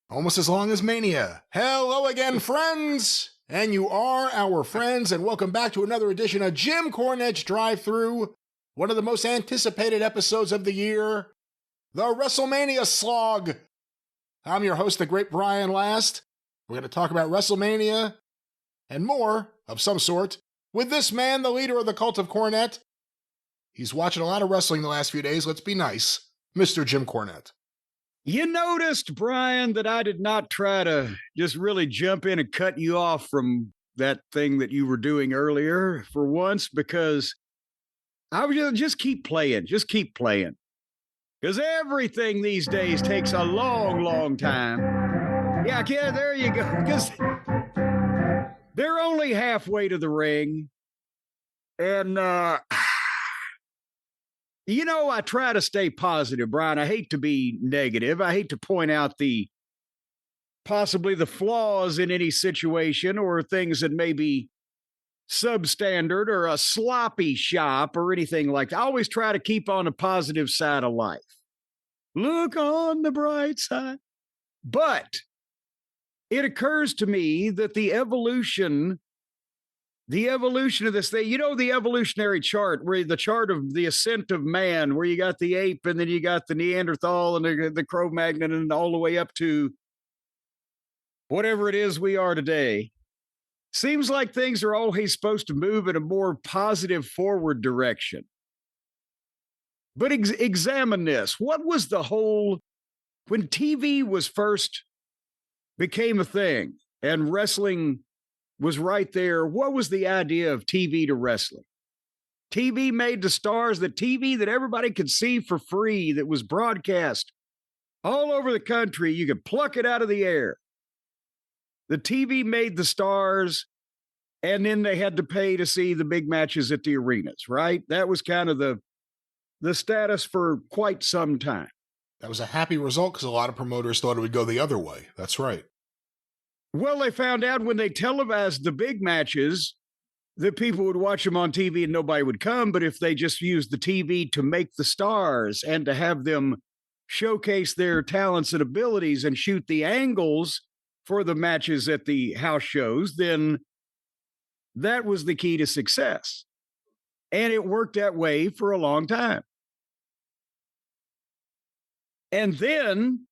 Almost as long as Mania. Hello again, friends! And you are our friends, and welcome back to another edition of Jim Cornette's Drive Thru, one of the most anticipated episodes of the year, the WrestleMania slog. I'm your host, the great Brian Last. We're going to talk about WrestleMania and more of some sort with this man, the leader of the cult of Cornette. He's watching a lot of wrestling the last few days. Let's be nice. Mr. Jim Cornette. You noticed, Brian, that I did not try to just really jump in and cut you off from that thing that you were doing earlier for once, because I was just keep playing. Because everything these days takes a long, long time. Yeah, there you go. Because they're only halfway to the ring. And, you know, I try to stay positive, Brian. I hate to be negative. I hate to point out possibly the flaws in any situation or things that may be substandard or a sloppy shop or anything like that. I always try to keep on the positive side of life. Look on the bright side. But it occurs to me that the evolution of this thing, you know, the evolutionary chart, where the chart of the ascent of man, where you got the ape and then you got the Neanderthal and the Cro-Magnon and all the way up to whatever it is we are today. Seems like things are always supposed to move in a more positive forward direction. But examine this. What was when TV was first became a thing and wrestling was right there, what was the idea of TV to wrestling? TV made the stars, the TV that everybody could see for free, that was broadcast all over the country. You could pluck it out of the air. The TV made the stars, and then they had to pay to see the big matches at the arenas, right? That was kind of the status for quite some time. That was a happy result because a lot of promoters thought it would go the other way. That's right. Well, they found out when they televised the big matches that people would watch them on TV and nobody would come. But if they just used the TV to make the stars and to have them showcase their talents and abilities and shoot the angles for the matches at the house shows, then that was the key to success. And it worked that way for a long time. And then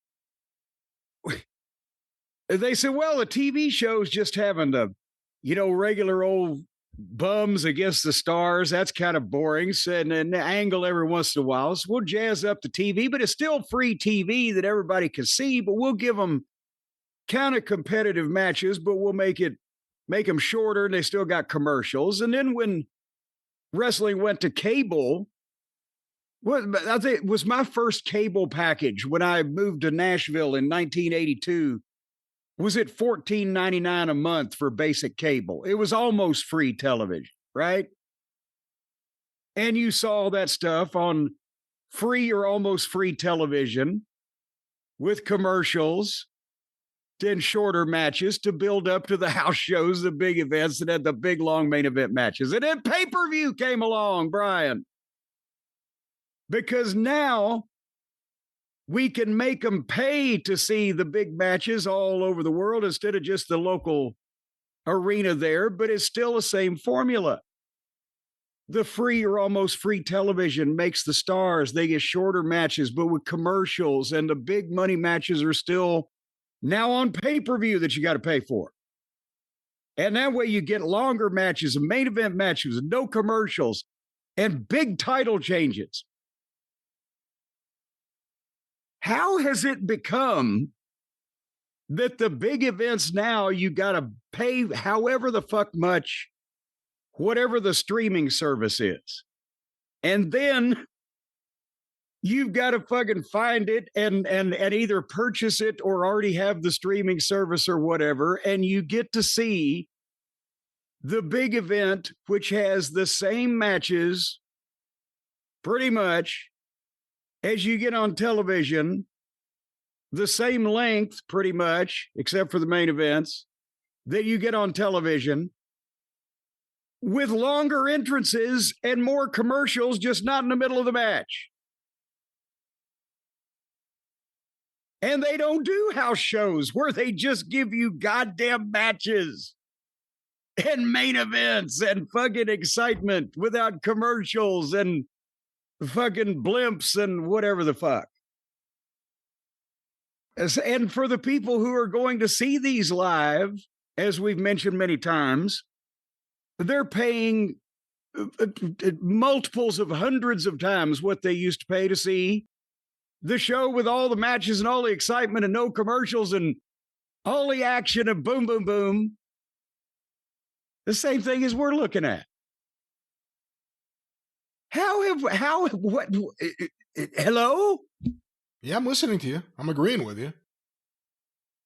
they said, well, the TV show's just having the, regular old bums against the stars. That's kind of boring. Setting an angle every once in a while. So we'll jazz up the TV, but it's still free TV that everybody can see, but we'll give them kind of competitive matches, but we'll make them shorter, and they still got commercials. And then when wrestling went to cable, I think it was my first cable package when I moved to Nashville in 1982. Was it $14.99 a month for basic cable? It was almost free television, right? And you saw that stuff on free or almost free television with commercials, then shorter matches to build up to the house shows, the big events that had the big long main event matches. And then pay-per-view came along, Brian. Because now we can make them pay to see the big matches all over the world instead of just the local arena there, but it's still the same formula. The free or almost free television makes the stars. They get shorter matches, but with commercials, and the big money matches are still now on pay-per-view that you got to pay for. And that way you get longer matches and main event matches and no commercials and big title changes. How has it become that the big events now you got to pay however the fuck much, whatever the streaming service is? And then you've got to fucking find it and either purchase it or already have the streaming service or whatever. And you get to see the big event, which has the same matches pretty much as you get on television, the same length pretty much, except for the main events, that you get on television, with longer entrances and more commercials, just not in the middle of the match. And they don't do house shows where they just give you goddamn matches and main events and fucking excitement without commercials and fucking blimps and whatever the fuck. And for the people who are going to see these live, as we've mentioned many times, they're paying multiples of hundreds of times what they used to pay to see the show with all the matches and all the excitement and no commercials and all the action of boom, boom, boom. The same thing as we're looking at. Hello? Yeah, I'm listening to you. I'm agreeing with you.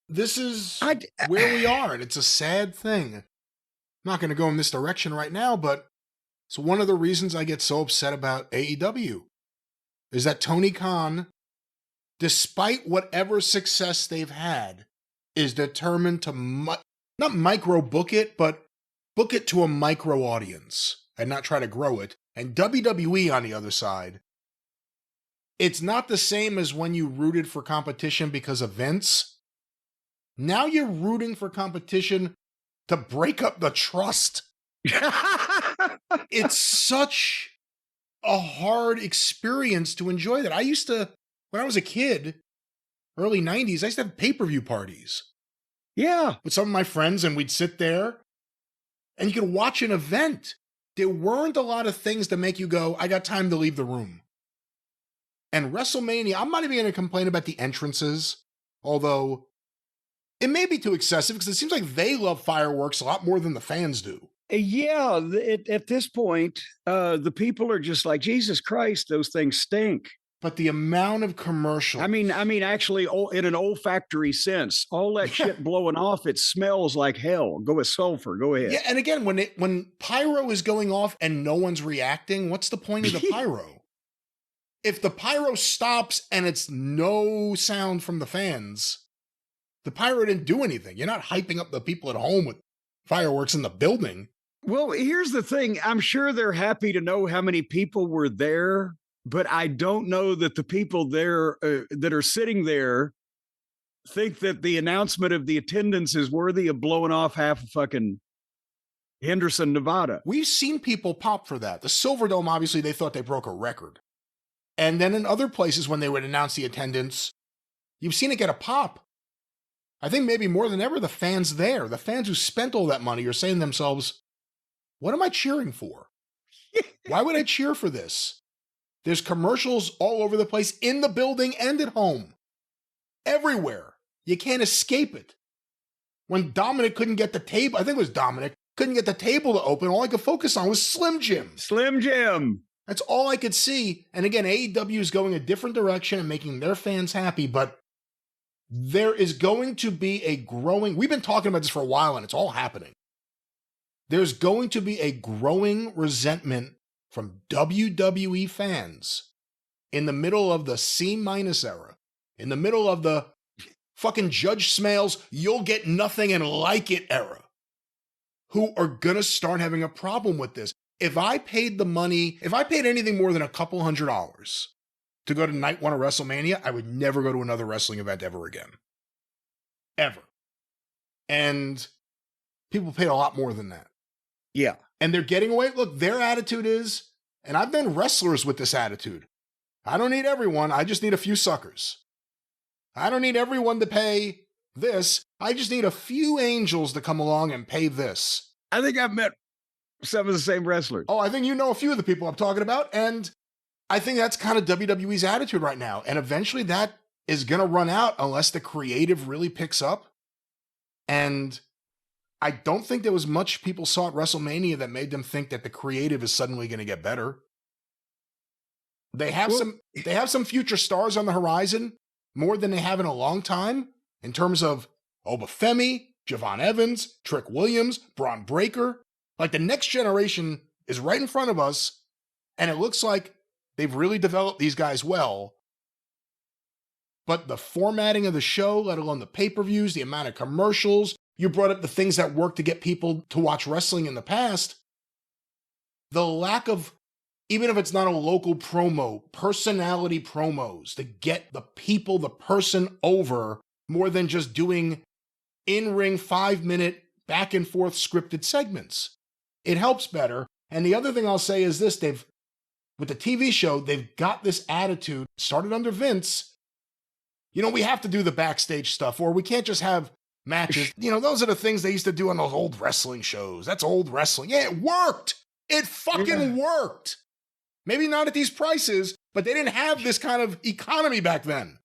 This is where we are, and it's a sad thing. I'm not going to go in this direction right now, but it's one of the reasons I get so upset about AEW is that Tony Khan, despite whatever success they've had, is determined to not micro book it, but book it to a micro audience and not try to grow it. And WWE on the other side, it's not the same as when you rooted for competition because of Vince. Now you're rooting for competition to break up the trust. It's such a hard experience to enjoy that. I used to, when I was a kid, early 90s, I used to have pay-per-view parties. Yeah. With some of my friends, and we'd sit there and you could watch an event. There weren't a lot of things to make you go, I got time to leave the room. And WrestleMania, I'm not even going to complain about the entrances, although it may be too excessive because it seems like they love fireworks a lot more than the fans do. Yeah, at this point, the people are just like, Jesus Christ, those things stink. But the amount of commercials. I mean, actually, in an olfactory sense, all that shit blowing off, it smells like hell. Go with sulfur. Go ahead. Yeah, and again, when pyro is going off and no one's reacting, what's the point of the pyro? If the pyro stops and it's no sound from the fans, the pyro didn't do anything. You're not hyping up the people at home with fireworks in the building. Well, here's the thing. I'm sure they're happy to know how many people were there, but I don't know that the people there that are sitting there think that the announcement of the attendance is worthy of blowing off half of fucking Henderson, Nevada. We've seen people pop for that. The Silverdome, obviously, they thought they broke a record. And then in other places, when they would announce the attendance, you've seen it get a pop. I think maybe more than ever, the fans there, the fans who spent all that money are saying to themselves, what am I cheering for? Why would I cheer for this? There's commercials all over the place, in the building and at home. Everywhere. You can't escape it. When Dominic couldn't get the table, I think it was Dominic, couldn't get the table to open, all I could focus on was Slim Jim. Slim Jim. That's all I could see. And again, AEW is going a different direction and making their fans happy, but there is going to be a growing, we've been talking about this for a while and it's all happening. There's going to be a growing resentment from WWE fans in the middle of the C- era, in the middle of the fucking Judge Smales, you'll get nothing and like it era, who are gonna start having a problem with this. If I paid the money, if I paid anything more than a couple $100 to go to night one of WrestleMania, I would never go to another wrestling event ever again. Ever. And people paid a lot more than that. Yeah. And they're getting away. Look, their attitude is, and I've been wrestlers with this attitude. I don't need everyone. I just need a few suckers. I don't need everyone to pay this. I just need a few angels to come along and pay this. I think I've met some of the same wrestlers. Oh, I think you know a few of the people I'm talking about. And I think that's kind of WWE's attitude right now. And eventually that is going to run out unless the creative really picks up. And I don't think there was much people saw at WrestleMania that made them think that the creative is suddenly going to get better. They have some future stars on the horizon, more than they have in a long time, in terms of Obafemi, Javon Evans, Trick Williams, Braun Breaker. Like, the next generation is right in front of us, and it looks like they've really developed these guys well. But the formatting of the show, let alone the pay-per-views, the amount of commercials, you brought up the things that work to get people to watch wrestling in the past. The lack of even if it's not a local promo, personality promos to get the people, the person over more than just doing in-ring 5-minute back and forth scripted segments. It helps better. And the other thing I'll say is this, with the TV show, they've got this attitude, started under Vince. We have to do the backstage stuff, or we can't just have matches. Those are the things they used to do on those old wrestling shows. That's old wrestling. Yeah, it worked. It fucking worked. Maybe not at these prices, but they didn't have this kind of economy back then.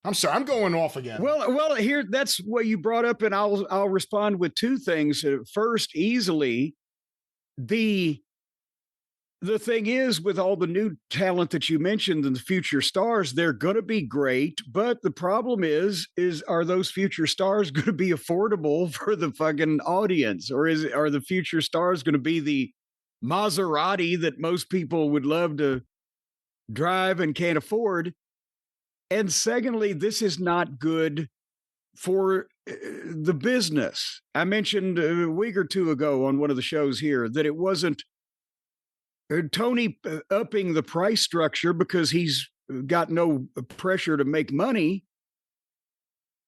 I'm sorry, I'm going off again. Well, here, that's what you brought up, and I'll respond with two things. First, easily, the thing is, with all the new talent that you mentioned and the future stars, they're going to be great. But the problem is are those future stars going to be affordable for the fucking audience? Or are the future stars going to be the Maserati that most people would love to drive and can't afford? And secondly, this is not good for the business. I mentioned a week or two ago on one of the shows here that it wasn't Tony upping the price structure because he's got no pressure to make money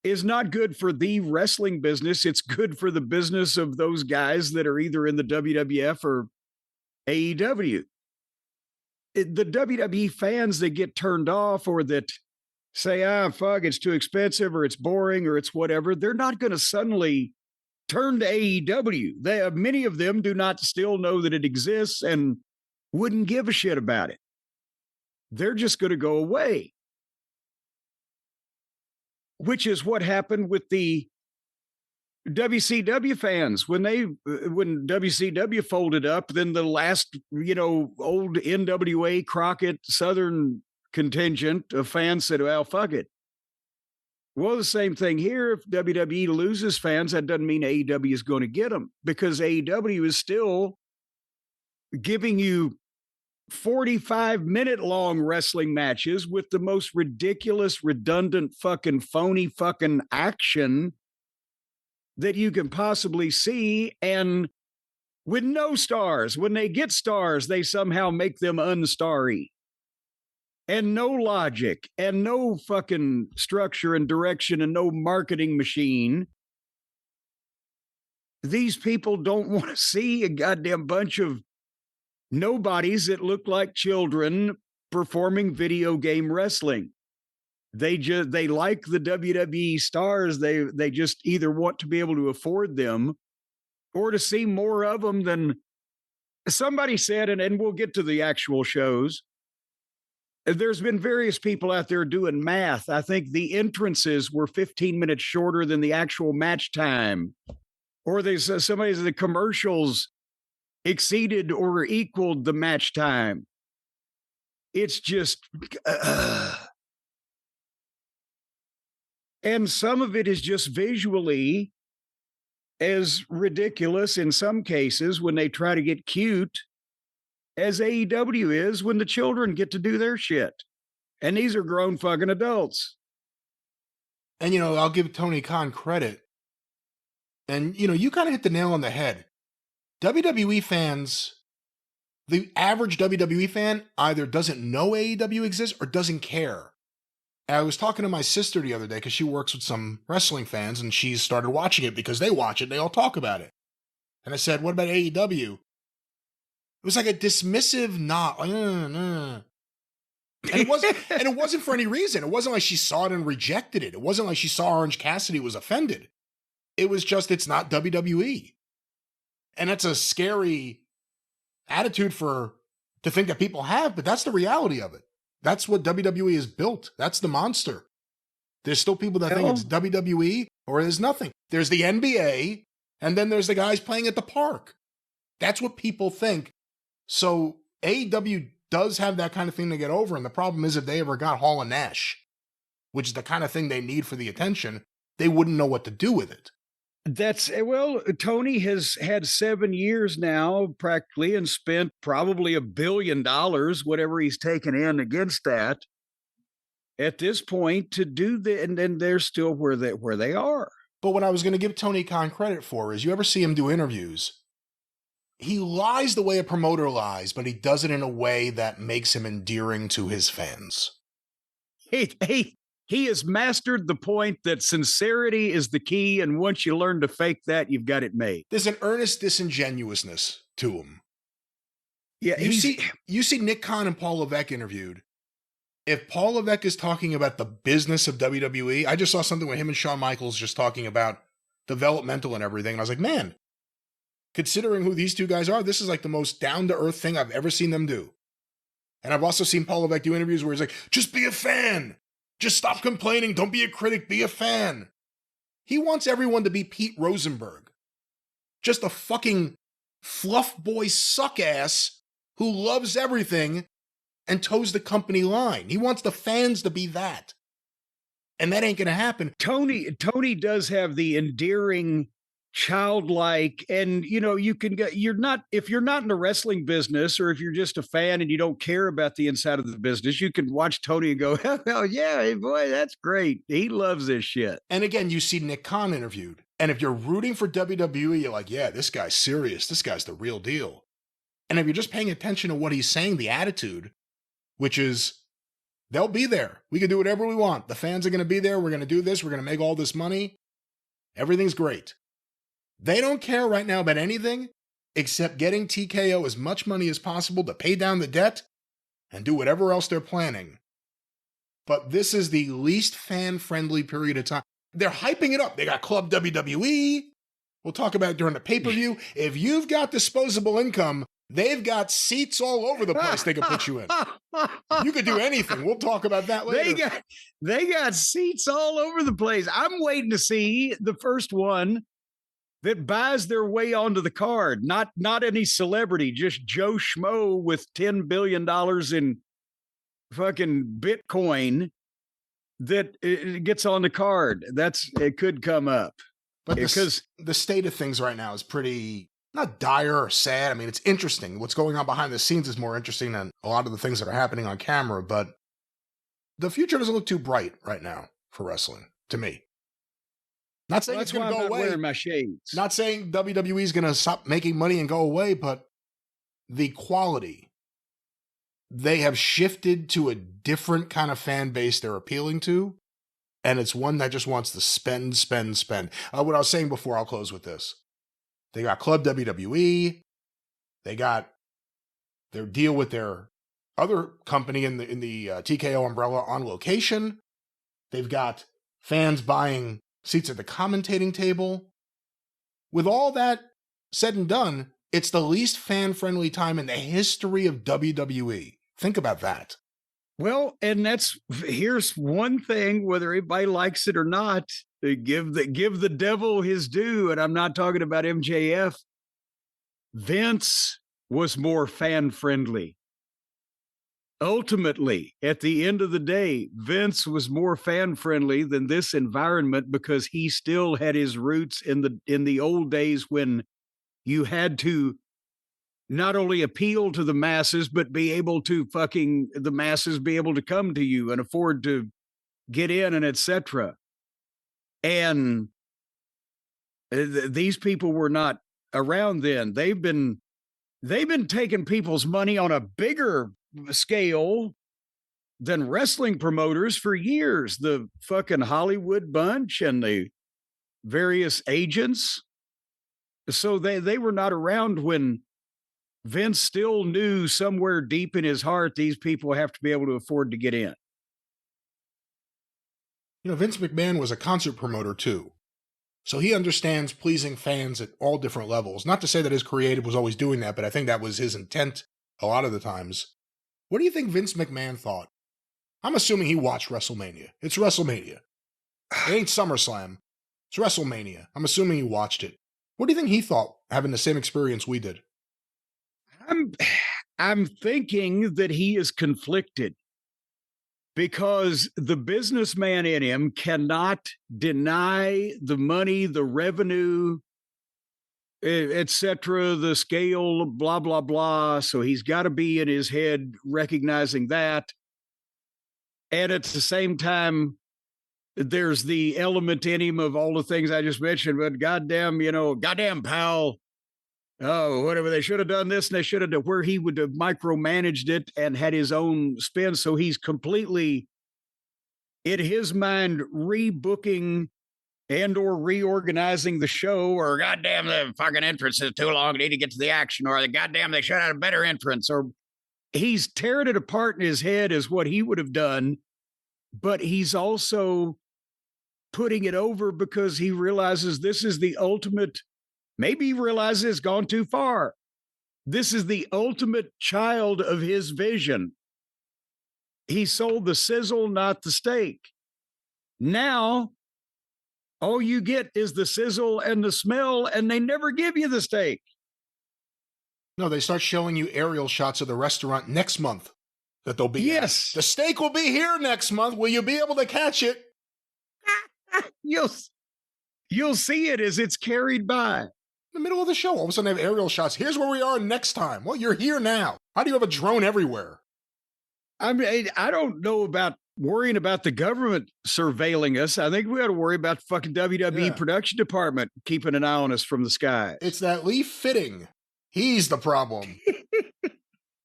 is not good for the wrestling business. It's good for the business of those guys that are either in the WWF or AEW. The WWE fans that get turned off or that say, fuck, it's too expensive or it's boring or it's whatever, they're not going to suddenly turn to AEW. Many of them do not still know that it exists and wouldn't give a shit about it. They're just going to go away. Which is what happened with the WCW fans. When WCW folded up, then the last, old NWA Crockett Southern contingent of fans said, well, fuck it. Well, the same thing here. If WWE loses fans, that doesn't mean AEW is going to get them, because AEW is still giving you 45-minute long wrestling matches with the most ridiculous, redundant, fucking phony fucking action that you can possibly see, and with no stars. When they get stars, they somehow make them unstarry. And no logic, and no fucking structure and direction, and no marketing machine. These people don't want to see a goddamn bunch of nobodies that look like children performing video game wrestling. They like the WWE stars. They just either want to be able to afford them or to see more of them than somebody said, and we'll get to the actual shows. There's been various people out there doing math. I think the entrances were 15 minutes shorter than the actual match time. Or somebody said the commercials exceeded or equaled the match time. It's just... And some of it is just visually as ridiculous in some cases when they try to get cute as AEW is when the children get to do their shit. And these are grown fucking adults. And, I'll give Tony Khan credit. And, you kind of hit the nail on the head. WWE fans, the average WWE fan either doesn't know AEW exists or doesn't care. And I was talking to my sister the other day because she works with some wrestling fans and she's started watching it because they watch it. They all talk about it. And I said, what about AEW? It was like a dismissive nod. Like, And it wasn't for any reason. It wasn't like she saw it and rejected it. It wasn't like she saw Orange Cassidy was offended. It was just, it's not WWE. And that's a scary attitude to think that people have, but that's the reality of it. That's what WWE is built. That's the monster. There's still people that think it's WWE or there's nothing. There's the NBA, and then there's the guys playing at the park. That's what people think. So AEW does have that kind of thing to get over, and the problem is if they ever got Hall and Nash, which is the kind of thing they need for the attention, they wouldn't know what to do with it. Tony has had 7 years now practically and spent probably $1 billion, whatever he's taken in against that at this point to do that. And then they're still where they are. But what I was going to give Tony Khan credit for is you ever see him do interviews, he lies the way a promoter lies, but he does it in a way that makes him endearing to his fans. He has mastered the point that sincerity is the key, and once you learn to fake that, you've got it made. There's an earnest disingenuousness to him. Yeah, you see Nick Khan and Paul Levesque interviewed. If Paul Levesque is talking about the business of WWE, I just saw something with him and Shawn Michaels just talking about developmental and everything, and I was like, man, considering who these two guys are, this is like the most down-to-earth thing I've ever seen them do. And I've also seen Paul Levesque do interviews where he's like, just be a fan. Just stop complaining. Don't be a critic. Be a fan. He wants everyone to be Pete Rosenberg. Just a fucking fluff boy suck-ass who loves everything and toes the company line. He wants the fans to be that. And that ain't going to happen. Tony does have the endearing, childlike, and you can get, if you're not in the wrestling business, or if you're just a fan and you don't care about the inside of the business, you can watch Tony and go, hell yeah, hey boy, that's great. He loves this shit. And again, you see Nick Khan interviewed. And if you're rooting for WWE, you're like, yeah, this guy's serious. This guy's the real deal. And if you're just paying attention to what he's saying, the attitude, which is, they'll be there. We can do whatever we want. The fans are going to be there. We're going to do this. We're going to make all this money. Everything's great. They don't care right now about anything except getting TKO as much money as possible to pay down the debt and do whatever else they're planning. But this is the least fan-friendly period of time. They're hyping it up. They got Club WWE. We'll talk about it during the pay-per-view. If you've got disposable income, they've got seats all over the place they can put you in. You could do anything. We'll talk about that later. They got seats all over the place. I'm waiting to see the first one that buys their way onto the card. Not any celebrity, just Joe Schmo with $10 billion in fucking Bitcoin that it gets on the card. It could come up. But because the state of things right now is pretty, not dire or sad. I mean, it's interesting. What's going on behind the scenes is more interesting than a lot of the things that are happening on camera, but the future doesn't look too bright right now for wrestling, to me. Not saying it's going to go away. Wearing my shades. Not saying WWE is going to stop making money and go away, but the quality, they have shifted to a different kind of fan base they're appealing to, and it's one that just wants to spend. What I was saying before, I'll close with this. They got Club WWE. They got their deal with their other company in the TKO umbrella On Location. They've got fans buying seats at the commentating table. With all that said and done, it's the least fan-friendly time in the history of WWE. Think about that. Well, and here's one thing, whether anybody likes it or not, give the devil his due, and I'm not talking about MJF. Vince was more fan-friendly. Ultimately, at the end of the day, Vince was more fan-friendly than this environment because he still had his roots in the old days when you had to not only appeal to the masses, but be able to the masses be able to come to you and afford to get in and etc. And these people were not around then. They've been taking people's money on a bigger scale than wrestling promoters for years. The fucking Hollywood bunch and the various agents. So they were not around when Vince still knew somewhere deep in his heart these people have to be able to afford to get in. Vince McMahon was a concert promoter too. So he understands pleasing fans at all different levels. Not to say that his creative was always doing that, but I think that was his intent a lot of the times. What do you think Vince McMahon thought? I'm assuming he watched WrestleMania. It's WrestleMania. It ain't SummerSlam. It's WrestleMania. I'm assuming he watched it. What do you think he thought, having the same experience we did? I'm thinking that he is conflicted because the businessman in him cannot deny the money, the revenue, etc., the scale, blah, blah, blah. So he's got to be in his head recognizing that. And at the same time, there's the element in him of all the things I just mentioned, but goddamn, goddamn pal, Oh, whatever. They should have done this and they should have done where he would have micromanaged it and had his own spin. So he's completely, in his mind, rebooking and or reorganizing the show, or goddamn, the fucking entrance is too long. I need to get to the action, or the goddamn, they should have had a better entrance, or he's tearing it apart in his head is what he would have done. But he's also putting it over because he realizes this is the ultimate. Maybe he realizes it's gone too far. This is the ultimate child of his vision. He sold the sizzle, not the steak. Now, all you get is the sizzle and the smell, and they never give you the steak. No, they start showing you aerial shots of the restaurant next month that they'll be Yes. at. The steak will be here next month. Will you be able to catch it? You'll see it as it's carried by. In the middle of the show, all of a sudden they have aerial shots. Here's where we are next time. Well, you're here now. How do you have a drone everywhere? I mean, I don't know about worrying about the government surveilling us. I think we ought to worry about fucking WWE production department keeping an eye on us from the sky. It's that Leaf Fitting. He's the problem.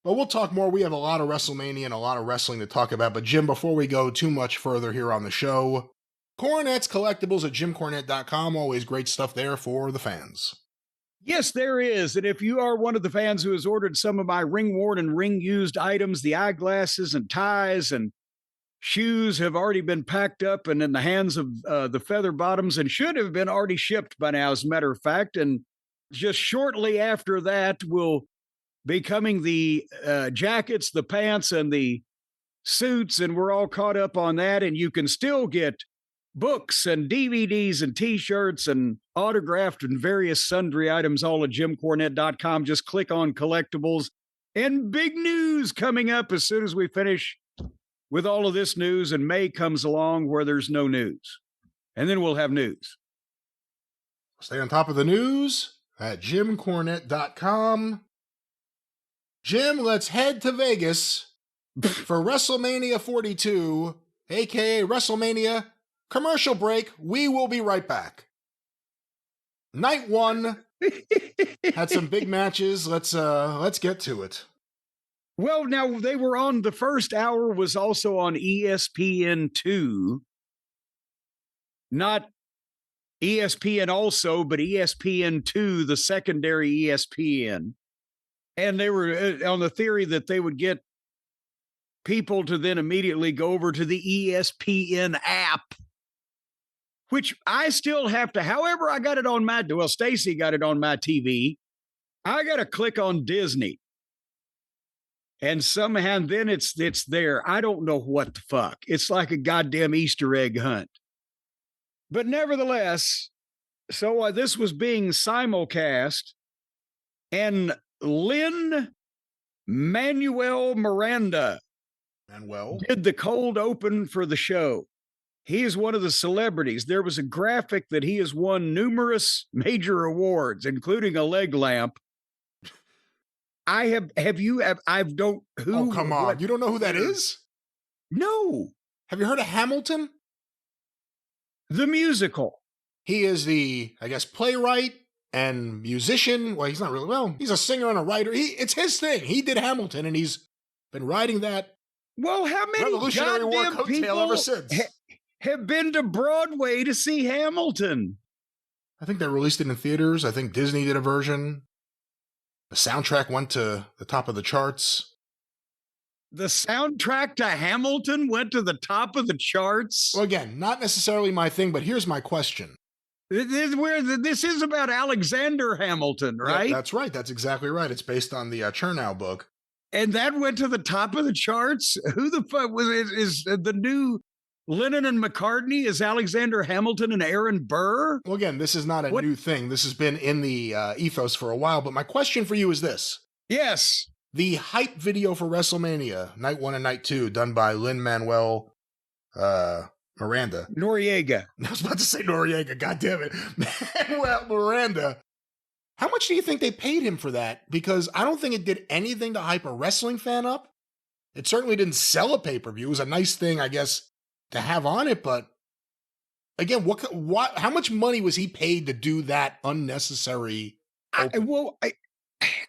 But we'll talk more. We have a lot of WrestleMania and a lot of wrestling to talk about. But Jim, before we go too much further here on the show, Cornette's Collectibles at JimCornette.com. Always great stuff there for the fans. Yes, there is. And if you are one of the fans who has ordered some of my ring-worn and ring-used items, the eyeglasses and ties and shoes have already been packed up and in the hands of the feather bottoms and should have been already shipped by now, as a matter of fact. And just shortly after that will be coming the jackets, the pants, and the suits, and we're all caught up on that. And you can still get books and DVDs and T-shirts and autographed and various sundry items, all at JimCornette.com. Just click on collectibles. And big news coming up as soon as we finish with all of this news, and May comes along where there's no news. And then we'll have news. Stay on top of the news at JimCornette.com. Jim, let's head to Vegas for WrestleMania 42, aka WrestleMania commercial break. We will be right back. Night one had some big matches. Let's get to it. Well, now they were on, the first hour was also on ESPN2, not ESPN also, but ESPN2, the secondary ESPN. And they were on the theory that they would get people to then immediately go over to the ESPN app, which I still have to, however, I got it on my, well, Stacy got it on my TV. I got to click on Disney. And somehow then it's there. I don't know what the fuck. It's like a goddamn Easter egg hunt. But nevertheless, so this was being simulcast, and Lin-Manuel Miranda did the cold open for the show. He is one of the celebrities. There was a graphic that he has won numerous major awards, including a leg lamp. Oh, come on. You don't know who that is? No. Have you heard of Hamilton? The musical. He is the, I guess, playwright and musician. Well, he's not really, well, he's a singer and a writer. It's his thing. He did Hamilton, and he's been writing that Well, how many Revolutionary War goddamn coattail people ever since. Have been to Broadway to see Hamilton? I think they released it in theaters. I think Disney did a version. The soundtrack went to the top of the charts. The soundtrack to Hamilton went to the top of the charts? Well, again, not necessarily my thing, but here's my question. This is about Alexander Hamilton, right? Yeah, that's right. That's exactly right. It's based on the Chernow book. And that went to the top of the charts? Who the fuck is the new Lennon and McCartney? Is Alexander Hamilton and Aaron Burr? Well, again, this is not a new thing. This has been in the ethos for a while. But my question for you is this. Yes. The hype video for WrestleMania, Night 1 and Night 2, done by Lin-Manuel Miranda. Noriega. I was about to say Noriega. God damn it. Manuel Miranda. How much do you think they paid him for that? Because I don't think it did anything to hype a wrestling fan up. It certainly didn't sell a pay-per-view. It was a nice thing, I guess, to have on it. But again, how much money was he paid to do that unnecessary?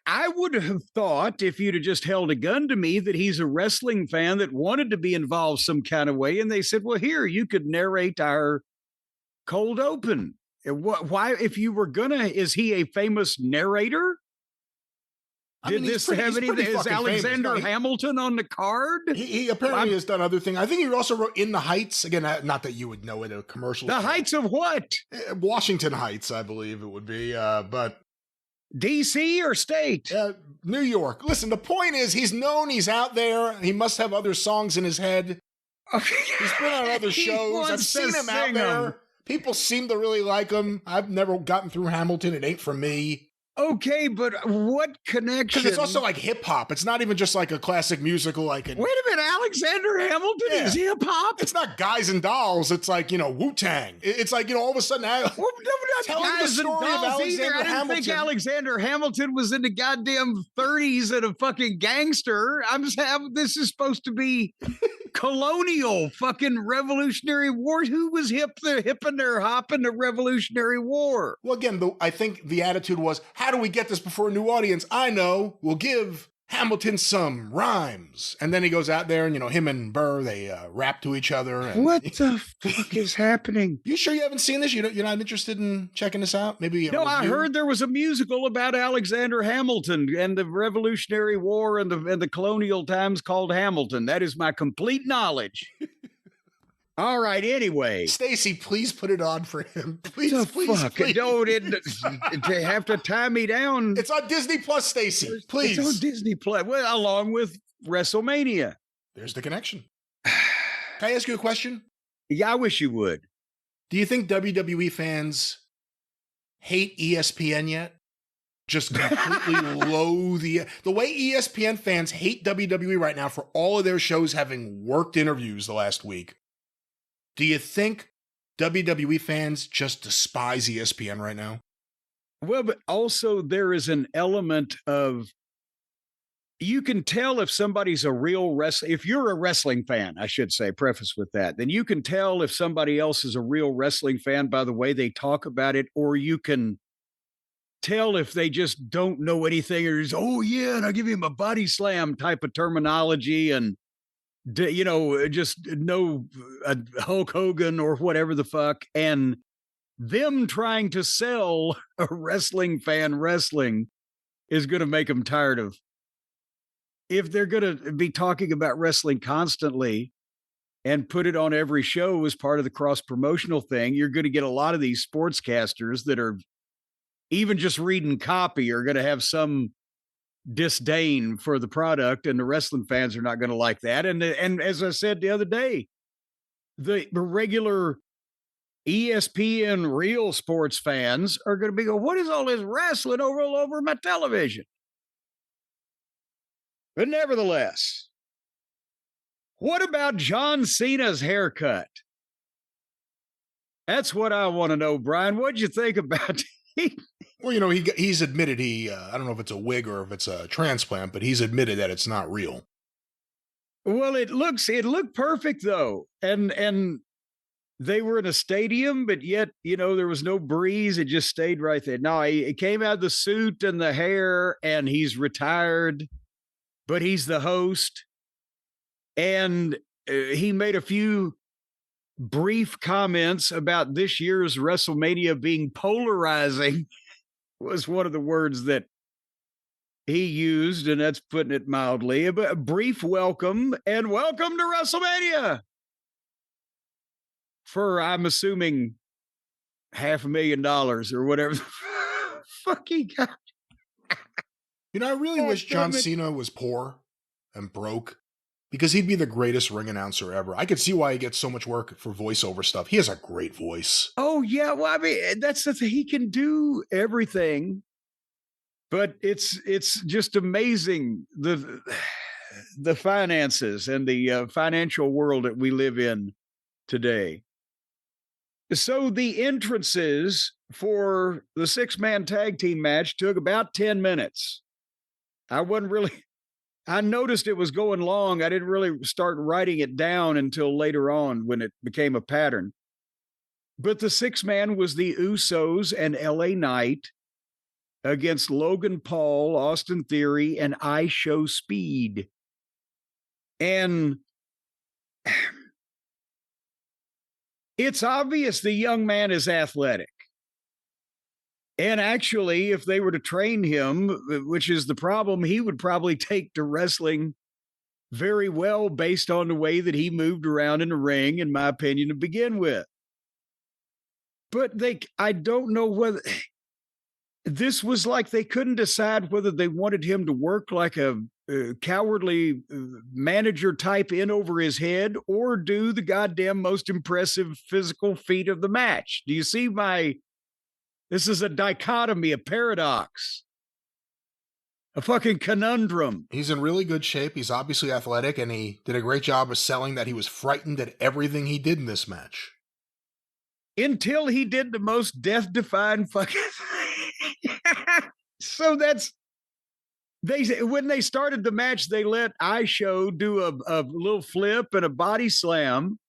I would have thought if you'd have just held a gun to me that he's a wrestling fan that wanted to be involved some kind of way. And they said, well, here, you could narrate our cold open. Why, if you were gonna, is he a famous narrator? Did this have anything? Is Alexander Hamilton on the card? He apparently has done other things. I think he also wrote In the Heights. Again, not that you would know it, a commercial. The Heights of what? Washington Heights, I believe it would be. But DC or state? New York. Listen, the point is he's known, he's out there. He must have other songs in his head. He's been on other shows. I've seen him out there. People seem to really like him. I've never gotten through Hamilton. It ain't for me. Okay, but what connection? Because it's also like hip hop. It's not even just like a classic musical. Wait a minute, Alexander Hamilton is hip hop. It's not Guys and Dolls. It's like, Wu-Tang. It's like, all of a sudden, telling the story of Alexander Hamilton. I didn't think Alexander Hamilton was in the goddamn 30s and a fucking gangster. This is supposed to be colonial fucking Revolutionary War. Who was hipping or hopping the Revolutionary War? Well, again, I think the attitude was, how do we get this before a new audience? I know, we'll give Hamilton some rhymes. And then he goes out there and, him and Burr, they rap to each other. And, what the fuck is happening? You sure you haven't seen this? You're not interested in checking this out? Maybe. No, I heard there was a musical about Alexander Hamilton and the Revolutionary War and the colonial times called Hamilton. That is my complete knowledge. All right, anyway. Stacy, please put it on for him. Please. Don't they have to tie me down. It's on Disney Plus, Stacy. Please. It's on Disney Plus, along with WrestleMania. There's the connection. Can I ask you a question? Yeah, I wish you would. Do you think WWE fans hate ESPN yet? Just completely loathe the way ESPN fans hate WWE right now for all of their shows having worked interviews the last week. Do you think WWE fans just despise ESPN right now? Well, but also there is an element of, you can tell if somebody's a real wrestler. If you're a wrestling fan, I should say, preface with that, then you can tell if somebody else is a real wrestling fan by the way they talk about it, or you can tell if they just don't know anything, or just, oh yeah, and I'll give him a body slam type of terminology, and just know Hulk Hogan or whatever the fuck, and them trying to sell a wrestling fan wrestling is going to make them tired of. If they're going to be talking about wrestling constantly and put it on every show as part of the cross-promotional thing, you're going to get a lot of these sportscasters that are even just reading copy are going to have some disdain for the product, and the wrestling fans are not going to like that. And as I said the other day, the regular ESPN real sports fans are going to be going, what is all this wrestling all over my television? But nevertheless, what about John Cena's haircut? That's what I want to know, Brian. What'd you think about it? Well, he's admitted I don't know if it's a wig or if it's a transplant, but he's admitted that it's not real. Well, it looked perfect though. And they were in a stadium, but yet, there was no breeze. It just stayed right there. No, he came out of the suit and the hair, and he's retired, but he's the host. And he made a few brief comments about this year's WrestleMania being polarizing. Was one of the words that he used, and that's putting it mildly. But a brief welcome, and welcome to WrestleMania for, I'm assuming, $500,000 or whatever the fuck he got. I really wish John Cena was poor and broke, because he'd be the greatest ring announcer ever. I could see why he gets so much work for voiceover stuff. He has a great voice. Oh, yeah. Well, I mean, that's the thing. He can do everything, but it's just amazing, the finances and the financial world that we live in today. So the entrances for the 6-man tag team match took about 10 minutes. I noticed it was going long. I didn't really start writing it down until later on when it became a pattern. But the 6-man was the Usos and LA Knight against Logan Paul, Austin Theory, and I Show Speed. And it's obvious the young man is athletic. And actually, if they were to train him, which is the problem, he would probably take to wrestling very well based on the way that he moved around in the ring, in my opinion, to begin with. But I don't know whether this was like they couldn't decide whether they wanted him to work like a cowardly manager type in over his head or do the goddamn most impressive physical feat of the match. Do you see this is a dichotomy, a paradox, a fucking conundrum. He's in really good shape. He's obviously athletic, and he did a great job of selling that he was frightened at everything he did in this match. Until he did the most death-defying fucking thing. So when they started the match, they let I Show do a little flip and a body slam.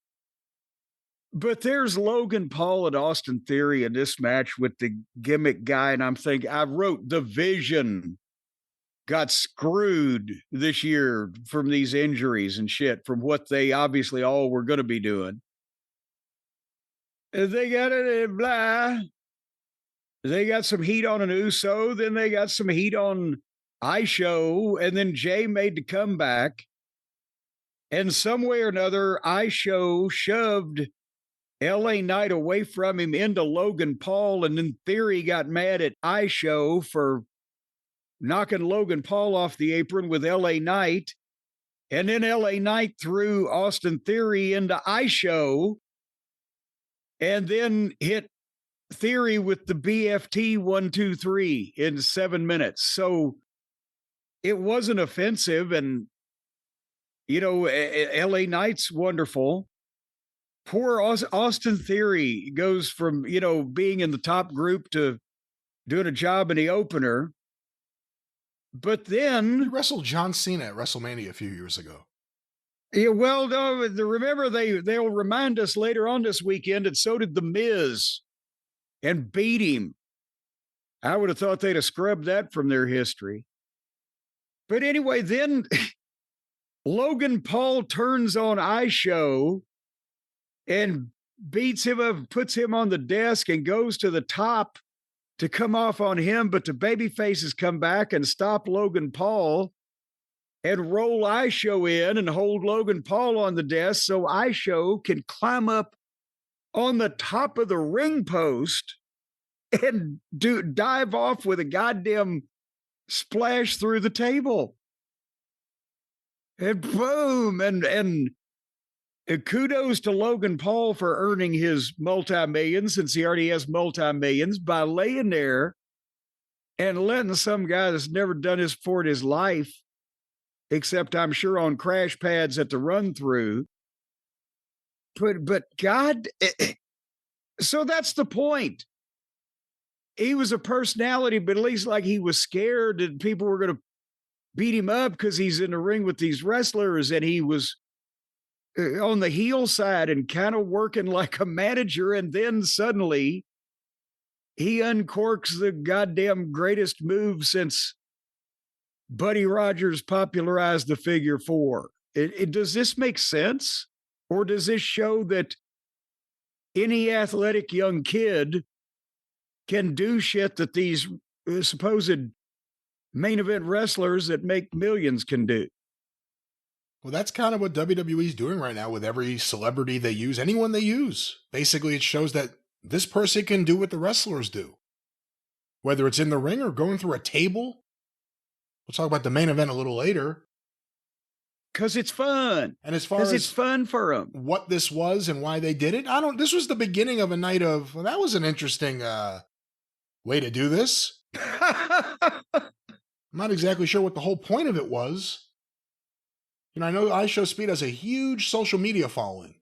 But there's Logan Paul and Austin Theory in this match with the gimmick guy, and I'm thinking, I wrote the Vision got screwed this year from these injuries and shit, from what they obviously all were going to be doing. They got it, blah. They got some heat on an Uso, then they got some heat on I Show, and then Jay made the comeback. And some way or another, I Show shoved LA Knight away from him into Logan Paul, and then Theory got mad at I Show for knocking Logan Paul off the apron with LA Knight. And then LA Knight threw Austin Theory into I Show and then hit Theory with the BFT 1, 2, 3 in 7 minutes. So it wasn't offensive. And, LA Knight's wonderful. Poor Austin Theory goes from, being in the top group to doing a job in the opener. But then he wrestled John Cena at WrestleMania a few years ago. Yeah, well, no, remember they'll remind us later on this weekend, and so did The Miz, and beat him. I would have thought they'd have scrubbed that from their history. But anyway, then Logan Paul turns on I Show and beats him up, puts him on the desk, and goes to the top to come off on him, but the babyfaces come back and stop Logan Paul and roll I Show in and hold Logan Paul on the desk so I Show can climb up on the top of the ring post and dive off with a goddamn splash through the table. And boom, and kudos to Logan Paul for earning his multi-millions, since he already has multi-millions, by laying there and letting some guy that's never done this before in his life, except I'm sure on crash pads at the run through. But God, so that's the point. He was a personality, but at least like he was scared that people were going to beat him up because he's in the ring with these wrestlers, and he was on the heel side and kind of working like a manager. And then suddenly he uncorks the goddamn greatest move since Buddy Rogers popularized the figure four. Does this make sense? Or does this show that any athletic young kid can do shit that these supposed main event wrestlers that make millions can do? Well, that's kind of what WWE's doing right now with every celebrity they use, anyone they use. Basically, it shows that this person can do what the wrestlers do. Whether it's in the ring or going through a table. We'll talk about the main event a little later. Because it's fun. And as far as it's fun for them. What this was and why they did it, this was the beginning of a night of, well, that was an interesting way to do this. I'm not exactly sure what the whole point of it was. I know I Show Speed has a huge social media following.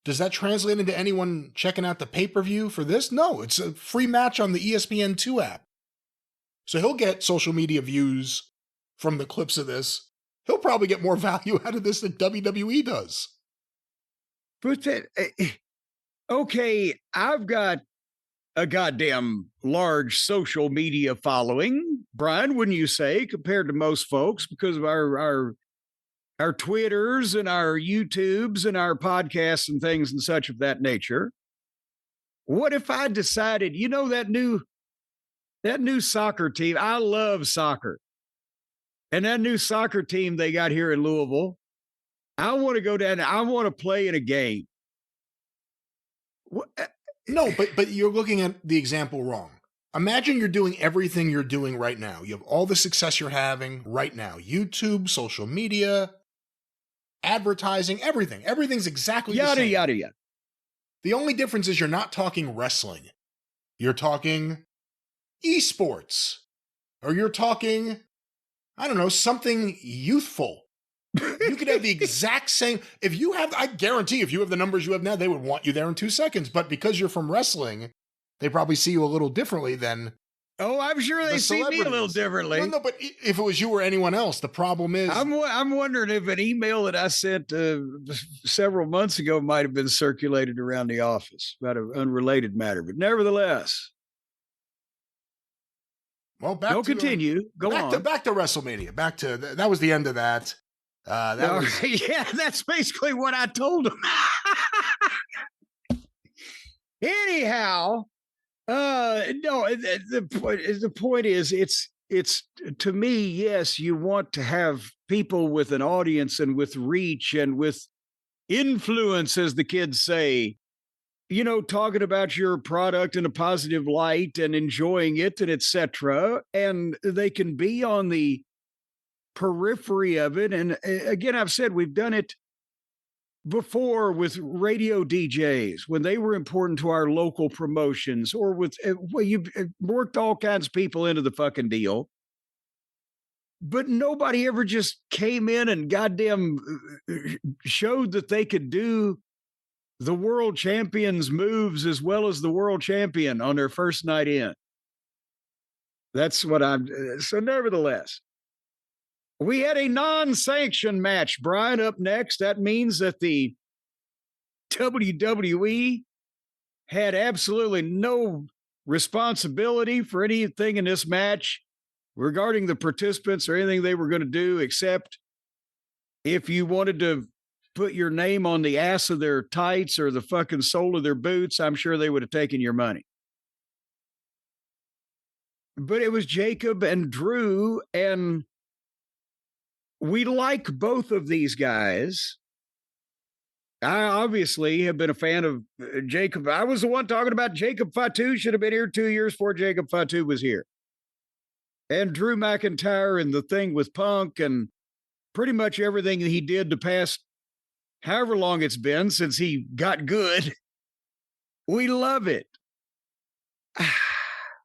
Does that translate into anyone checking out the pay-per-view for this? No, it's a free match on the ESPN2 app. So he'll get social media views from the clips of this. He'll probably get more value out of this than WWE does. But okay, I've got a goddamn large social media following, Brian, wouldn't you say, compared to most folks because of our Twitters and our YouTubes and our podcasts and things and such of that nature. What if I decided, that new soccer team, I love soccer. And that new soccer team they got here in Louisville, I want to go down, I want to play in a game. No, but you're looking at the example wrong. Imagine you're doing everything you're doing right now. You have all the success you're having right now. YouTube, social media, advertising, everything. Everything's exactly the same. Yada, yada. The only difference is you're not talking wrestling. You're talking esports. Or you're talking, I don't know, something youthful. You could have the exact same, I guarantee if you have the numbers you have now, they would want you there in 2 seconds. But because you're from wrestling, they probably see you a little differently than. Oh, I'm sure they see me a little differently. No, but if it was you or anyone else, the problem is. I'm wondering if an email that I sent several months ago might have been circulated around the office about an unrelated matter. But nevertheless. Well, continue. Go on. Back to WrestleMania. That was the end of that. Yeah, that's basically what I told him. Anyhow, the point is, it's to me, yes, you want to have people with an audience and with reach and with influence, as the kids say, talking about your product in a positive light and enjoying it and etc. And they can be on the periphery of it. And again, I've said we've done it before with radio DJs when they were important to our local promotions, or with you worked all kinds of people into the fucking deal. But nobody ever just came in and goddamn showed that they could do the world champion's moves as well as the world champion on their first night in. That's what so nevertheless, we had a non-sanctioned match, Brian, up next. That means that the WWE had absolutely no responsibility for anything in this match regarding the participants or anything they were going to do, except if you wanted to put your name on the ass of their tights or the fucking sole of their boots, I'm sure they would have taken your money. But it was Jacob and Drew, and we like both of these guys. I obviously have been a fan of Jacob. I was the one talking about Jacob Fatu should have been here 2 years before Jacob Fatu was here. And Drew McIntyre and the thing with Punk and pretty much everything that he did the past however long it's been since he got good. We love it.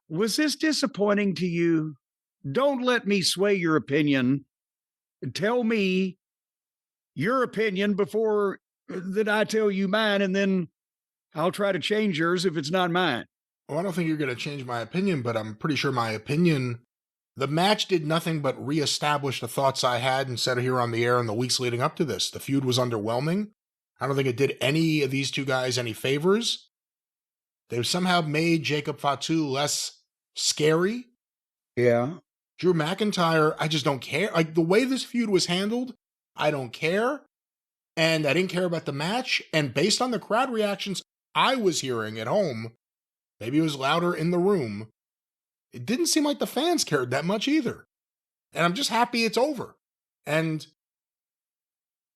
Was this disappointing to you? Don't let me sway your opinion. Tell me your opinion before that I tell you mine, and then I'll try to change yours if it's not mine. Well, I don't think you're going to change my opinion, but I'm pretty sure my opinion, the match did nothing but reestablish the thoughts I had and said here on the air in the weeks leading up to this. The feud was underwhelming. I don't think it did any of these two guys any favors. They've somehow made Jacob Fatu less scary. Yeah. Drew McIntyre, I just don't care. Like, the way this feud was handled, I don't care. And I didn't care about the match. And based on the crowd reactions I was hearing at home, maybe it was louder in the room, it didn't seem like the fans cared that much either. And I'm just happy it's over. And,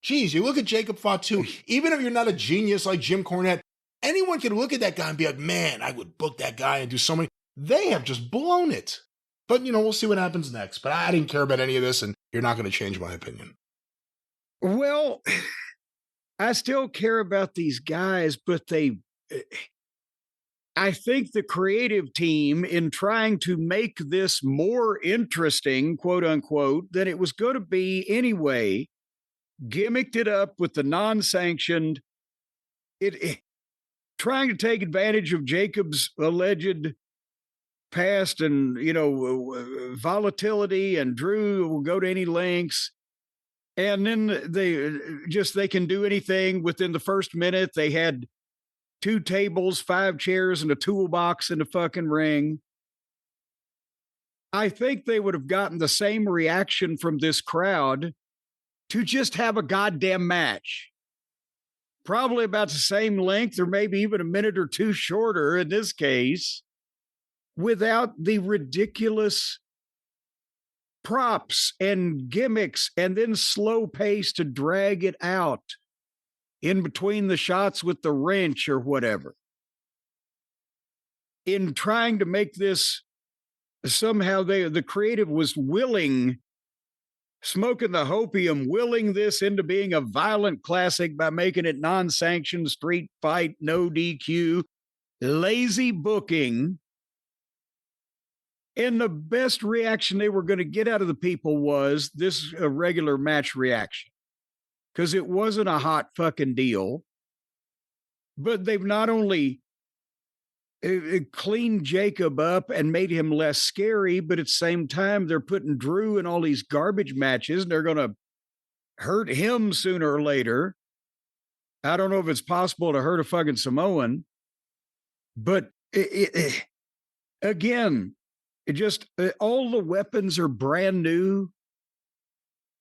geez, you look at Jacob Fatu, even if you're not a genius like Jim Cornette, anyone can look at that guy and be like, man, I would book that guy and do so many. They have just blown it. But, we'll see what happens next. But I didn't care about any of this, and you're not going to change my opinion. Well, I still care about these guys, but I think the creative team, in trying to make this more interesting, quote unquote, than it was going to be anyway, gimmicked it up with the non-sanctioned, trying to take advantage of Jacob's alleged past and, volatility, and Drew will go to any lengths. And then they can do anything within the first minute. They had 2 tables, 5 chairs, and a toolbox in the fucking ring. I think they would have gotten the same reaction from this crowd to just have a goddamn match. Probably about the same length, or maybe even a minute or two shorter in this case, without the ridiculous props and gimmicks and then slow pace to drag it out in between the shots with the wrench or whatever. In trying to make this somehow, the creative was willing, smoking the hopium, willing this into being a violent classic by making it non-sanctioned, street fight, no DQ, lazy booking. And the best reaction they were going to get out of the people was this a regular match reaction. Because it wasn't a hot fucking deal. But they've not only cleaned Jacob up and made him less scary, but at the same time, they're putting Drew in all these garbage matches, and they're going to hurt him sooner or later. I don't know if it's possible to hurt a fucking Samoan, but again, all the weapons are brand new.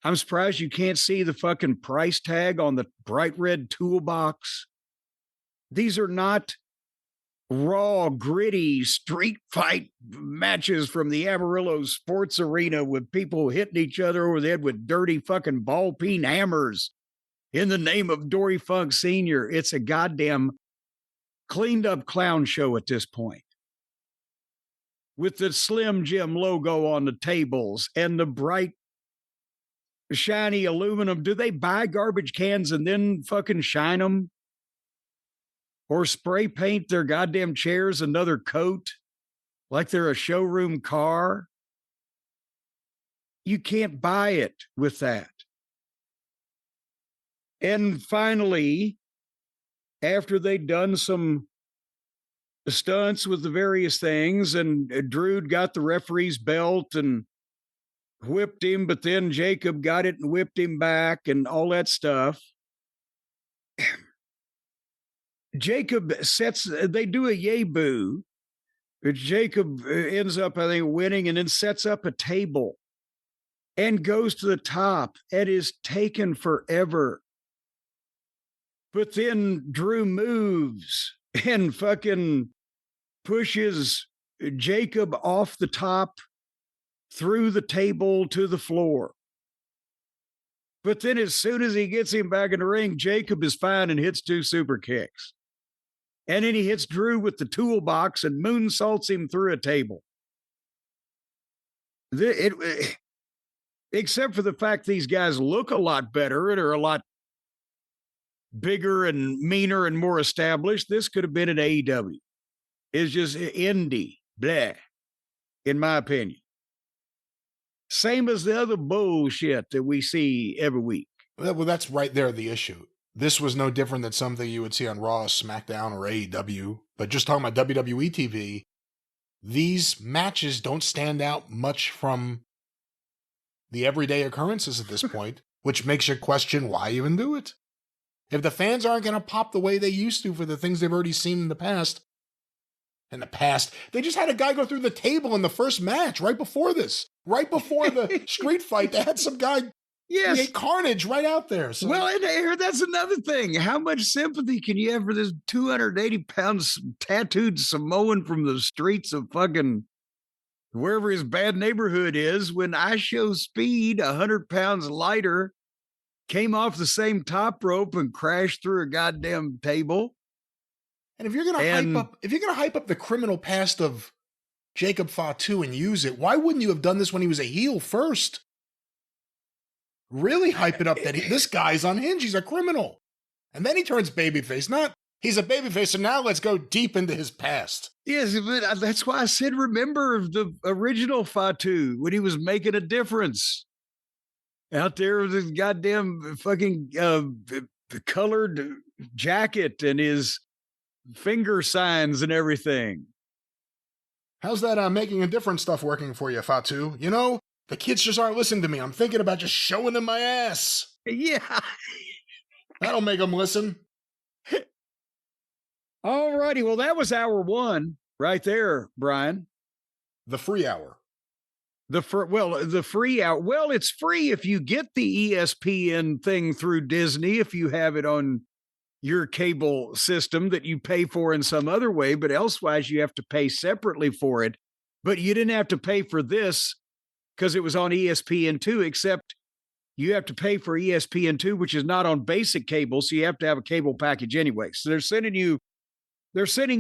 I'm surprised you can't see the fucking price tag on the bright red toolbox. These are not raw, gritty street fight matches from the Amarillo Sports Arena with people hitting each other over the head with dirty fucking ball peen hammers in the name of Dory Funk Sr. It's a goddamn cleaned up clown show at this point. With the Slim Jim logo on the tables and the bright, shiny aluminum. Do they buy garbage cans and then fucking shine them? Or spray paint their goddamn chairs another coat like they're a showroom car? You can't buy it with that. And finally, after they'd done some stunts with the various things, and Drew got the referee's belt and whipped him, but then Jacob got it and whipped him back and all that stuff. Jacob they do a yay boo, but Jacob ends up, I think, winning, and then sets up a table and goes to the top and is taken forever. But then Drew moves and fucking pushes Jacob off the top through the table to the floor. But then as soon as he gets him back in the ring, Jacob is fine and hits 2 super kicks. And then he hits Drew with the toolbox and moonsaults him through a table. Except for the fact these guys look a lot better and are a lot bigger and meaner and more established, this could have been an AEW. It's just indie, blah, in my opinion. Same as the other bullshit that we see every week. Well, that's right there the issue. This was no different than something you would see on Raw, SmackDown, or AEW. But just talking about WWE TV, these matches don't stand out much from the everyday occurrences at this point, which makes you question why even do it. If the fans aren't going to pop the way they used to for the things they've already seen in the past, they just had a guy go through the table in the first match right before this. Right before the street fight, they had some guy create carnage right out there. So. Well, and that's another thing. How much sympathy can you have for this 280-pound tattooed Samoan from the streets of fucking wherever his bad neighborhood is when I Show Speed, 100 pounds lighter, came off the same top rope and crashed through a goddamn table? And if you're gonna hype up the criminal past of Jacob Fatu and use it, why wouldn't you have done this when he was a heel first? Really hype it up that this guy's unhinged, he's a criminal. And then he turns babyface. Not, he's a babyface, so now let's go deep into his past. Yes, but that's why I said remember the original Fatu when he was making a difference. Out there with his goddamn fucking colored jacket and his finger signs and everything. How's that making a difference stuff working for you, Fatu? You know, the kids just aren't listening to me. I'm thinking about just showing them my ass. Yeah. That'll make them listen. All righty. Well, that was hour one right there, Brian. The free hour. The free hour. Well, it's free if you get the ESPN thing through Disney, if you have it on your cable system that you pay for in some other way, but elsewise you have to pay separately for it. But you didn't have to pay for this because it was on ESPN2, except you have to pay for ESPN2, which is not on basic cable, so you have to have a cable package anyway. So they're sending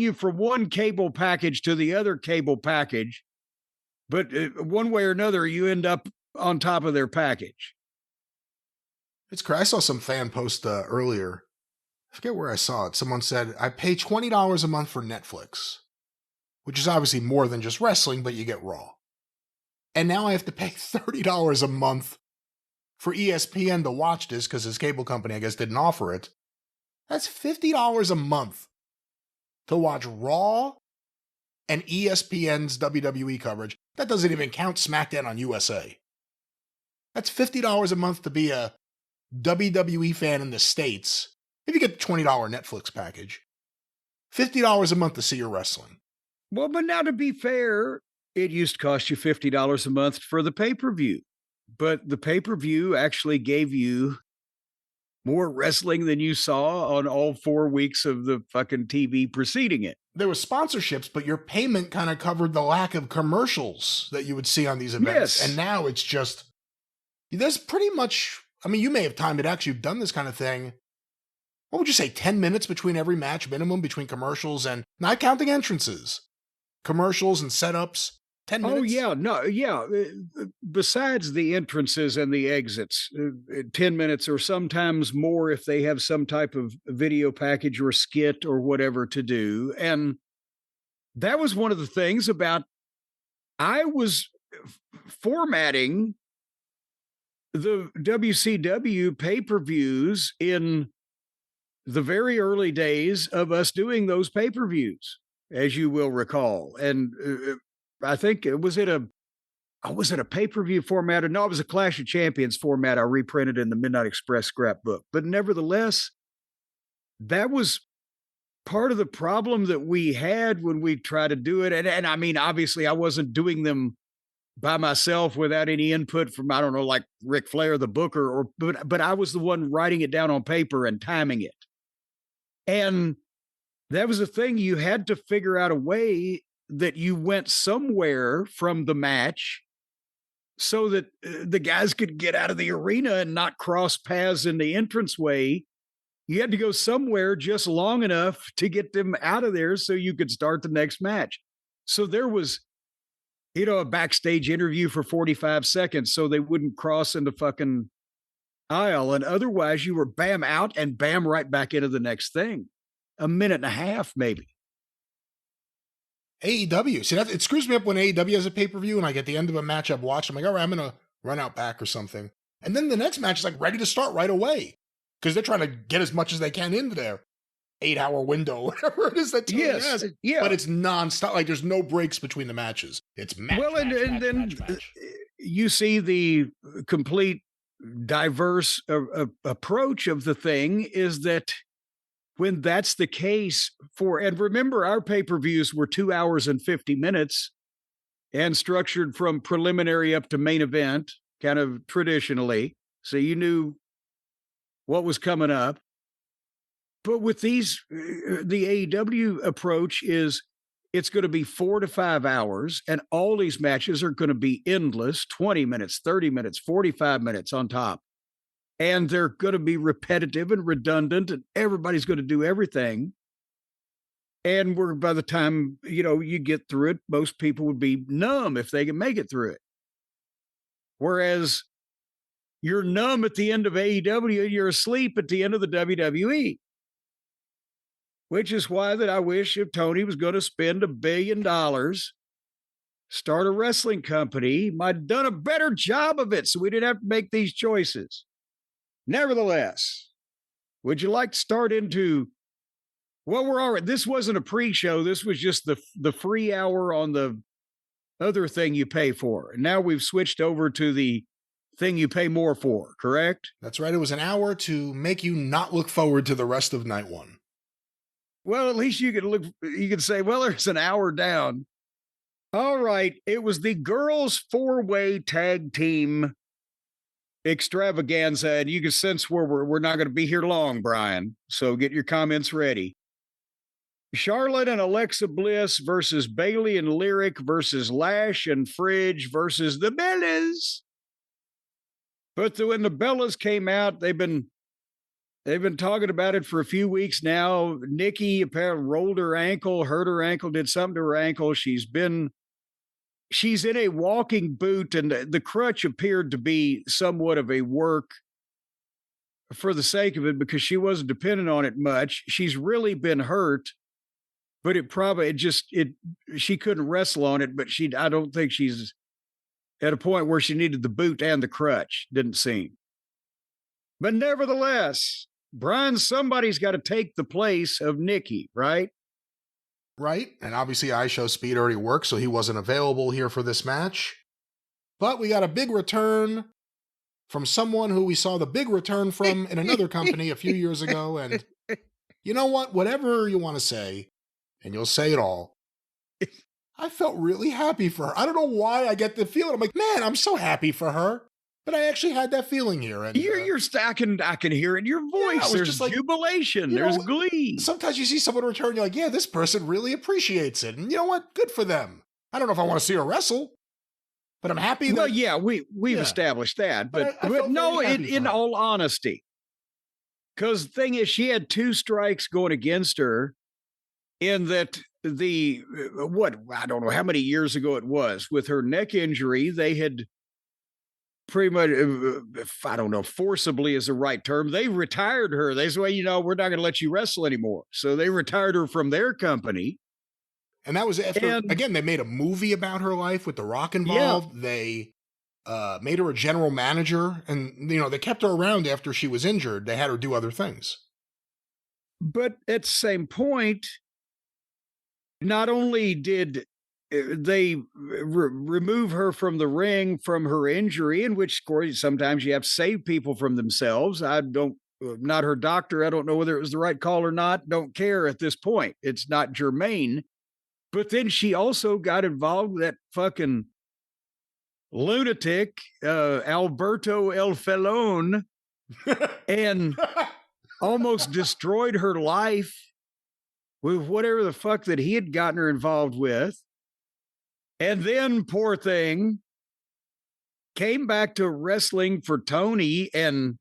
you from one cable package to the other cable package, but one way or another, you end up on top of their package. It's crazy. I saw some fan post earlier. I forget where I saw it. Someone said, I pay $20 a month for Netflix, which is obviously more than just wrestling, but you get Raw. And now I have to pay $30 a month for ESPN to watch this because his cable company, I guess, didn't offer it. That's $50 a month to watch Raw and ESPN's WWE coverage. That doesn't even count SmackDown on USA. That's $50 a month to be a WWE fan in the States. If you get the $20 Netflix package, $50 a month to see your wrestling. Well, but now to be fair, it used to cost you $50 a month for the pay-per-view. But the pay-per-view actually gave you more wrestling than you saw on all 4 weeks of the fucking TV preceding it. There were sponsorships, but your payment kind of covered the lack of commercials that you would see on these events. Yes. And now it's just, there's pretty much, I mean, you may have timed it actually, you've done this kind of thing. What would you say, 10 minutes between every match minimum between commercials and, not counting entrances, commercials and setups? 10 minutes? Oh, yeah. No, yeah. Besides the entrances and the exits, 10 minutes or sometimes more if they have some type of video package or skit or whatever to do. And that was one of the things about, I was formatting the WCW pay-per-views in the very early days of us doing those pay-per-views, as you will recall. And I think it was it a pay-per-view format? No, it was a Clash of Champions format I reprinted in the Midnight Express scrapbook. But nevertheless, that was part of the problem that we had when we tried to do it. And I mean, obviously, I wasn't doing them by myself without any input from, I don't know, like Ric Flair, the booker, but I was the one writing it down on paper and timing it. And that was the thing. You had to figure out a way that you went somewhere from the match so that the guys could get out of the arena and not cross paths in the entranceway. You had to go somewhere just long enough to get them out of there so you could start the next match. So there was, a backstage interview for 45 seconds so they wouldn't cross into fucking aisle. And otherwise you were bam out and bam right back into the next thing. A minute and a half, maybe. AEW. See, it screws me up when AEW has a pay-per-view and I get the end of a match I've watched. I'm like, all right, I'm going to run out back or something. And then the next match is like ready to start right away because they're trying to get as much as they can into their 8-hour window, whatever it is that TV has. Yeah. But it's nonstop. Like there's no breaks between the matches. It's match, well, match. You see the complete diverse approach of the thing is that when that's the case and remember our pay-per-views were 2 hours and 50 minutes and structured from preliminary up to main event, kind of traditionally. So you knew what was coming up. But with these, the AEW approach is it's going to be 4 to 5 hours and all these matches are going to be endless, 20 minutes, 30 minutes, 45 minutes on top. And they're going to be repetitive and redundant and everybody's going to do everything. And by the time, you get through it, most people would be numb if they can make it through it. Whereas you're numb at the end of AEW, you're asleep at the end of the WWE. Which is why that I wish if Tony was going to spend $1 billion, start a wrestling company, he might have done a better job of it so we didn't have to make these choices. Nevertheless, would you like to start into, we're already, this wasn't a pre-show. This was just the free hour on the other thing you pay for. And now we've switched over to the thing you pay more for, correct? That's right. It was an hour to make you not look forward to the rest of night one. Well, at least you can say, well, there's an hour down. All right. It was the girls' 4-way tag team extravaganza, and you can sense where we're not going to be here long, Brian. So get your comments ready. Charlotte and Alexa Bliss versus Bailey and Lyric versus Lash and Fridge versus the Bellas. But when the Bellas came out, they've been talking about it for a few weeks now. Nikki apparently rolled her ankle, hurt her ankle, did something to her ankle. She's in a walking boot, and the crutch appeared to be somewhat of a work for the sake of it because she wasn't dependent on it much. She's really been hurt, but she couldn't wrestle on it, but I don't think she's at a point where she needed the boot and the crutch, didn't seem. But nevertheless, Brian, somebody's got to take the place of Nikki, right? Right, and obviously iShow Speed already worked, so he wasn't available here for this match. But we got a big return from someone who we saw the big return from in another company a few years ago, and you know what? Whatever you want to say, and you'll say it all, I felt really happy for her. I don't know why I get the feeling. I'm like, man, I'm so happy for her. But I actually had that feeling here. And I can hear it in your voice. Yeah, there's like, jubilation. There's glee. Sometimes you see someone return, you're like, yeah, this person really appreciates it. And you know what? Good for them. I don't know if I want to see her wrestle, but I'm happy that... Well, yeah, we've established that. But no, in all honesty, because the thing is, she had 2 strikes going against her in that I don't know how many years ago it was, with her neck injury, they had pretty much, I don't know, forcibly is the right term. They retired her. They said, well, we're not going to let you wrestle anymore. So they retired her from their company. And that was after, again, they made a movie about her life with The Rock involved. Yeah. They made her a general manager, and, they kept her around after she was injured. They had her do other things. But at the same point, not only did they remove her from the ring from her injury, in which, of course, sometimes you have to save people from themselves. Not her doctor. I don't know whether it was the right call or not. Don't care at this point. It's not germane. But then she also got involved with that fucking lunatic, Alberto El Felon, and almost destroyed her life with whatever the fuck that he had gotten her involved with. And then, poor thing, came back to wrestling for Tony. And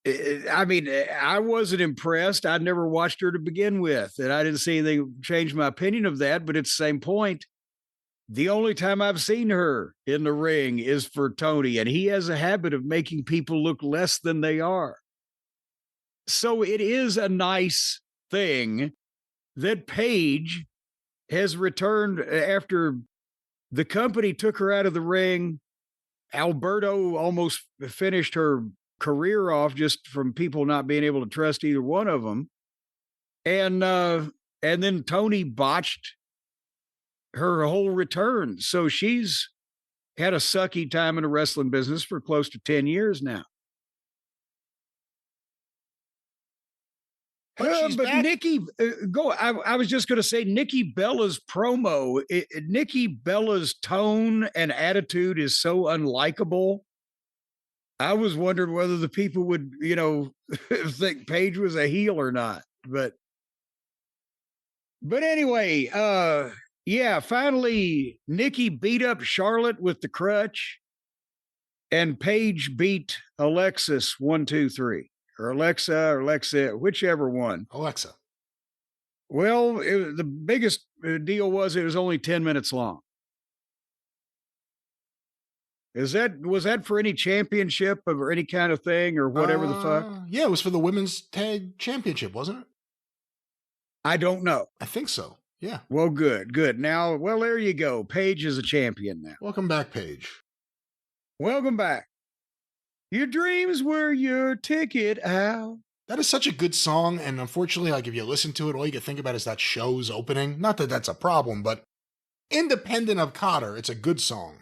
I wasn't impressed. I'd never watched her to begin with. And I didn't see anything change my opinion of that. But at the same point, the only time I've seen her in the ring is for Tony. And he has a habit of making people look less than they are. So it is a nice thing that Paige has returned after the company took her out of the ring. Alberto almost finished her career off just from people not being able to trust either one of them. And then Tony botched her whole return. So she's had a sucky time in the wrestling business for close to 10 years now. But Nikki, I was just going to say, Nikki Bella's promo, Nikki Bella's tone and attitude is so unlikable. I was wondering whether the people would, think Paige was a heel or not. But anyway, finally, Nikki beat up Charlotte with the crutch, and Paige beat Alexis 1, 2, 3. Or Alexa, whichever one. Alexa. Well, the biggest deal was it was only 10 minutes long. Was that for any championship or any kind of thing or whatever the fuck? Yeah, it was for the women's tag championship, wasn't it? I don't know. I think so. Yeah. Well, good. Now, there you go. Paige is a champion now. Welcome back, Paige. Welcome back. Your dreams were your ticket out. That is such a good song, and unfortunately, if you listen to it, all you can think about is that show's opening. Not that that's a problem, but independent of Cotter, it's a good song.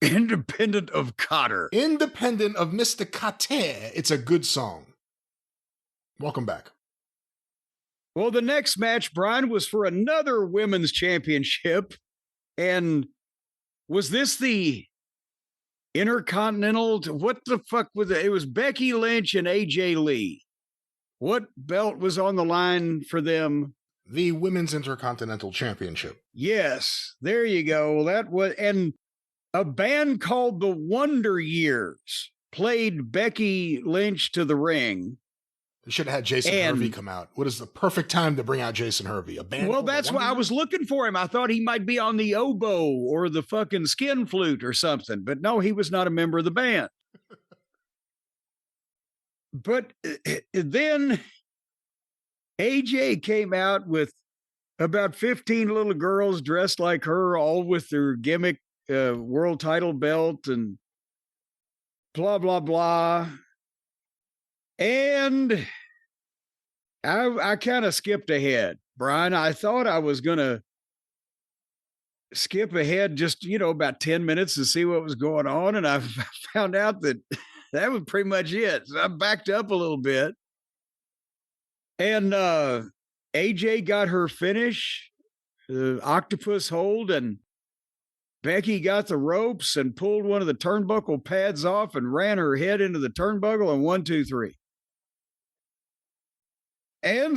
Independent of Cotter. Independent of Mr. Cotter, it's a good song. Welcome back. Well, the next match, Brian, was for another women's championship. And was this the Intercontinental? What the fuck was it? It was Becky Lynch and AJ Lee. What belt was on the line for them? The Women's Intercontinental Championship. Yes, there you go. That was, and a band called the Wonder Years played Becky Lynch to the ring. They should have had Jason Hervey come out. What is the perfect time to bring out Jason Hervey? A band? Well, that's why I was looking for him. I thought he might be on the oboe or the fucking skin flute or something. But no, he was not a member of the band. But then AJ came out with about 15 little girls dressed like her, all with their gimmick world title belt and blah, blah, blah. And I kind of skipped ahead, Brian. I thought I was going to skip ahead just, about 10 minutes to see what was going on. And I found out that was pretty much it. So I backed up a little bit. And AJ got her finish, the octopus hold, and Becky got the ropes and pulled one of the turnbuckle pads off and ran her head into the turnbuckle and 1, 2, 3. And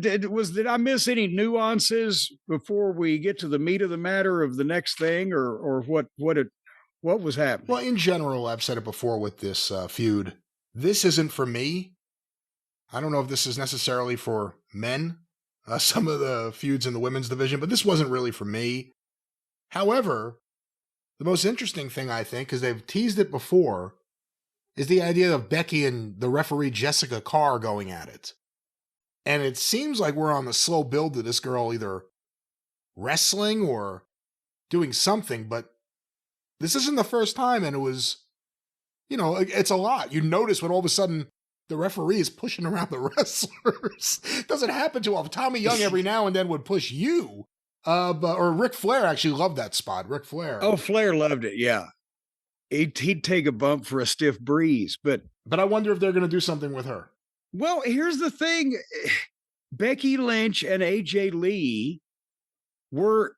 did I miss any nuances before we get to the meat of the matter of the next thing, or what was happening? Well, in general, I've said it before with this feud. This isn't for me. I don't know if this is necessarily for men, some of the feuds in the women's division, but this wasn't really for me. However, the most interesting thing, I think, because they've teased it before, is the idea of Becky and the referee Jessica Carr going at it. And it seems like we're on the slow build to this girl either wrestling or doing something, but this isn't the first time, and it was, it's a lot. You notice when all of a sudden the referee is pushing around the wrestlers. It doesn't happen too often. Tommy Young every now and then would push you. Or Ric Flair actually loved that spot. Ric Flair. Oh, Flair loved it, yeah. He'd take a bump for a stiff breeze, but I wonder if they're going to do something with her. Well, here's the thing. Becky Lynch and AJ Lee were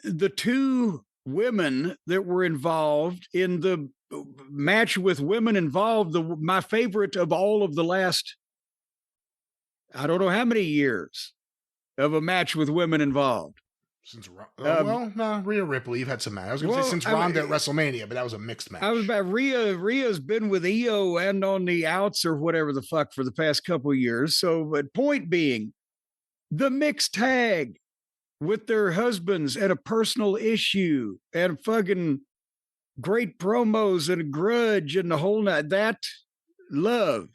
the two women that were involved in the match with women involved, my favorite of all of the last, I don't know how many years of a match with women involved. Since Rhea Ripley, you've had some matches. I was going to say since Ronda at WrestleMania, but that was a mixed match. I was about Rhea's been with EO and on the outs or whatever the fuck for the past couple of years. So, but point being, the mixed tag with their husbands and a personal issue and fucking great promos and a grudge and the whole night. That love.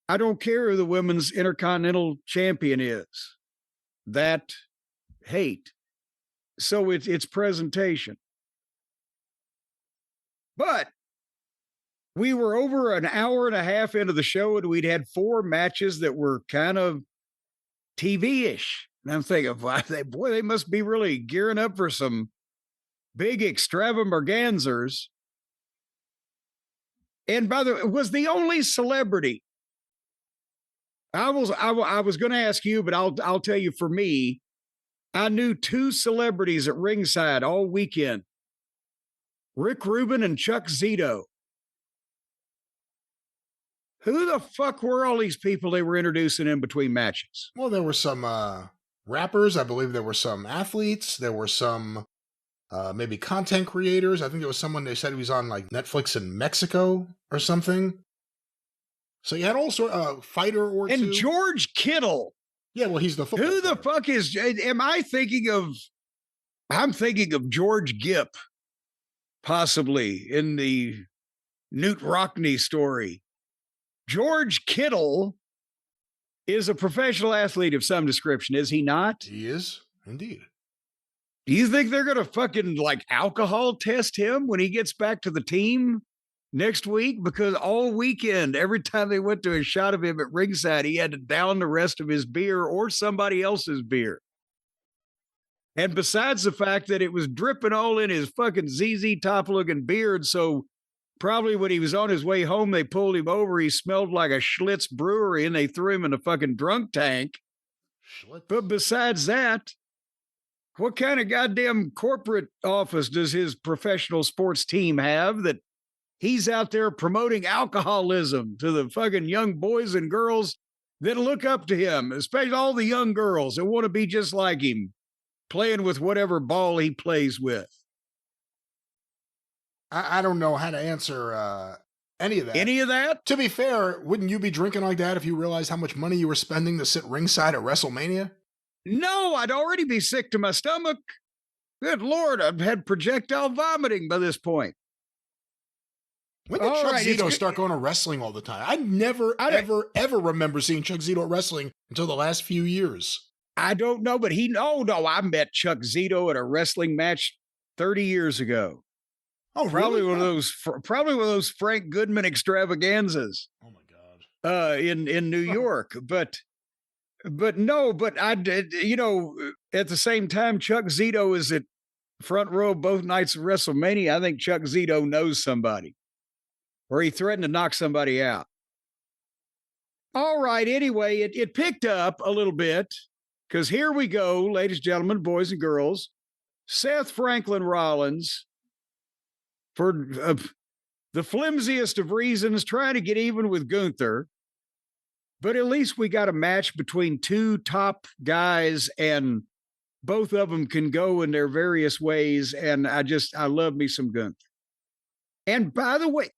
I don't care who the women's Intercontinental Champion is. That hate. So it's presentation. But we were over an hour and a half into the show, and we'd had 4 matches that were kind of TV-ish. And I'm thinking, they must be really gearing up for some big extravaganzas. And by the way, was the only celebrity. I was going to ask you, but I'll tell you, for me, I knew 2 celebrities at ringside all weekend. Rick Rubin and Chuck Zito. Who the fuck were all these people they were introducing in between matches? Well, there were some rappers. I believe there were some athletes. There were some maybe content creators. I think there was someone they said he was on like Netflix in Mexico or something. So you had all sort of fighter or and two. George Kittle. Yeah, well, he's the football Who the player. fuck is, am I thinking of, I'm thinking of George Gipp, possibly, in the Newt Rockney story. George Kittle is a professional athlete of some description, is he not? He is, indeed. Do you think they're going to fucking like alcohol test him when he gets back to the team next week? Because all weekend, every time they went to a shot of him at ringside, he had to down the rest of his beer or somebody else's beer. And besides the fact that it was dripping all in his fucking ZZ Top looking beard, so probably when he was on his way home, they pulled him over. He smelled like a Schlitz brewery and they threw him in a fucking drunk tank. Schlitz. But besides that, what kind of goddamn corporate office does his professional sports team have that he's out there promoting alcoholism to the fucking young boys and girls that look up to him, especially all the young girls that want to be just like him, playing with whatever ball he plays with? I don't know how to answer any of that. Any of that? To be fair, wouldn't you be drinking like that if you realized how much money you were spending to sit ringside at WrestleMania? No, I'd already be sick to my stomach. Good Lord, I've had projectile vomiting by this point. When did Chuck Zito start going to wrestling all the time? I never, ever remember seeing Chuck Zito at wrestling until the last few years. I don't know, but I met Chuck Zito at a wrestling match 30 years ago. Oh, really? Probably one of those Frank Goodman extravaganzas. Oh my God. In New York, but I did, at the same time, Chuck Zito is at front row both nights of WrestleMania. I think Chuck Zito knows somebody, or he threatened to knock somebody out. All right. Anyway, it picked up a little bit because here we go, ladies and gentlemen, boys and girls. Seth Franklin Rollins, for the flimsiest of reasons, trying to get even with Gunther. But at least we got a match between two top guys, and both of them can go in their various ways. And I love me some Gunther. And by the way,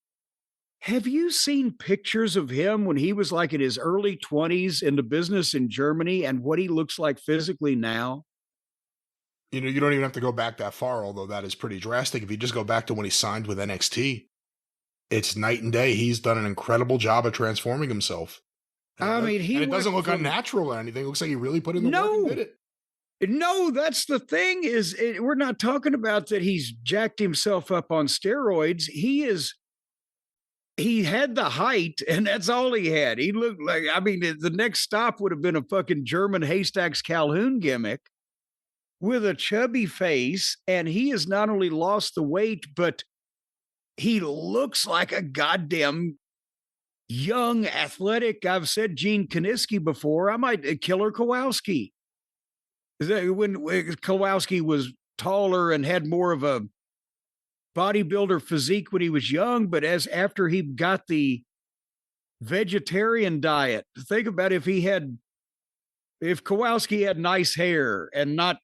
have you seen pictures of him when he was like in his early 20s in the business in Germany and what he looks like physically now? You don't even have to go back that far, although that is pretty drastic. If you just go back to when he signed with NXT, it's night and day. He's done an incredible job of transforming himself. It doesn't look unnatural or anything. It looks like he really put in the work and did it. No, that's the thing we're not talking about that he's jacked himself up on steroids. He had the height, and that's all he had. He looked like, the next stop would have been a fucking German Haystacks Calhoun gimmick with a chubby face, and he has not only lost the weight, but he looks like a goddamn young, athletic. I've said Gene Kiniski before. I might Killer Kowalski. When Kowalski was taller and had more of a bodybuilder physique when he was young, but after he got the vegetarian diet, think about if Kowalski had nice hair and not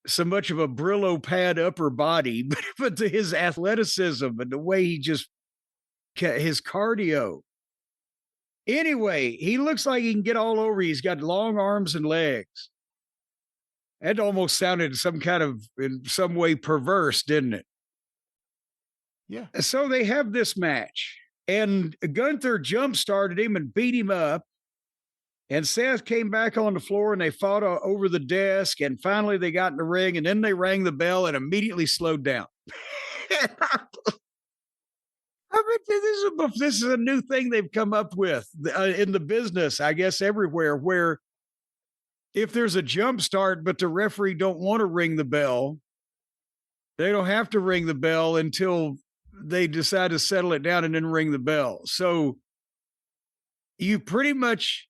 so much of a Brillo pad upper body, but to his athleticism and the way he just his cardio. Anyway, he looks like he can get all over. He's got long arms and legs. That almost sounded in some way perverse, didn't it? Yeah. So they have this match, and Gunther jump-started him and beat him up. And Seth came back on the floor, and they fought over the desk, and finally they got in the ring, and then they rang the bell and immediately slowed down. This is a new thing they've come up with in the business, I guess, everywhere, where if there's a jump start, but the referee don't want to ring the bell, they don't have to ring the bell until they decide to settle it down and then ring the bell. So you pretty much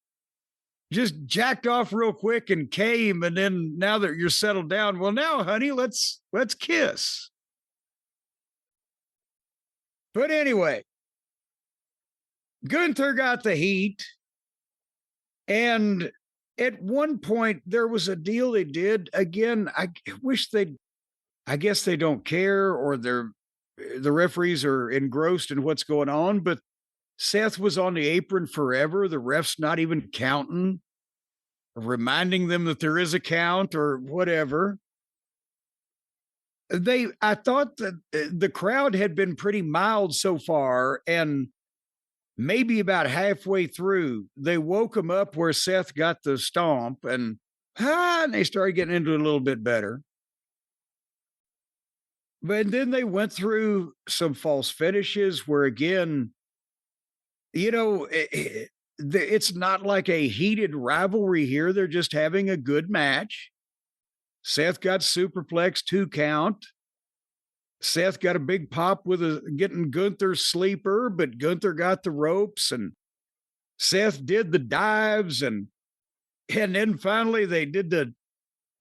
just jacked off real quick and came, and then now that you're settled down, well, now, honey, let's kiss. But anyway, Gunther got the heat, and at one point there was a deal they did. Again, I guess they don't care, or the referees are engrossed in what's going on, but Seth was on the apron forever. The ref's not even counting, reminding them that there is a count or whatever. I thought that the crowd had been pretty mild so far, and maybe about halfway through, they woke him up where Seth got the stomp, and they started getting into it a little bit better. But then they went through some false finishes where, again, it's not like a heated rivalry here. They're just having a good match. Seth got superplex 2 count. Seth got a big pop with getting Gunther's sleeper, but Gunther got the ropes, and Seth did the dives, and And then finally they did the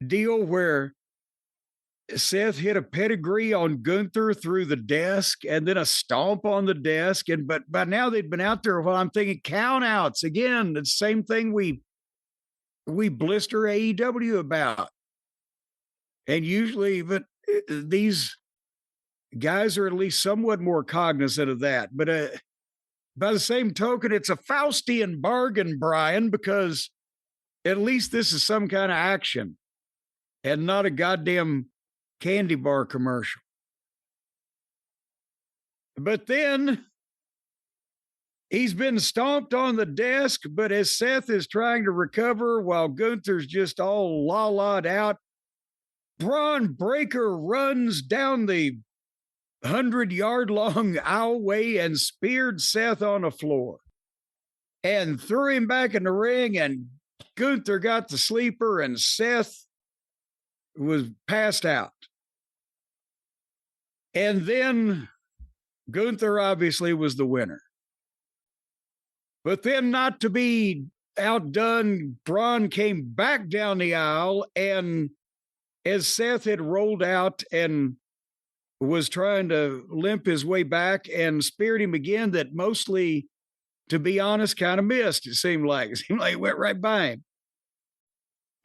deal where Seth hit a pedigree on Gunther through the desk and then a stomp on the desk. But by now they'd been out there. Well, I'm thinking count outs again. The same thing we blister AEW about. And usually, but these guys are at least somewhat more cognizant of that. But by the same token, it's a Faustian bargain, Brian, because at least this is some kind of action and not a goddamn candy bar commercial. But then he's been stomped on the desk, but as Seth is trying to recover while Gunther's just all la-la'd out, Braun Breaker runs down the 100-yard-long aisleway and speared Seth on the floor and threw him back in the ring, and Gunther got the sleeper and Seth was passed out. And then Gunther obviously was the winner. But then, not to be outdone, Braun came back down the aisle, and as Seth had rolled out and was trying to limp his way back and speared him again, that mostly, to be honest, kind of missed, it seemed like. It seemed like it went right by him.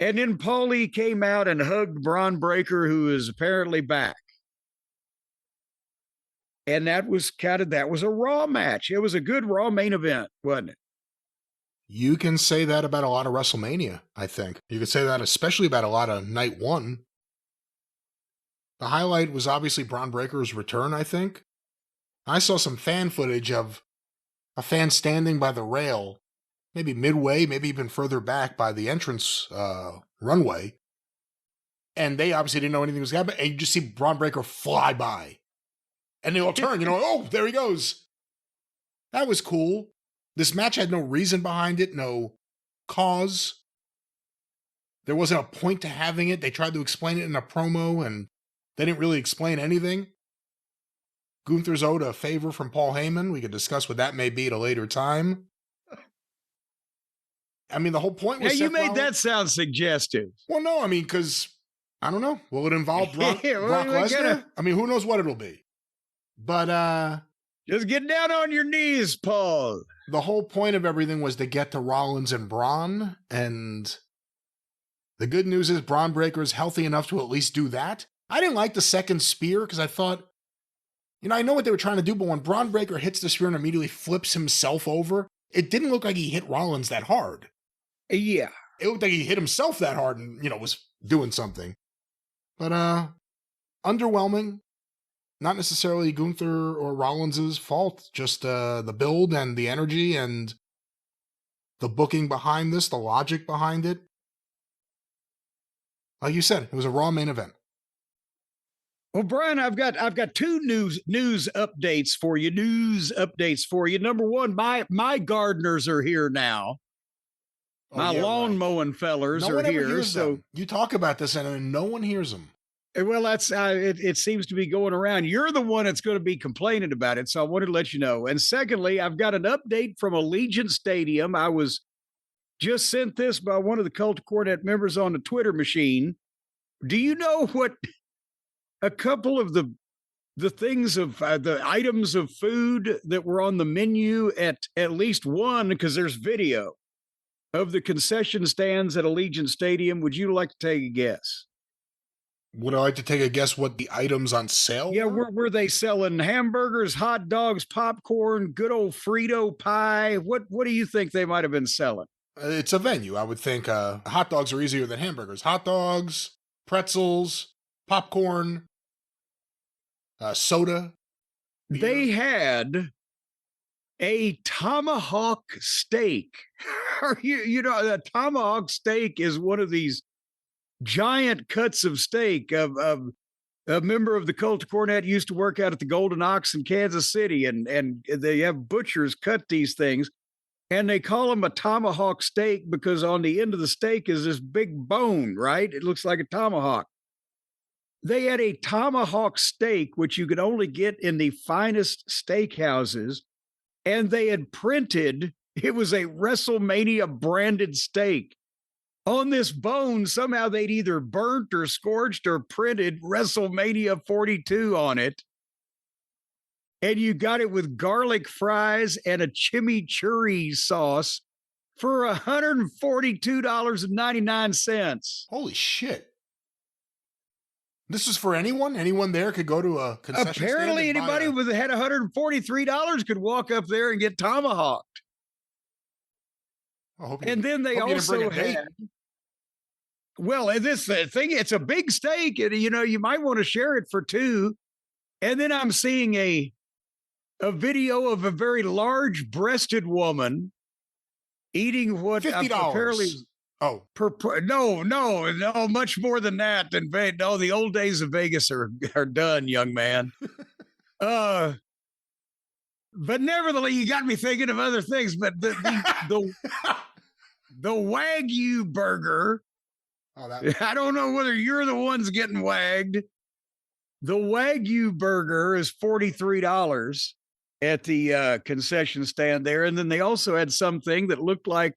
And then Paulie came out and hugged Braun Breaker, who is apparently back. And that was a Raw match. It was a good Raw main event, wasn't it? You can say that about a lot of WrestleMania, I think. You could say that especially about a lot of Night 1. The highlight was obviously Braun Breaker's return, I think. I saw some fan footage of a fan standing by the rail, maybe midway, maybe even further back by the entrance runway. And they obviously didn't know anything was happening. And you just see Braun Breaker fly by. And they all turn, oh, there he goes. That was cool. This match had no reason behind it, no cause. There wasn't a point to having it. They tried to explain it in a promo, and they didn't really explain anything. Gunther's owed a favor from Paul Heyman. We could discuss what that may be at a later time. I mean, the whole point was... Yeah, you made that sound suggestive. Well, no, I mean, because, I don't know. Will it involve Brock Lesnar? I mean, who knows what it'll be. But, just get down on your knees, Paul. The whole point of everything was to get to Rollins and Braun, and the good news is Braun Breaker is healthy enough to at least do that. I didn't like the second spear because I thought, I know what they were trying to do, but when Braun Breaker hits the spear and immediately flips himself over, it didn't look like he hit Rollins that hard. Yeah. It looked like he hit himself that hard and, was doing something. But, underwhelming. Not necessarily Gunther or Rollins' fault, just the build and the energy and the booking behind this, the logic behind it. Like you said, it was a Raw main event. Well, Brian, I've got two news updates for you. Number one, my gardeners are here now. My lawn mowing fellers are here. So you talk about this and no one hears them. Well, that's it seems to be going around. You're the one that's going to be complaining about it, so I wanted to let you know. And secondly, I've got an update from Allegiant Stadium. I was just sent this by one of the Cult of Cornette members on the Twitter machine. Do you know what a couple of the things of the items of food that were on the menu at least one, because there's video of the concession stands at Allegiant Stadium? Would you like to take a guess? Would I like to take a guess what the items on sale were? Yeah, were they selling hamburgers, hot dogs, popcorn, good old Frito pie? What do you think they might have been selling? It's a venue. I would think hot dogs are easier than hamburgers. Hot dogs, pretzels, popcorn, soda. Beer. They had a tomahawk steak. A tomahawk steak is one of these giant cuts of steak. A member of the Cult of Cornette used to work out at the Golden Ox in Kansas City, and they have butchers cut these things, and they call them a tomahawk steak because on the end of the steak is this big bone, right? It looks like a tomahawk. They had a tomahawk steak, which you could only get in the finest steakhouses, and they had printed, it was a WrestleMania branded steak. On this bone, somehow they'd either burnt or scorched or printed WrestleMania 42 on it. And you got it with garlic fries and a chimichurri sauce for $142.99. Holy shit. This is for anyone? Anyone there could go to a concession stand? Apparently, anybody who had $143 could walk up there and get tomahawked. And then they also had... Well, this thing, it's a big steak, and you might want to share it for two. And then I'm seeing a video of a very large-breasted woman eating what $50. Apparently. Oh, No, much more than that. No, the old days of Vegas are done, young man. But nevertheless, you got me thinking of other things. But the Wagyu burger. I don't know whether you're the ones getting wagged. The Wagyu burger is $43 at the concession stand there. And then they also had something that looked like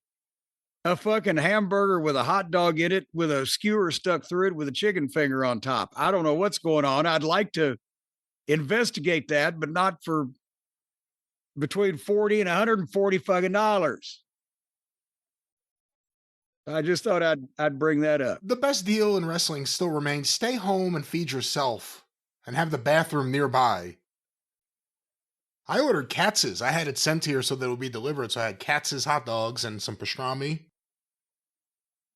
a fucking hamburger with a hot dog in it with a skewer stuck through it with a chicken finger on top. I don't know what's going on. I'd like to investigate that, but not for between $40 and $140 fucking dollars. I just thought I'd bring that up. The best deal in wrestling still remains stay home and feed yourself and have the bathroom nearby. I ordered Katz's. I had it sent here so that it would be delivered. So I had Katz's hot dogs and some pastrami.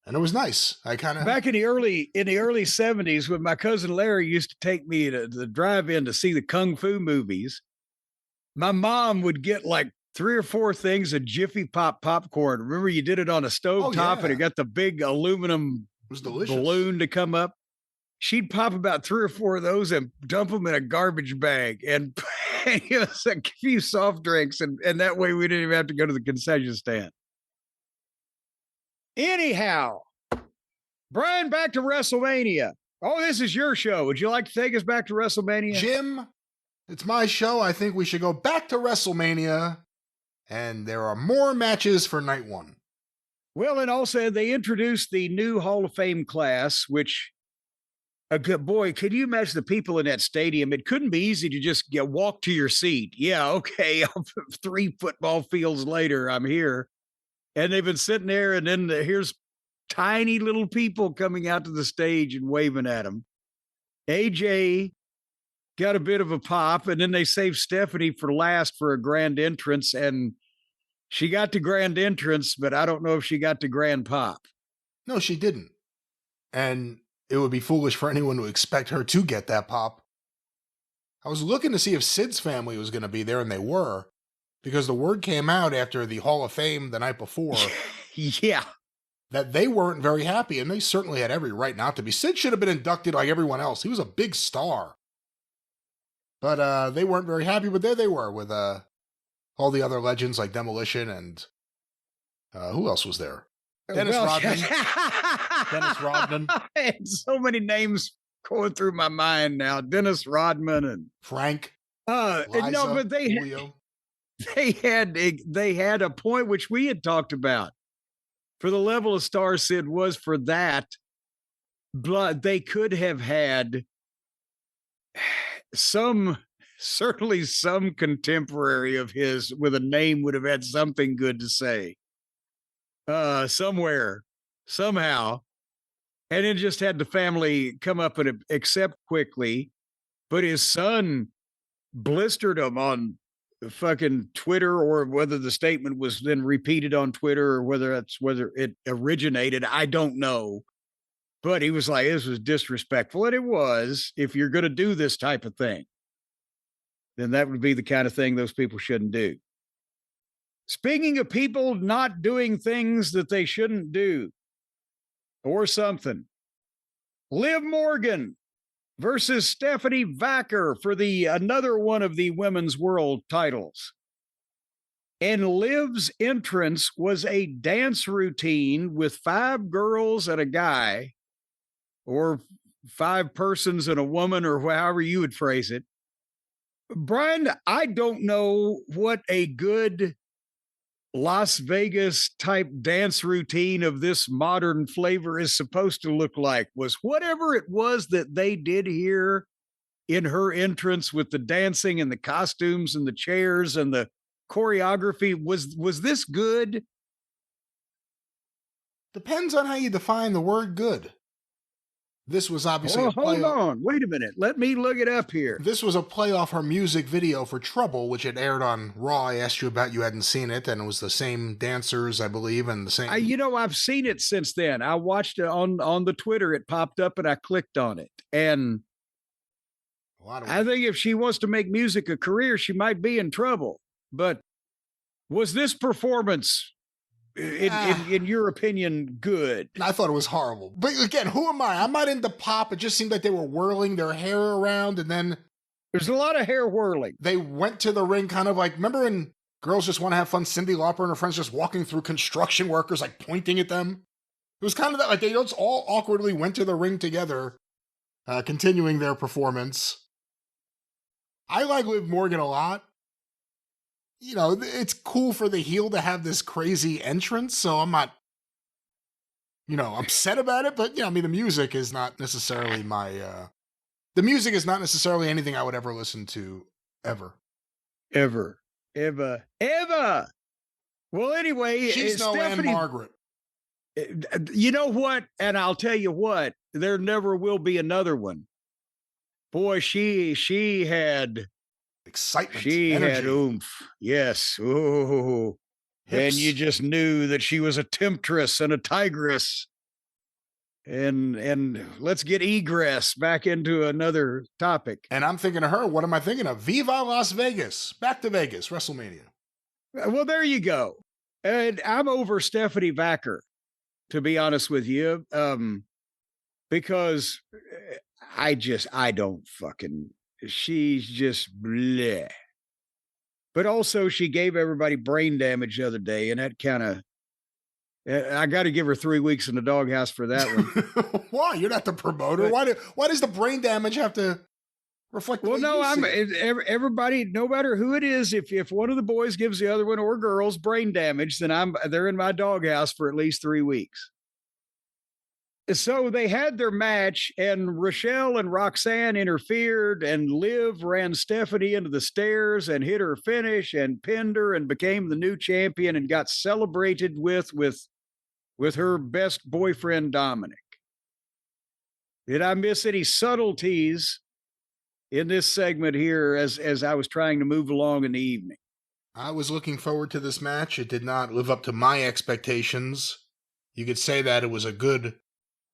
And it was nice. Back in the early 70s, when my cousin Larry used to take me to the drive-in to see the Kung Fu movies, my mom would get like 3 or 4 things of Jiffy Pop popcorn. Remember, you did it on a stovetop and it got the big aluminum balloon to come up. She'd pop about 3 or 4 of those and dump them in a garbage bag and give us a few soft drinks. And that way we didn't even have to go to the concession stand. Anyhow, Brian, back to WrestleMania. Oh, this is your show. Would you like to take us back to WrestleMania? Jim, it's my show. I think we should go back to WrestleMania. And there are more matches for night one. Well, and also they introduced the new Hall of Fame class, which, boy, could you imagine the people in that stadium? It couldn't be easy to just walk to your seat. Yeah, okay, 3 football fields later, I'm here. And they've been sitting there, and then here's tiny little people coming out to the stage and waving at them. AJ got a bit of a pop, and then they saved Stephanie for last for a grand entrance, and she got to grand entrance, but I don't know if she got to grand pop. No, she didn't. And it would be foolish for anyone to expect her to get that pop. I was looking to see if Sid's family was going to be there, and they were, because the word came out after the Hall of Fame the night before. Yeah. That they weren't very happy, and they certainly had every right not to be. Sid should have been inducted like everyone else. He was a big star. But they weren't very happy, but there they were with all the other legends like Demolition and who else was there? Dennis Rodman. Dennis Rodman. I had so many names going through my mind now. Dennis Rodman and Frank. No, but Julio. they had a point which we had talked about. For the level of star Sid was for that, but they could have had certainly some contemporary of his with a name would have had something good to say somewhere, somehow. And it just had the family come up and accept quickly. But his son blistered him on fucking Twitter, or whether the statement was then repeated on Twitter, or whether it originated, I don't know. But he was like, this was disrespectful. And it was. If you're going to do this type of thing, then that would be the kind of thing those people shouldn't do. Speaking of people not doing things that they shouldn't do, or something, Liv Morgan versus Stephanie Vacker for another one of the women's world titles. And Liv's entrance was a dance routine with 5 girls and a guy, or 5 persons and a woman, or however you would phrase it. Brian, I don't know what a good Las Vegas type dance routine of this modern flavor is supposed to look like. Was whatever it was that they did here in her entrance with the dancing and the costumes and the chairs and the choreography, was this good? Depends on how you define the word good. This was obviously hold on. Wait a minute. Let me look it up here. This was a play off her music video for Trouble, which had aired on Raw. I asked you about, you hadn't seen it, and it was the same dancers, I believe, and the same... I've seen it since then. I watched it on the Twitter. It popped up, and I clicked on it. And I think if she wants to make music a career, she might be in trouble. But was this performance... In your opinion, good? I thought it was horrible. But again, who am I? I'm not into pop. It just seemed like they were whirling their hair around, and then... There's a lot of hair whirling. They went to the ring kind of like... Remember when Girls Just Want to Have Fun, Cyndi Lauper and her friends just walking through construction workers, like pointing at them? It was kind of that, like they just all awkwardly went to the ring together, continuing their performance. I like Liv Morgan a lot. You know, it's cool for the heel to have this crazy entrance, so I'm not, upset about it, but, I mean, the music is not necessarily the music is not necessarily anything I would ever listen to, ever. Ever. Well, anyway, she's no Anne Margaret. You know what? And I'll tell you what, there never will be another one. Boy, she had... excitement. She energy. had oomph. Yes. Ooh. And you just knew that she was a temptress and a tigress. And let's get egress back into another topic. And I'm thinking of her. What am I thinking of? Viva Las Vegas. Back to Vegas. WrestleMania. Well, there you go. And I'm over Stephanie Vacker, to be honest with you. Because I don't fucking... She's just bleh. But also, she gave everybody brain damage the other day, and that kind of... I got to give her 3 weeks in the doghouse for that one. Why? You're not the promoter. Why does the brain damage have to reflect? Well, no, everybody, no matter who it is, if one of the boys gives the other one or girls brain damage, then they're in my doghouse for at least 3 weeks. So they had their match, and Rochelle and Roxanne interfered, and Liv ran Stephanie into the stairs and hit her finish and pinned her and became the new champion and got celebrated with her best boyfriend, Dominic. Did I miss any subtleties in this segment here as I was trying to move along in the evening? I was looking forward to this match. It did not live up to my expectations. You could say that it was a good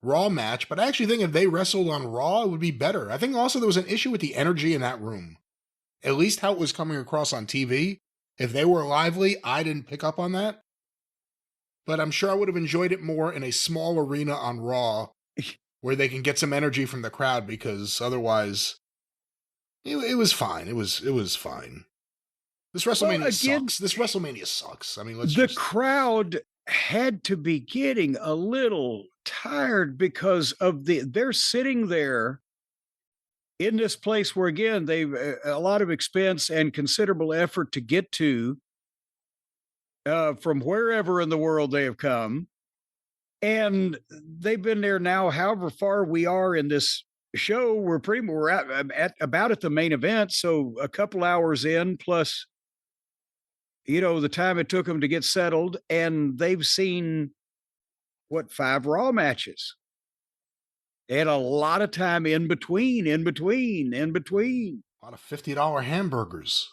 Raw match, but I actually think if they wrestled on Raw, it would be better. I think also there was an issue with the energy in that room. At least how it was coming across on TV. If they were lively, I didn't pick up on that. But I'm sure I would have enjoyed it more in a small arena on Raw where they can get some energy from the crowd, because otherwise it was fine. It was fine. This WrestleMania sucks. This WrestleMania sucks. I mean, the crowd had to be getting a little tired because of they're sitting there in this place where, again, they've a lot of expense and considerable effort to get to from wherever in the world they have come. And they've been there now, however far we are in this show, we're at about the main event. So a couple hours in, plus, the time it took them to get settled, and they've seen 5 Raw matches and a lot of time in between. A lot of $50 hamburgers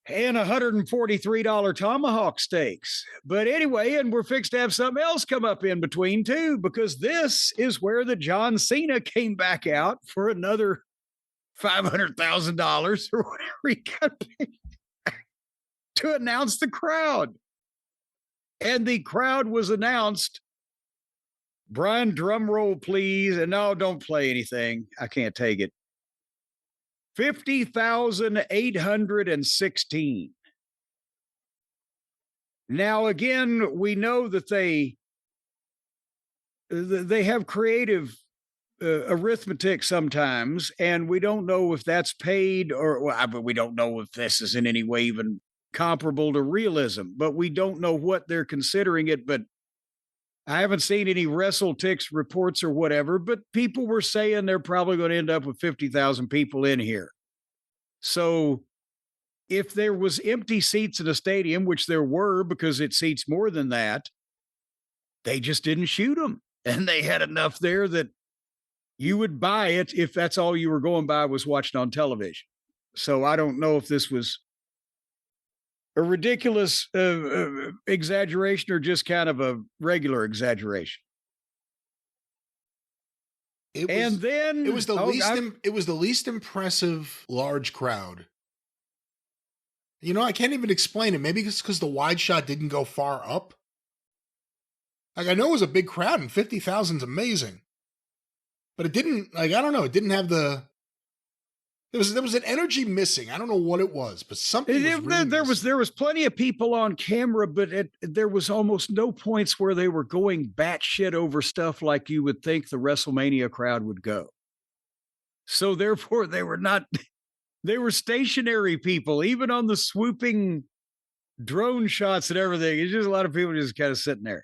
and $143 tomahawk steaks. But anyway, and we're fixed to have something else come up in between too, because this is where the John Cena came back out for another $500,000 or whatever he got paid to announce the crowd. And the crowd was announced. Brian, drum roll, please. And no, don't play anything. I can't take it. 50,816. Now, again, we know that they have creative arithmetic sometimes, and we don't know if that's paid or we don't know if this is in any way even comparable to realism, but we don't know what they're considering it. But I haven't seen any WrestleTix reports or whatever, but people were saying they're probably going to end up with 50,000 people in here. So if there was empty seats in a stadium, which there were because it seats more than that, they just didn't shoot them. And they had enough there that you would buy it if that's all you were going by was watching on television. So I don't know if this was a ridiculous exaggeration or just kind of a regular exaggeration. It was the least impressive large crowd. You know, I can't even explain it. Maybe it's because the wide shot didn't go far up. Like, I know it was a big crowd and 50,000 is amazing. But it didn't, like, I don't know, it didn't have the... There was an energy missing. I don't know what it was, but something there was plenty of people on camera, but there was almost no points where they were going batshit over stuff like you would think the WrestleMania crowd would go. So therefore, they were stationary people, even on the swooping drone shots and everything. It's just a lot of people just kind of sitting there.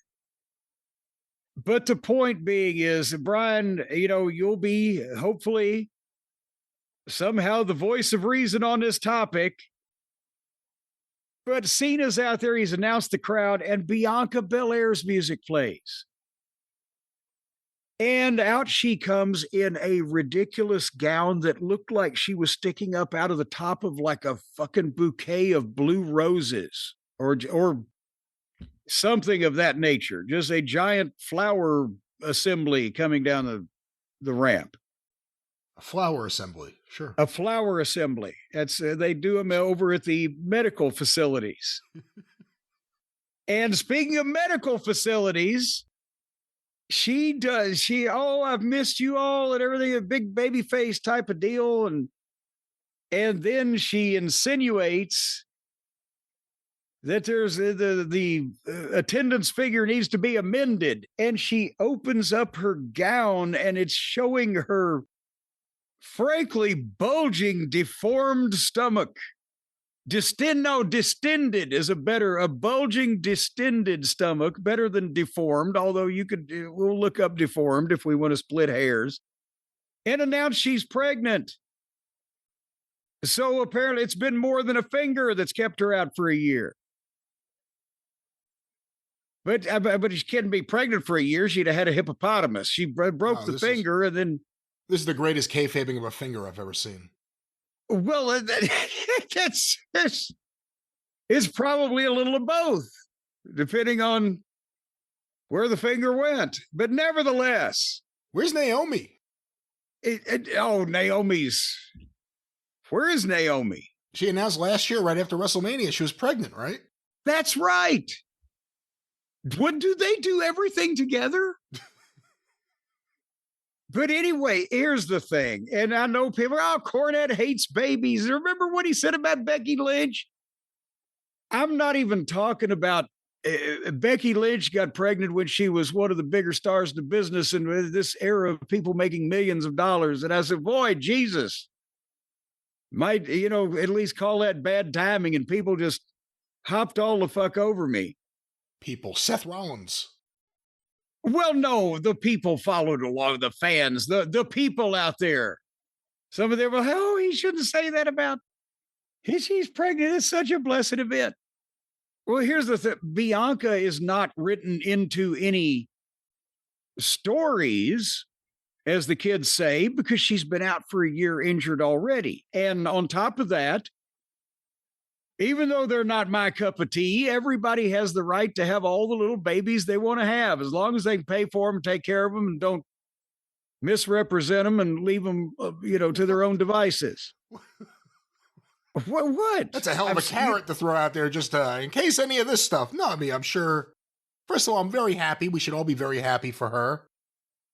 But the point being is, Brian, you know, you'll be hopefully somehow the voice of reason on this topic. But Cena's out there. He's announced the crowd, and Bianca Belair's music plays. And out she comes in a ridiculous gown that looked like she was sticking up out of the top of like a fucking bouquet of blue roses or something of that nature. Just a giant flower assembly coming down the ramp. A flower assembly, sure. A flower assembly. That's they do them over at the medical facilities. And speaking of medical facilities, I've missed you all and everything, a big baby face type of deal. And then she insinuates that there's the attendance figure needs to be amended. And she opens up her gown and it's showing her frankly bulging, deformed stomach. Distended is a bulging, distended stomach, better than deformed, although we'll look up deformed if we want to split hairs, and announce she's pregnant. So apparently it's been more than a finger that's kept her out for a year. But she couldn't be pregnant for a year. She'd have had a hippopotamus. She broke the finger and then... This is the greatest kayfabing of a finger I've ever seen. Well, it's probably a little of both, depending on where the finger went. But nevertheless, where's Naomi? Naomi's. Where is Naomi? She announced last year, right after WrestleMania, she was pregnant, right? That's right. What do they do everything together? But anyway, here's the thing. And I know people, Cornette hates babies. Remember what he said about Becky Lynch? I'm not even talking about Becky Lynch got pregnant when she was one of the bigger stars in the business in this era of people making millions of dollars. And I said, boy, Jesus, might, at least call that bad timing. And people just hopped all the fuck over me. People, Seth Rollins. Well, no, the people followed along, the fans, the people out there. Some of them were, he shouldn't say that about, she's pregnant. It's such a blessed event. Well, here's the thing. Bianca is not written into any stories, as the kids say, because she's been out for a year injured already. And on top of that, even though they're not my cup of tea, everybody has the right to have all the little babies they want to have, as long as they can pay for them, take care of them, and don't misrepresent them and leave them, to their own devices. What? That's a hell of a carrot to throw out there just in case any of this stuff. No, I mean, I'm sure. First of all, I'm very happy. We should all be very happy for her.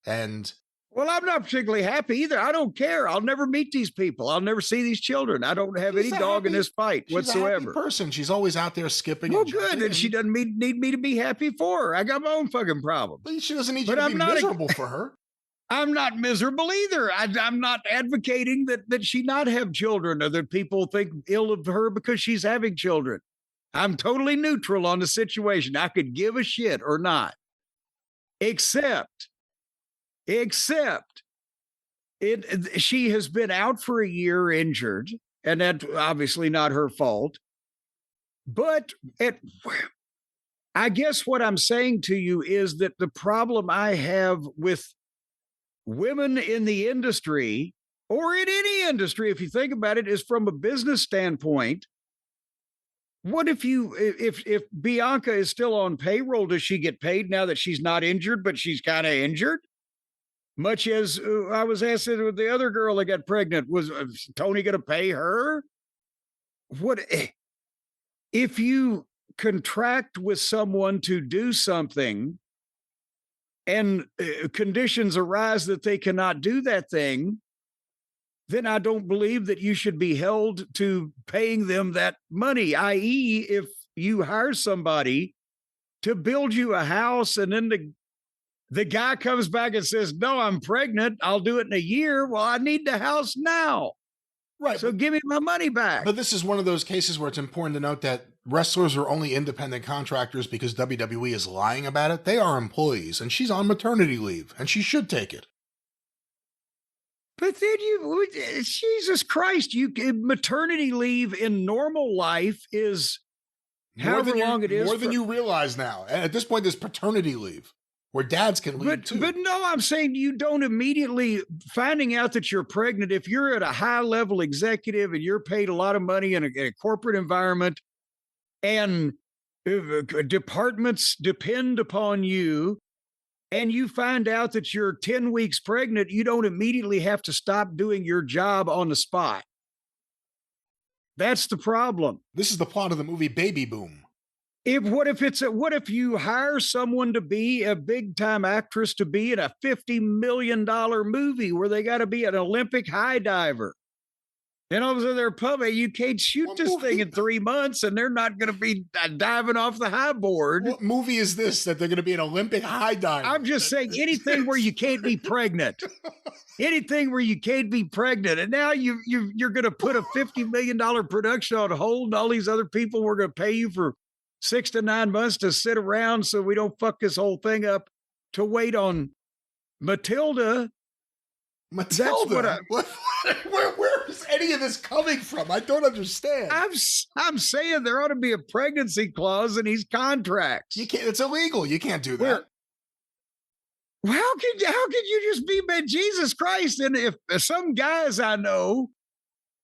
And... Well, I'm not particularly happy either. I don't care. I'll never meet these people. I'll never see these children. I don't have any dog in this fight whatsoever. She's a happy person. She's always out there skipping. Well, good. And she doesn't need me to be happy for her. I got my own fucking problem. But she doesn't need you to be miserable for her. I'm not miserable either. I'm not advocating that she not have children or that people think ill of her because she's having children. I'm totally neutral on the situation. I could give a shit or not. Except she has been out for a year injured, and that's obviously not her fault. But I guess what I'm saying to you is that the problem I have with women in the industry, or in any industry, if you think about it, is from a business standpoint. What if Bianca is still on payroll, does she get paid now that she's not injured, but she's kind of injured? Much as I was asking with the other girl that got pregnant, was Tony going to pay her? What if you contract with someone to do something and conditions arise that they cannot do that thing? Then I don't believe that you should be held to paying them that money, i.e., if you hire somebody to build you a house and then the guy comes back and says, no, I'm pregnant, I'll do it in a year. Well, I need the house now. Right. So give me my money back. But this is one of those cases where it's important to note that wrestlers are only independent contractors because WWE is lying about it. They are employees, and she's on maternity leave, and she should take it. But then Jesus Christ, maternity leave in normal life is however long it is. More than you realize now. And at this point, there's paternity leave where dads can leave too. But no, I'm saying you don't immediately, finding out that you're pregnant, if you're at a high level executive and you're paid a lot of money in a corporate environment and departments depend upon you, and you find out that you're 10 weeks pregnant, you don't immediately have to stop doing your job on the spot. That's the problem. This is the plot of the movie Baby Boom. What if you hire someone to be a big time actress to be in a $50 million movie where they got to be an Olympic high diver? And all of a sudden they're public. You can't shoot this thing in 3 months and they're not going to be diving off the high board. What movie is this that they're going to be an Olympic high diver? I'm just saying anything where you can't be pregnant. Anything where you can't be pregnant. And now you're going to put a $50 million production on hold, and all these other people we're going to pay you for 6 to 9 months to sit around so we don't fuck this whole thing up to wait on Matilda. Matilda? Where is any of this coming from? I don't understand. I'm saying there ought to be a pregnancy clause in these contracts. You can't. It's illegal. You can't do that. How could you just be, man, Jesus Christ? And if some guys I know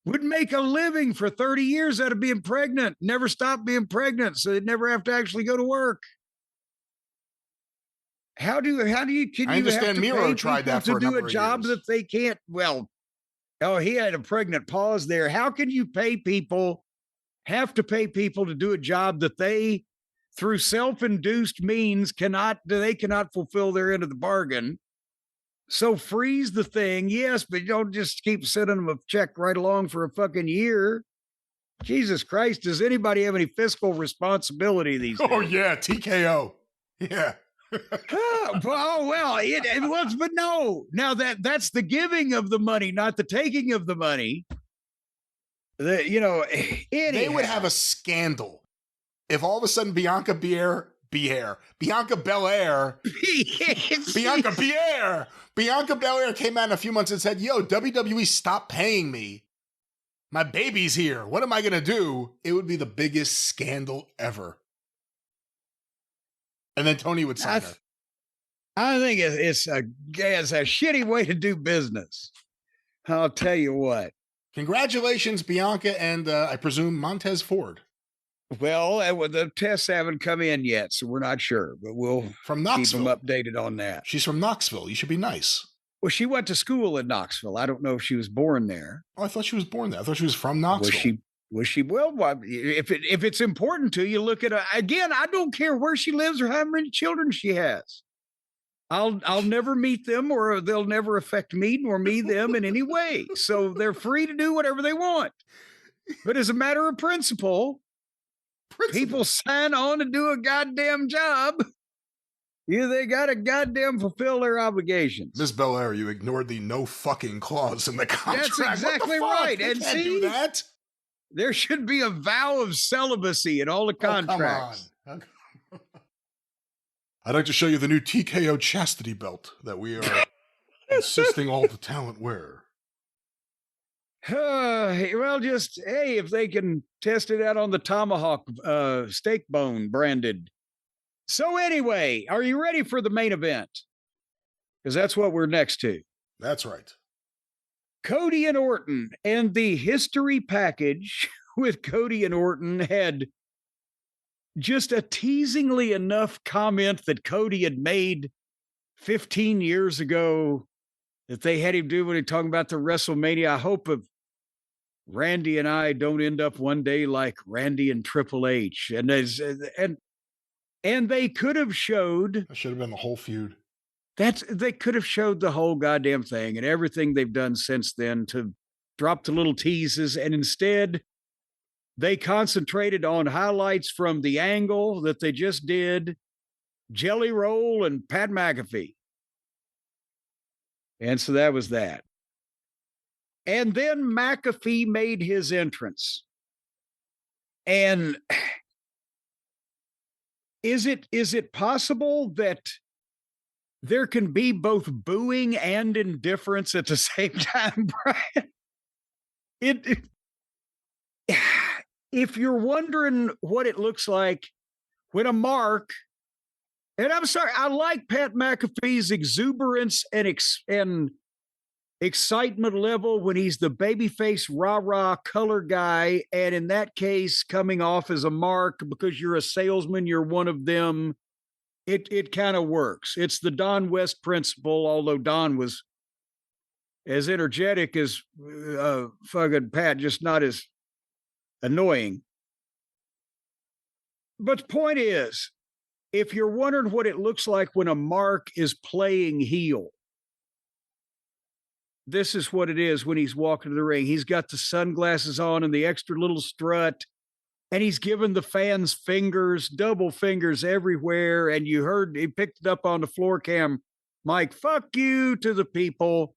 would make a living for 30 years out of being pregnant, never stop being pregnant, so they'd never have to actually go to work. Can you I understand Miro tried that for a number of years. To do a job that they can't? Well, he had a pregnant pause there. How can you have to pay people to do a job that they, through self-induced means, cannot fulfill their end of the bargain? So freeze the thing, yes, but don't just keep sending them a check right along for a fucking year. Jesus Christ, does anybody have any fiscal responsibility these days? Oh, yeah, TKO. Yeah. But no. Now that's the giving of the money, not the taking of the money. They would have a scandal if all of a sudden Bianca Belair came out in a few months and said, yo, WWE, stop paying me. My baby's here. What am I going to do? It would be the biggest scandal ever. And then Tony would sign her. I think it's a shitty way to do business. I'll tell you what. Congratulations, Bianca, and I presume Montez Ford. Well, the tests haven't come in yet, so we're not sure, but we'll keep them updated on that. She's from Knoxville. You should be nice. Well, she went to school in Knoxville. I don't know if she was born there. Oh, I thought she was born there. I thought she was from Knoxville. Was she? Well, if it's important to you, look at her. Again, I don't care where she lives or how many children she has. I'll never meet them, or they'll never affect me nor me them in any way. So they're free to do whatever they want. But as a matter of principle, people sign on to do a goddamn job. They got to goddamn fulfill their obligations. Miss Belair, you ignored the no fucking clause in the contract. That's exactly right. And see, do that. There should be a vow of celibacy in all the contracts. Oh, come on. I'd like to show you the new TKO chastity belt that we are insisting all the talent wear. Well, just, hey, if they can test it out on the tomahawk steak bone branded. So anyway, are you ready for the main event? Because that's what we're next to. That's right. Cody and Orton, and the history package with Cody and Orton had just a teasingly enough comment that Cody had made 15 years ago that they had him do when he talking about the WrestleMania. I hope of Randy and I don't end up one day like Randy and Triple H. And they could have showed That should have been the whole feud. They could have showed the whole goddamn thing and everything they've done since then to drop the little teases. And instead, they concentrated on highlights from the angle that they just did, Jelly Roll and Pat McAfee. And so that was that. And then McAfee made his entrance. And is it possible that there can be both booing and indifference at the same time, Brian? If you're wondering what it looks like when a mark, and I'm sorry, I like Pat McAfee's exuberance and excitement level when he's the babyface rah-rah color guy, and in that case, coming off as a mark because you're a salesman, you're one of them. It kind of works. It's the Don West principle, although Don was as energetic as fucking Pat, just not as annoying. But the point is, if you're wondering what it looks like when a mark is playing heel, this is what it is when he's walking to the ring. He's got the sunglasses on and the extra little strut, and he's giving the fans fingers, double fingers everywhere. And you heard he picked it up on the floor cam, Mike, fuck you to the people.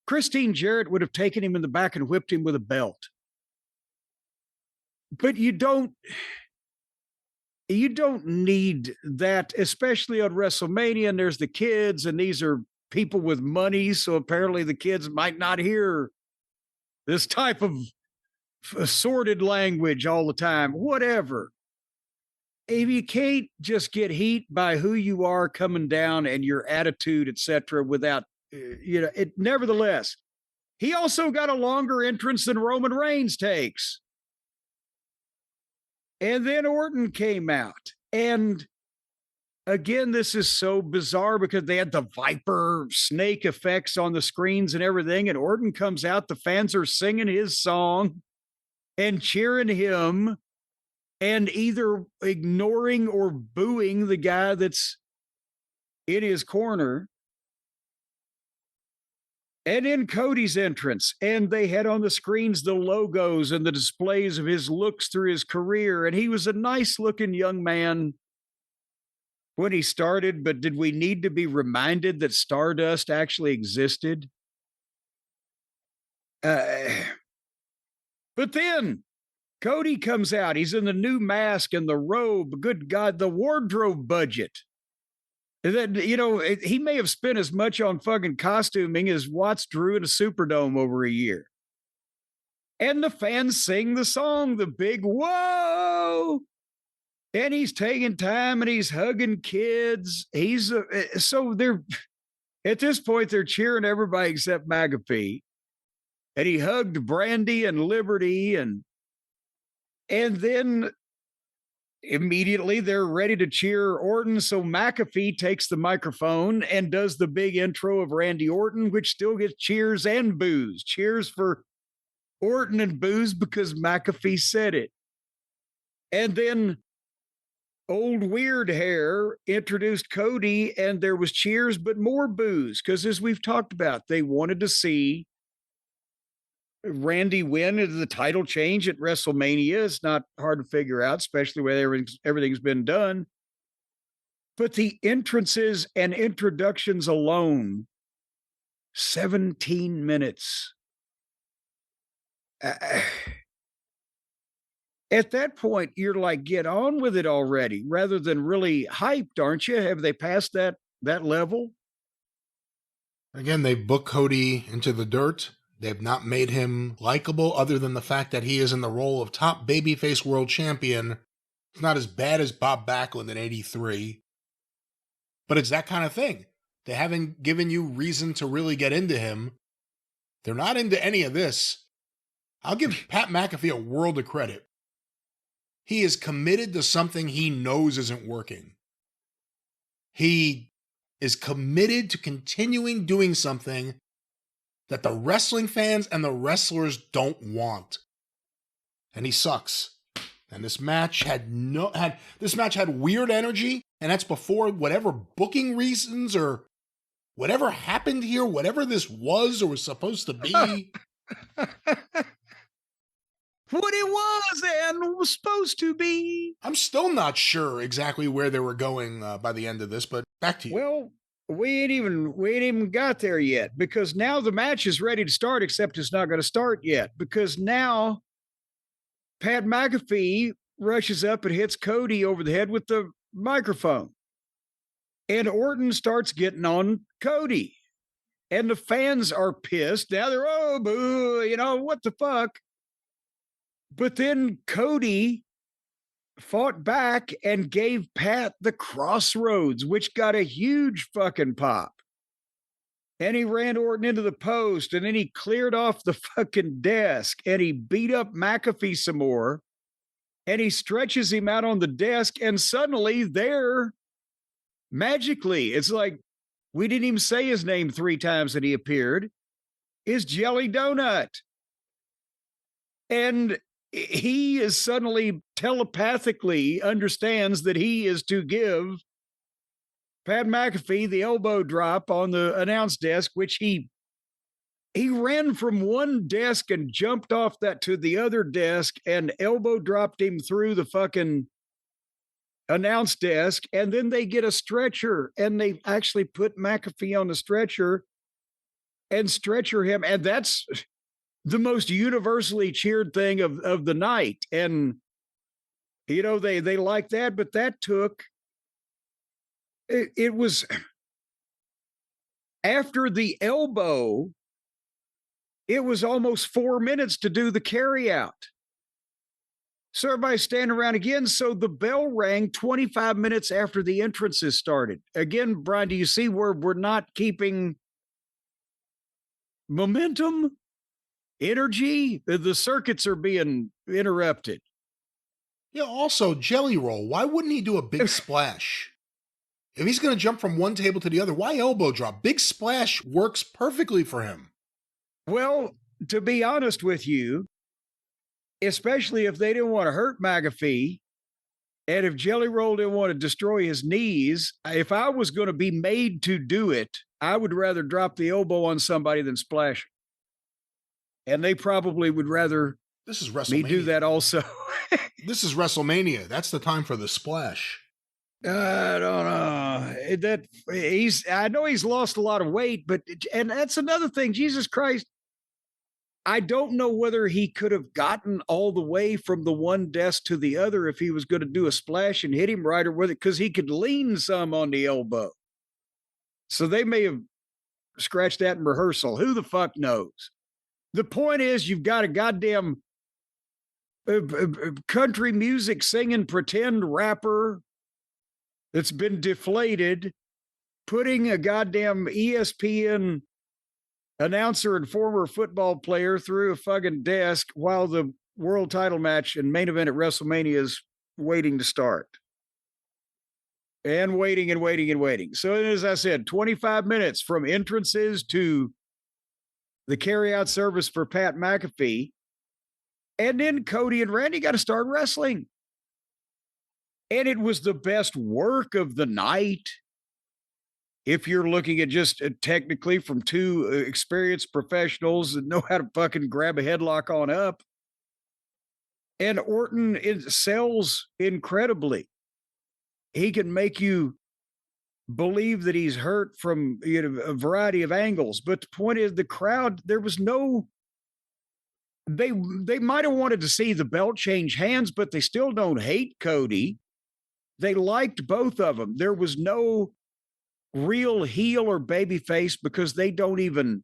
Christine Jarrett would have taken him in the back and whipped him with a belt. But you don't need that, especially on WrestleMania. And there's the kids, and these are people with money. So apparently the kids might not hear this type of assorted language all the time, whatever. If you can't just get heat by who you are coming down and your attitude, etc., without, it. Nevertheless, he also got a longer entrance than Roman Reigns takes. And then Orton came out. And again, this is so bizarre because they had the Viper snake effects on the screens and everything. And Orton comes out, the fans are singing his song and cheering him and either ignoring or booing the guy that's in his corner. And in Cody's entrance, and they had on the screens the logos and the displays of his looks through his career. And he was a nice looking young man when he started, but did we need to be reminded that Stardust actually existed? But then Cody comes out. He's in the new mask and the robe. Good God, the wardrobe budget. That, he may have spent as much on fucking costuming as Watts drew in a Superdome over a year. And the fans sing the song, the big whoa. And he's taking time and he's hugging kids. So they're, at this point, they're cheering everybody except McAfee. And he hugged Brandy and Liberty, and then immediately they're ready to cheer Orton. So McAfee takes the microphone and does the big intro of Randy Orton, which still gets cheers and boos. Cheers for Orton and boos because McAfee said it. And then old weird hair introduced Cody, and there was cheers, but more boos. Because as we've talked about, they wanted to see Randy win the title change at WrestleMania. It's not hard to figure out, especially where everything's been done. But the entrances and introductions alone, 17 minutes. at that point, you're like, get on with it already, rather than really hyped, aren't you? Have they passed that level? Again, they've booked Cody into the dirt. They've not made him likable other than the fact that he is in the role of top babyface world champion. It's not as bad as Bob Backlund in 83. But it's that kind of thing. They haven't given you reason to really get into him. They're not into any of this. I'll give Pat McAfee a world of credit. He is committed to something he knows isn't working. He is committed to continuing doing something that the wrestling fans and the wrestlers don't want. And he sucks. And this match had weird energy, and that's before whatever booking reasons or whatever happened here, whatever this was or was supposed to be. What it was and was supposed to be. I'm still not sure exactly where they were going by the end of this, but back to you. Well, we ain't even got there yet, because now the match is ready to start, except it's not going to start yet, because now Pat McAfee rushes up and hits Cody over the head with the microphone. And Orton starts getting on Cody. And the fans are pissed. Now they're, oh, boo, what the fuck? But then Cody fought back and gave Pat the crossroads, which got a huge fucking pop. And he ran Orton into the post, and then he cleared off the fucking desk, and he beat up McAfee some more, and he stretches him out on the desk, and suddenly there, magically, it's like, we didn't even say his name 3 times that he appeared, is Jelly Donut. And he is suddenly telepathically understands that he is to give Pat McAfee the elbow drop on the announce desk, which he ran from one desk and jumped off that to the other desk and elbow dropped him through the fucking announce desk. And then they get a stretcher and they actually put McAfee on the stretcher and stretcher him. And that's the most universally cheered thing of the night. And, they like that, but that took, it was after the elbow, it was almost 4 minutes to do the carry out. So everybody's standing around again. So the bell rang 25 minutes after the entrances started. Again, Brian, do you see where we're not keeping momentum? Energy, the circuits are being interrupted. Yeah, also, Jelly Roll, why wouldn't he do a big splash? If he's going to jump from one table to the other, why elbow drop? Big splash works perfectly for him. Well, to be honest with you, especially if they didn't want to hurt McAfee, and if Jelly Roll didn't want to destroy his knees, if I was going to be made to do it, I would rather drop the elbow on somebody than splash. And they probably would rather this is WrestleMania. Me do that also. This is WrestleMania. That's the time for the splash. I don't know. I know he's lost a lot of weight, and that's another thing. Jesus Christ. I don't know whether he could have gotten all the way from the one desk to the other if he was going to do a splash and hit him right, or whether, because he could lean some on the elbow. So they may have scratched that in rehearsal. Who the fuck knows? The point is, you've got a goddamn country music singing pretend rapper that's been deflated, putting a goddamn ESPN announcer and former football player through a fucking desk while the world title match and main event at WrestleMania is waiting to start. And waiting and waiting and waiting. So as I said, 25 minutes from entrances to the carry-out service for Pat McAfee. And then Cody and Randy got to start wrestling. And it was the best work of the night. If you're looking at just technically from 2 experienced professionals that know how to fucking grab a headlock on up. And Orton sells incredibly. He can make you believe that he's hurt from a variety of angles. But the point is, the crowd, there was no they might have wanted to see the belt change hands, but they still don't hate Cody. They liked both of them. There was no real heel or baby face because they don't even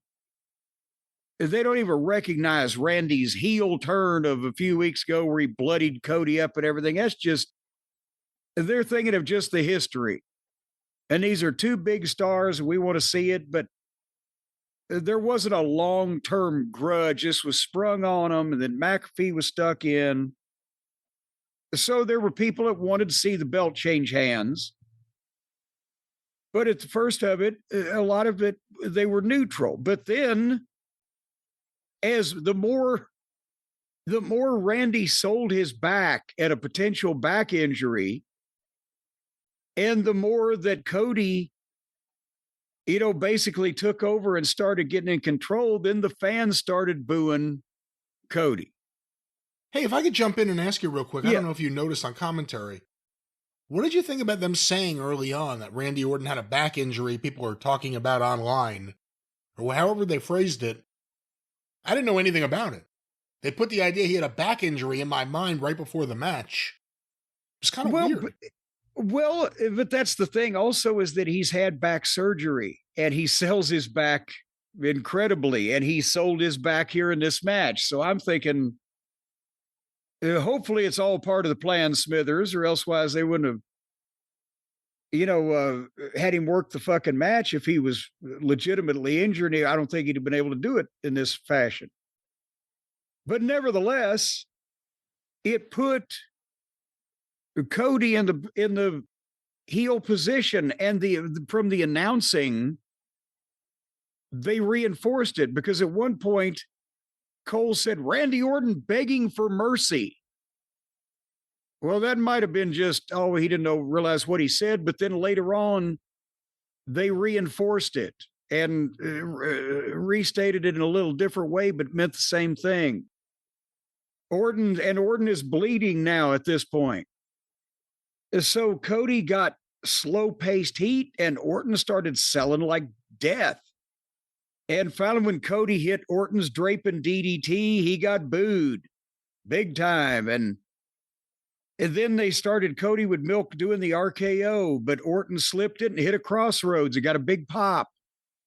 recognize Randy's heel turn of a few weeks ago where he bloodied Cody up and everything. That's just, they're thinking of just the history. And these are two big stars and we want to see it, but there wasn't a long-term grudge. This was sprung on them, and then McAfee was stuck in. So there were people that wanted to see the belt change hands. But at the first of it, a lot of it, they were neutral. But then, as the more Randy sold his back at a potential back injury, and the more that Cody, basically took over and started getting in control, then the fans started booing Cody. Hey, if I could jump in and ask you real quick, Yeah. I don't know if you noticed on commentary, what did you think about them saying early on that Randy Orton had a back injury people are talking about online, or however they phrased it? I didn't know anything about it. They put the idea he had a back injury in my mind right before the match. It's kind of weird. But that's the thing also, is that he's had back surgery and he sells his back incredibly, and he sold his back here in this match. So I'm thinking, hopefully it's all part of the plan, Smithers, or elsewise they wouldn't have, had him work the fucking match if he was legitimately injured. I don't think he'd have been able to do it in this fashion. But nevertheless, it put Cody in the heel position, and from the announcing, they reinforced it, because at one point Cole said Randy Orton begging for mercy. Well, that might have been just, he didn't realize what he said, but then later on they reinforced it and restated it in a little different way, but meant the same thing. Orton is bleeding now at this point. So Cody got slow-paced heat, and Orton started selling like death. And finally, when Cody hit Orton's draping DDT, he got booed big time. And then they started, Cody would milk doing the RKO, but Orton slipped it and hit a crossroads. It got a big pop,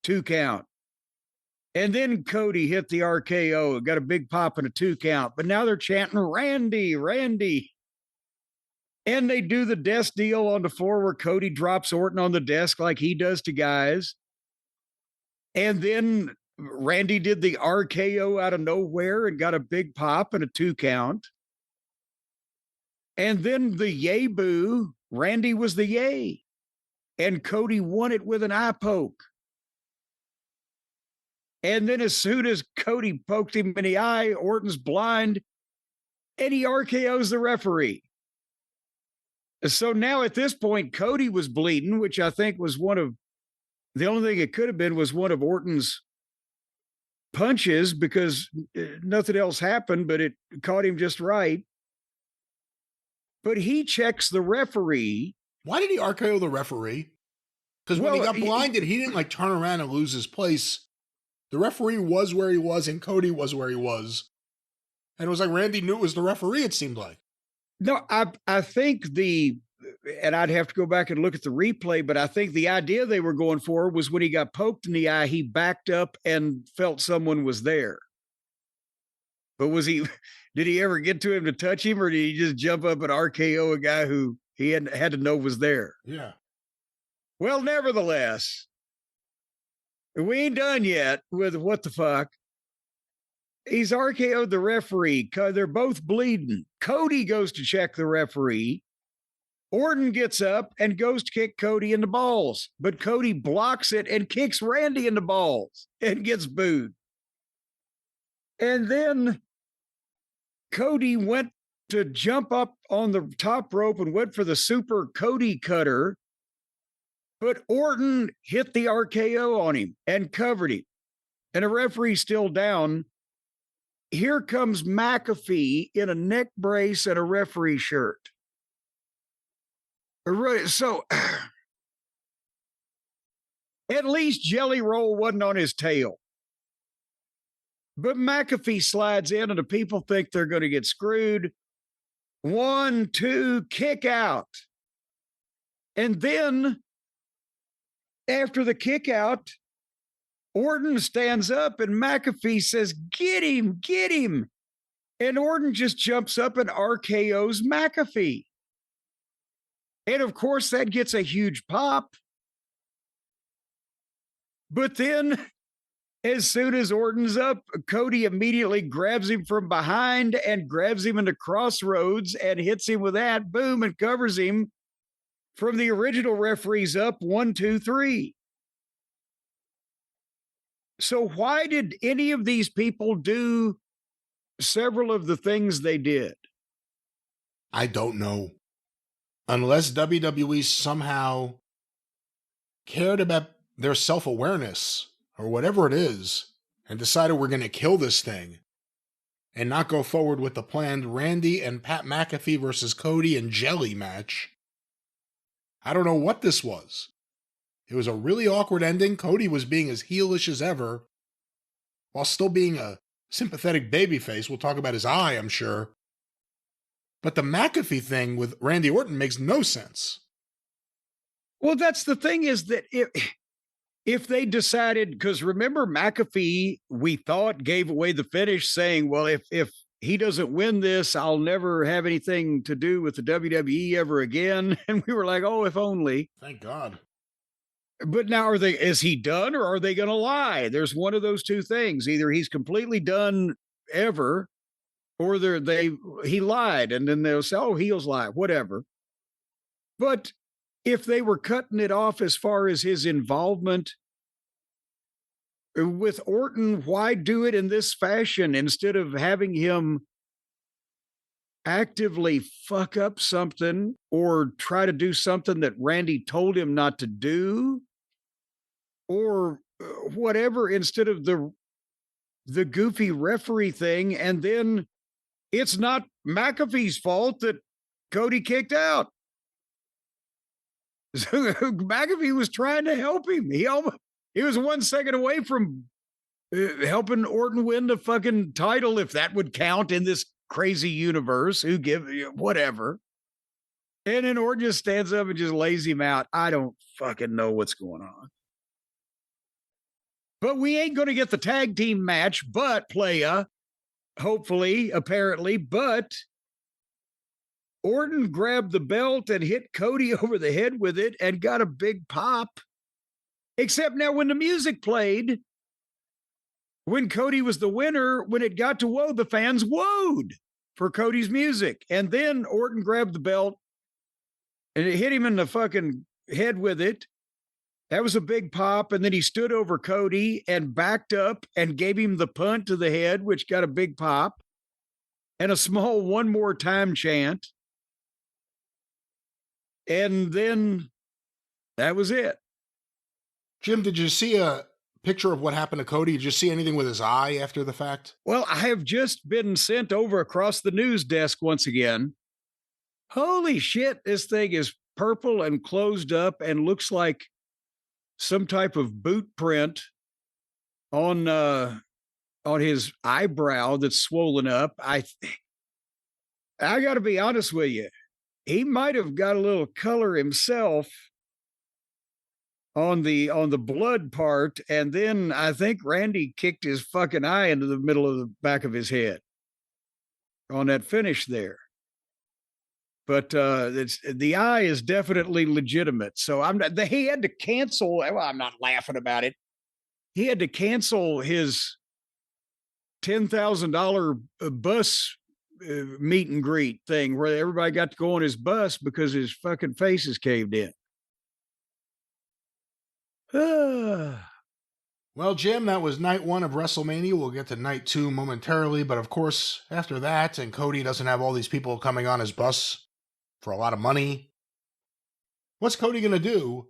2 count. And then Cody hit the RKO, got a big pop and a 2 count. But now they're chanting, Randy, Randy. And they do the desk deal on the floor where Cody drops Orton on the desk like he does to guys. And then Randy did the RKO out of nowhere and got a big pop and a 2 count. And then the yay boo, Randy was the yay. And Cody won it with an eye poke. And then as soon as Cody poked him in the eye, Orton's blind, and he RKOs the referee. So now at this point, Cody was bleeding, which I think was the only thing it could have been was one of Orton's punches, because nothing else happened, but it caught him just right. But he checks the referee. Why did he RKO the referee? Because when he got blinded, he didn't turn around and lose his place. The referee was where he was, and Cody was where he was. And it was like Randy knew it was the referee, it seemed like. No, I think and I'd have to go back and look at the replay, but I think the idea they were going for was when he got poked in the eye, he backed up and felt someone was there. But did he ever get to him to touch him, or did he just jump up and RKO a guy who he had to know was there? Yeah. Well, nevertheless, we ain't done yet with what the fuck. He's RKO'd the referee. They're both bleeding. Cody goes to check the referee. Orton gets up and goes to kick Cody in the balls, but Cody blocks it and kicks Randy in the balls and gets booed. And then Cody went to jump up on the top rope and went for the super Cody cutter, but Orton hit the RKO on him and covered him. And the referee's still down. Here comes McAfee in a neck brace and a referee shirt. So at least Jelly Roll wasn't on his tail. But McAfee slides in and the people think they're going to get screwed. 1, 2, kick out. And then after the kick out, Orton stands up and McAfee says, get him, get him. And Orton just jumps up and RKO's McAfee. And of course, that gets a huge pop. But then, as soon as Orton's up, Cody immediately grabs him from behind and grabs him into crossroads and hits him with that, boom, and covers him from the original referees up 1, 2, 3. So why did any of these people do several of the things they did? I don't know. Unless WWE somehow cared about their self-awareness or whatever it is and decided we're going to kill this thing and not go forward with the planned Randy and Pat McAfee versus Cody and Jelly match. I don't know what this was. It was a really awkward ending. Cody was being as heelish as ever while still being a sympathetic babyface. We'll talk about his eye, I'm sure. But the McAfee thing with Randy Orton makes no sense. Well, that's the thing is that if they decided, because remember McAfee, we thought gave away the finish saying, well, if he doesn't win this, I'll never have anything to do with the WWE ever again. And we were like, oh, if only. Thank God. But now is he done or are they going to lie? There's one of those two things. Either he's completely done ever or he lied and then they'll say, oh, heels lie, whatever. But if they were cutting it off as far as his involvement with Orton, why do it in this fashion instead of having him actively fuck up something or try to do something that Randy told him not to do or whatever instead of the goofy referee thing? And then it's not McAfee's fault that Cody kicked out. So McAfee was trying to help him. He was 1 second away from helping Orton win the fucking title, if that would count in this crazy universe. Whatever. And then Orton just stands up and just lays him out. I don't fucking know what's going on. But we ain't going to get the tag team match, but playa, hopefully, apparently, but Orton grabbed the belt and hit Cody over the head with it and got a big pop. Except now when the music played, when Cody was the winner, when it got to woe, the fans woed for Cody's music. And then Orton grabbed the belt and it hit him in the fucking head with it. That was a big pop. And then he stood over Cody and backed up and gave him the punt to the head, which got a big pop and a small one more time chant. And then that was it. Jim, did you see a picture of what happened to Cody? Did you see anything with his eye after the fact? Well, I have just been sent over across the news desk once again. Holy shit, this thing is purple and closed up and looks like some type of boot print on his eyebrow that's swollen up. I got to be honest with you. He might have got a little color himself on the blood part, and then I think Randy kicked his fucking eye into the middle of the back of his head on that finish there. But the eye is definitely legitimate. So he had to cancel. Well, I'm not laughing about it. He had to cancel his $10,000 bus meet and greet thing where everybody got to go on his bus because his fucking face is caved in. Well, Jim, that was night 1 of WrestleMania. We'll get to night 2 momentarily, but of course, after that, and Cody doesn't have all these people coming on his bus for a lot of money, what's Cody going to do?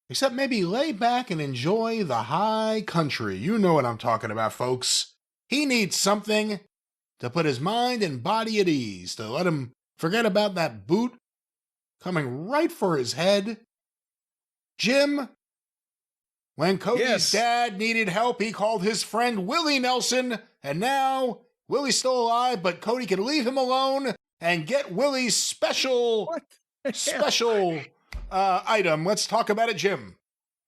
Except maybe lay back and enjoy the high country. You know what I'm talking about, folks. He needs something to put his mind and body at ease, to let him forget about that boot coming right for his head. Jim, When Cody's Yes. dad needed help, he called his friend Willie Nelson, and now Willie's still alive, but Cody can leave him alone and get Willie's special item. Let's talk about it, Jim.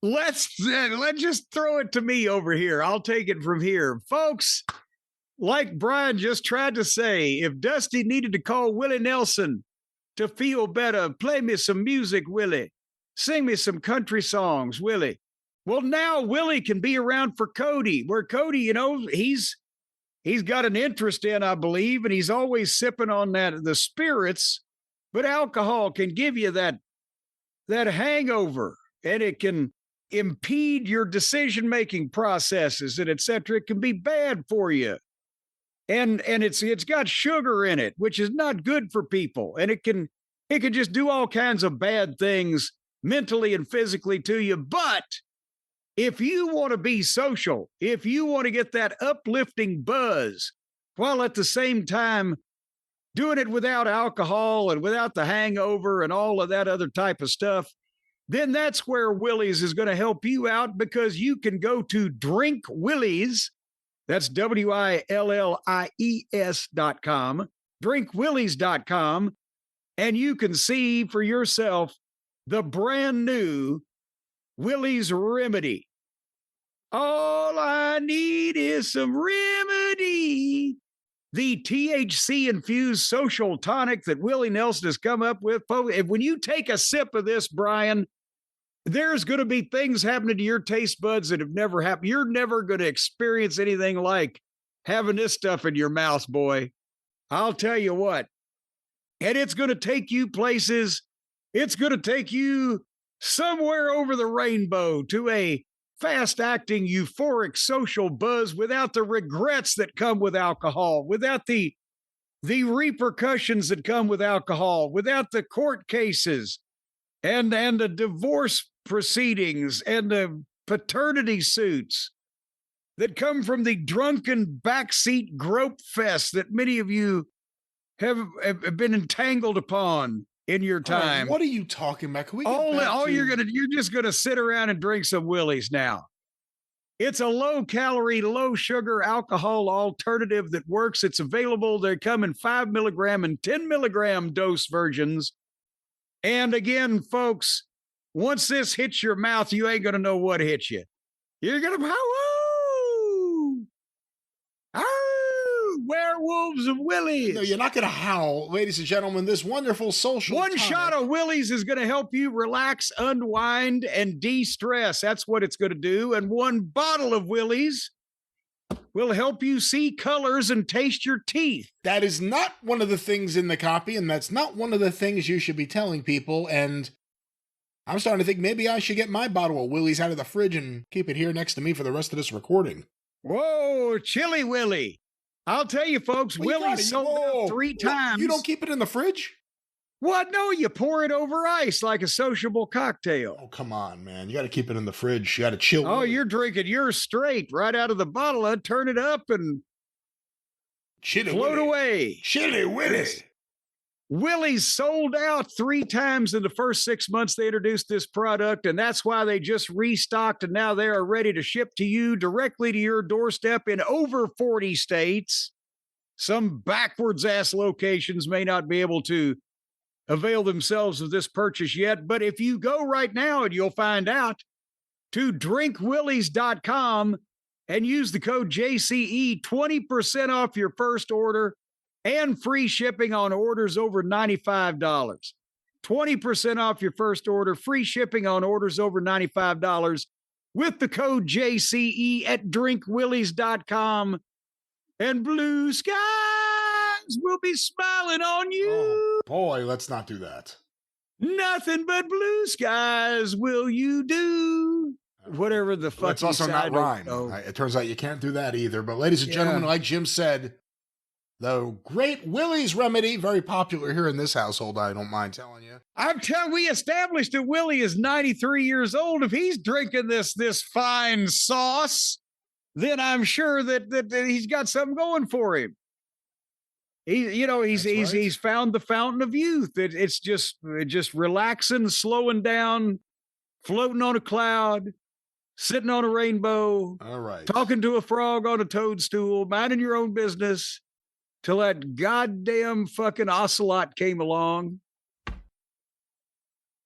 Let's just throw it to me over here. I'll take it from here. Folks, like Brian just tried to say, if Dusty needed to call Willie Nelson to feel better, play me some music, Willie. Sing me some country songs, Willie. Well, now Willie can be around for Cody, where Cody, you know, he's got an interest in, I believe, and he's always sipping on the spirits, but alcohol can give you that hangover, and it can impede your decision-making processes and et cetera. It can be bad for you. And it's got sugar in it, which is not good for people. And it can just do all kinds of bad things mentally and physically to you. But if you want to be social, if you want to get that uplifting buzz, while at the same time doing it without alcohol and without the hangover and all of that other type of stuff, then that's where Willie's is going to help you out, because you can go to Drink Willie's. That's WILLIES.com, drinkwillies.com, and you can see for yourself the brand new Willie's Remedy. All I need is some remedy. The THC-infused social tonic that Willie Nelson has come up with. When you take a sip of this, Brian, there's going to be things happening to your taste buds that have never happened. You're never going to experience anything like having this stuff in your mouth, boy. I'll tell you what. And it's going to take you places. It's going to take you somewhere over the rainbow to a fast-acting, euphoric social buzz without the regrets that come with alcohol, without the repercussions that come with alcohol, without the court cases and the divorce proceedings and the paternity suits that come from the drunken backseat grope fest that many of you have been entangled upon in your time. What are you talking about? Can we you're just gonna sit around and drink some Willie's now. It's a low-calorie, low-sugar alcohol alternative that works. It's available. They come in 5 milligram and 10 milligram dose versions. And again, folks, once this hits your mouth, you ain't going to know what hits you. You're going to, werewolves of Willie's. No, you're not going to howl, ladies and gentlemen. This wonderful social One tonic. shot of Willie's is going to help you relax, unwind, and de-stress. That's what it's going to do. And one bottle of Willie's will help you see colors and taste your teeth. That is not one of the things in the copy, and that's not one of the things you should be telling people. And I'm starting to think maybe I should get my bottle of Willie's out of the fridge and keep it here next to me for the rest of this recording. Whoa, Chili Willie. I'll tell you, folks, Willie's sold out 3 times. You don't keep it in the fridge? What? No, you pour it over ice like a sociable cocktail. Oh, come on, man. You got to keep it in the fridge. You got to chill. Oh, you're drinking yours straight right out of the bottle. I'd turn it up and float away. Chili Willie. Willie's sold out 3 times in the first 6 months they introduced this product, and that's why they just restocked, and now they are ready to ship to you directly to your doorstep in over 40 states. Some backwards-ass locations may not be able to avail themselves of this purchase yet, but if you go right now, and you'll find out, to drinkwillies.com and use the code JCE, 20% off your first order and free shipping on orders over $95. 20% off your first order, free shipping on orders over $95 with the code JCE at drinkwillies.com. And blue skies will be smiling on you. Oh, boy, let's not do that. Nothing but blue skies will you do. Whatever the fuck. It's also not rhyme. It turns out you can't do that either. But ladies and gentlemen, like Jim said, the great Willie's Remedy, very popular here in this household, I don't mind telling you. We established that Willie is 93 years old. If he's drinking this fine sauce, then I'm sure that he's got something going for him. He's found the fountain of youth. It's just relaxing, slowing down, floating on a cloud, sitting on a rainbow, All right. talking to a frog on a toadstool, minding your own business, till that goddamn fucking ocelot came along.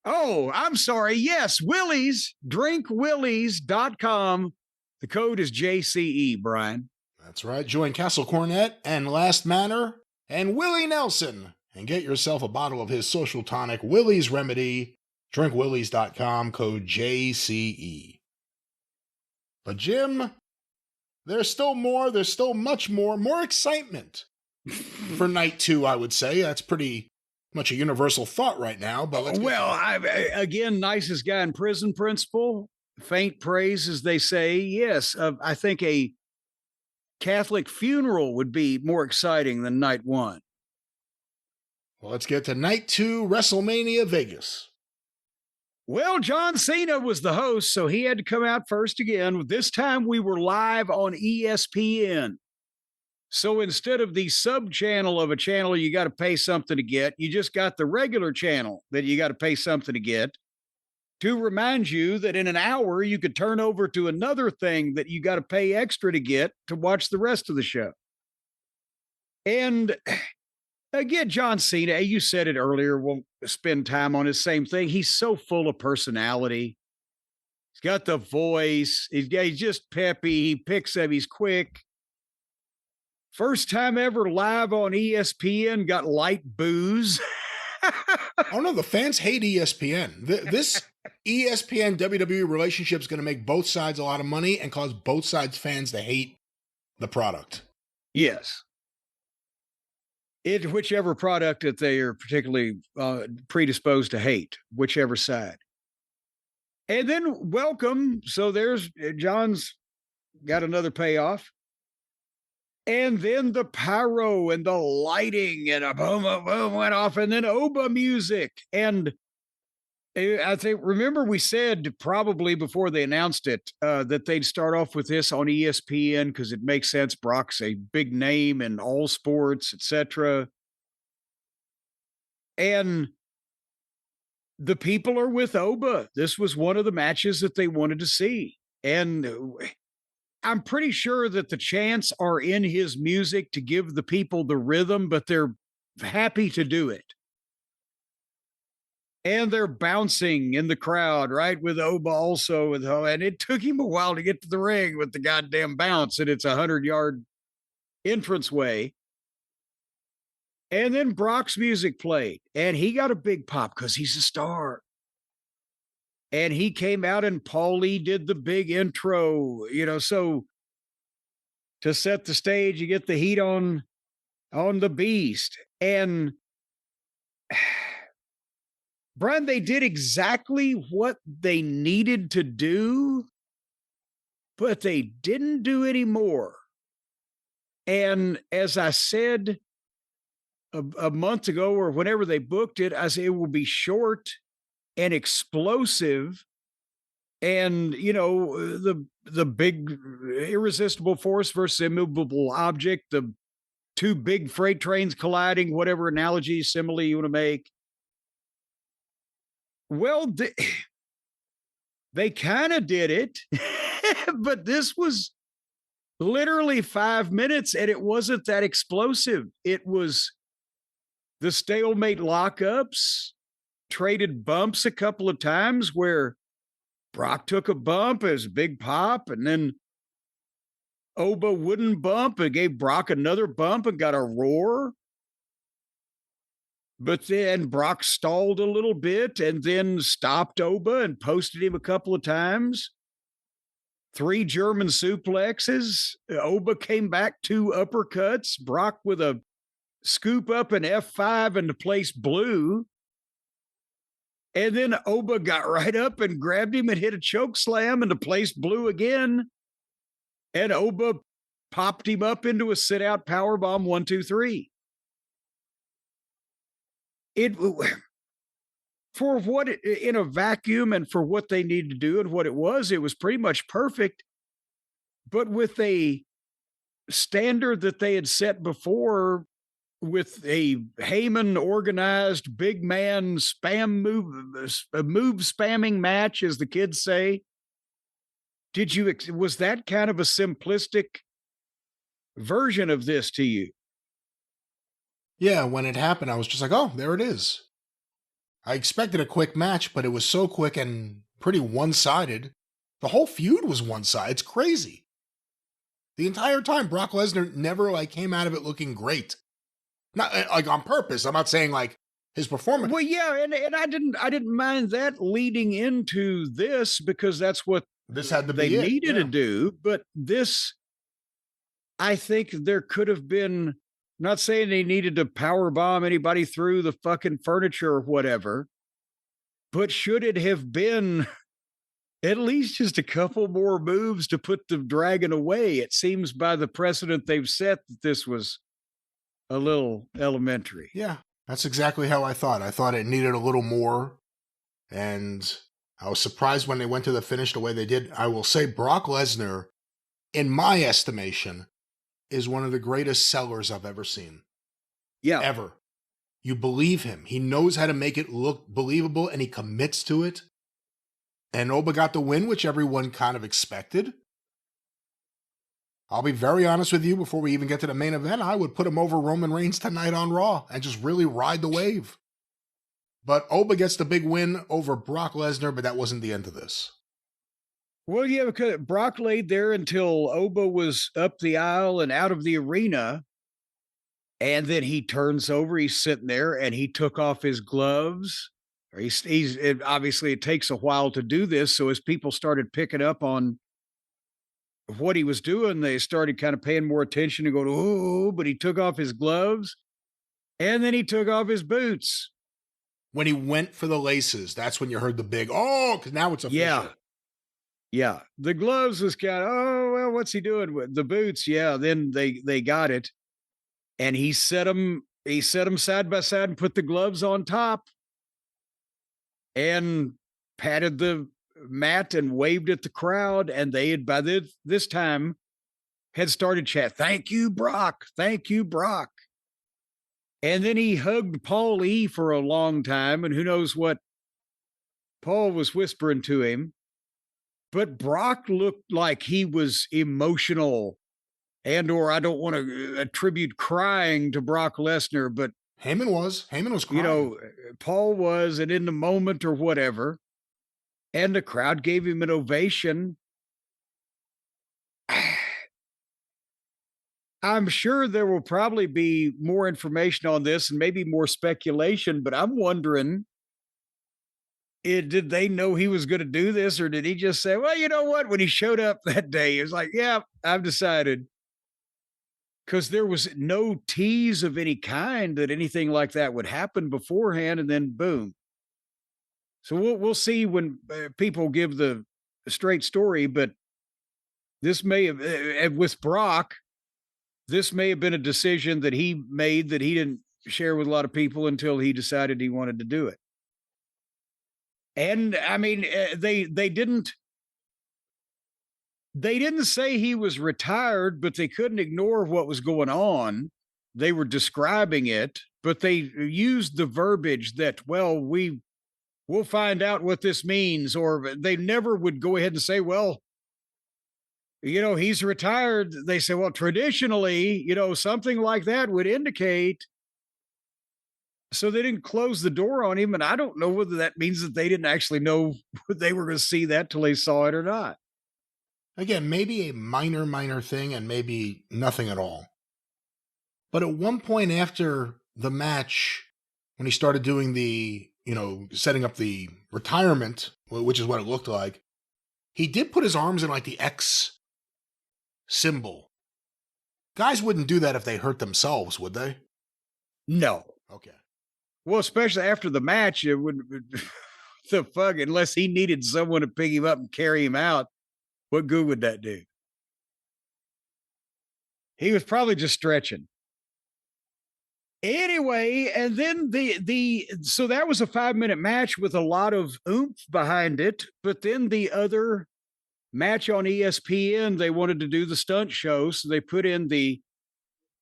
Oh, I'm sorry. Yes, Willie's, drinkwillies.com. The code is JCE, Brian. That's right. Join Castle Cornette and Last Manor and Willie Nelson and get yourself a bottle of his social tonic, Willie's Remedy, drinkwillies.com, code JCE. But Jim, there's still more. There's still much more excitement for night 2, I would say. That's pretty much a universal thought right now. But again, nicest guy in prison principle. Faint praise, as they say. Yes, I think a Catholic funeral would be more exciting than night 1. Well, let's get to night 2, WrestleMania Vegas. Well, John Cena was the host, so he had to come out first again. This time we were live on ESPN. So instead of the sub-channel of a channel you got to pay something to get, you just got the regular channel that you got to pay something to get, to remind you that in an hour you could turn over to another thing that you got to pay extra to get to watch the rest of the show. And again, John Cena, you said it earlier, won't spend time on his same thing. He's so full of personality. He's got the voice. He's just peppy. He picks up. He's quick. First time ever live on ESPN, got light boos. Oh, no, the fans hate ESPN. This ESPN WWE relationship is going to make both sides a lot of money and cause both sides fans to hate the product. Yes. Whichever product that they are particularly predisposed to hate, whichever side. And then welcome. So there's John's got another payoff. And then the pyro and the lighting and a boom, boom, boom went off, and then Oba music. And I think, remember we said probably before they announced it that they'd start off with this on ESPN because it makes sense. Brock's a big name in all sports, etc. And the people are with Oba. This was one of the matches that they wanted to see. And I'm pretty sure that the chants are in his music to give the people the rhythm, but they're happy to do it. And they're bouncing in the crowd, right? With Oba also. And it took him a while to get to the ring with the goddamn bounce, and it's 100-yard entranceway. And then Brock's music played, and he got a big pop because he's a star. And he came out and Paulie did the big intro, so to set the stage, you get the heat on the beast. And Brian, they did exactly what they needed to do, but they didn't do any more. And as I said a month ago or whenever they booked it, I said it will be short and explosive, and the big irresistible force versus immovable object, the two big freight trains colliding, whatever analogy, simile you want to make. Well, they kind of did it, but this was literally 5 minutes, and it wasn't that explosive. It was the stalemate lockups, traded bumps a couple of times where Brock took a bump as a big pop, and then Oba wouldn't bump and gave Brock another bump and got a roar. But then Brock stalled a little bit and then stopped Oba and posted him a couple of times. 3 German suplexes. Oba came back 2 uppercuts. Brock with a scoop up an F5 into place blue. And then Oba got right up and grabbed him and hit a choke slam into place blue again. And Oba popped him up into a sit-out powerbomb 1, 2, 3. For what in a vacuum and for what they needed to do and what it was pretty much perfect. But with a standard that they had set before, with a Heyman organized big man spam move spamming match, as the kids say, was that kind of a simplistic version of this to you? Yeah, when it happened, I was just like, oh, there it is. I expected a quick match, but it was so quick and pretty one-sided. The whole feud was one-sided. It's crazy. The entire time, Brock Lesnar never came out of it looking great. Not on purpose. I'm not saying his performance. Well, yeah, and I didn't mind that leading into this because that's what This had to they be needed to do. But this, I think there could have been. Not saying they needed to power bomb anybody through the fucking furniture or whatever, but should it have been at least just a couple more moves to put the dragon away? It seems by the precedent they've set that this was a little elementary. Yeah, that's exactly how I thought. I thought it needed a little more, and I was surprised when they went to the finish the way they did. I will say Brock Lesnar, in my estimation, is one of the greatest sellers I've ever seen. Yeah. Ever. You believe him. He knows how to make it look believable, and he commits to it. And Oba got the win, which everyone kind of expected. I'll be very honest with you, before we even get to the main event, I would put him over Roman Reigns tonight on Raw and just really ride the wave. But Oba gets the big win over Brock Lesnar, but that wasn't the end of this. Well, yeah, because Brock laid there until Oba was up the aisle and out of the arena. And then he turns over, he's sitting there, and he took off his gloves. Obviously, it takes a while to do this. So as people started picking up on what he was doing, they started kind of paying more attention and going, oh, but he took off his gloves and then he took off his boots. When he went for the laces, that's when you heard the big, oh, because now it's official. Yeah. The gloves was kind of, oh, well, what's he doing with the boots? Yeah. Then they got it. And he set them side by side and put the gloves on top and patted the mat and waved at the crowd. And they had, by this time, had started chat. Thank you, Brock. Thank you, Brock. And then he hugged Paul E for a long time. And who knows what Paul was whispering to him. But Brock looked like he was emotional. Or I don't want to attribute crying to Brock Lesnar, but Heyman was crying. Paul was, and in the moment or whatever, and the crowd gave him an ovation. I'm sure there will probably be more information on this and maybe more speculation, but I'm wondering, did they know he was going to do this, or did he just say, well, you know what? When he showed up that day, he was like, yeah, I've decided. Because there was no tease of any kind that anything like that would happen beforehand, and then boom. So we'll see when people give the straight story, but this may have, with Brock, this may have been a decision that he made that he didn't share with a lot of people until he decided he wanted to do it. And I mean, they didn't say he was retired, but they couldn't ignore what was going on. They were describing it, but they used the verbiage that, well, we'll find out what this means, or they never would go ahead and say, well, he's retired. They say, well, traditionally, something like that would indicate. So they didn't close the door on him. And I don't know whether that means that they didn't actually know they were going to see that till they saw it or not. Again, maybe a minor thing and maybe nothing at all. But at one point after the match, when he started doing the, setting up the retirement, which is what it looked like, he did put his arms in the X symbol. Guys wouldn't do that if they hurt themselves, would they? No. Okay. Well, especially after the match, it would, the fuck, unless he needed someone to pick him up and carry him out. What good would that do? He was probably just stretching. Anyway, and then so that was a 5-minute match with a lot of oomph behind it. But then the other match on ESPN, they wanted to do the stunt show. So they put in the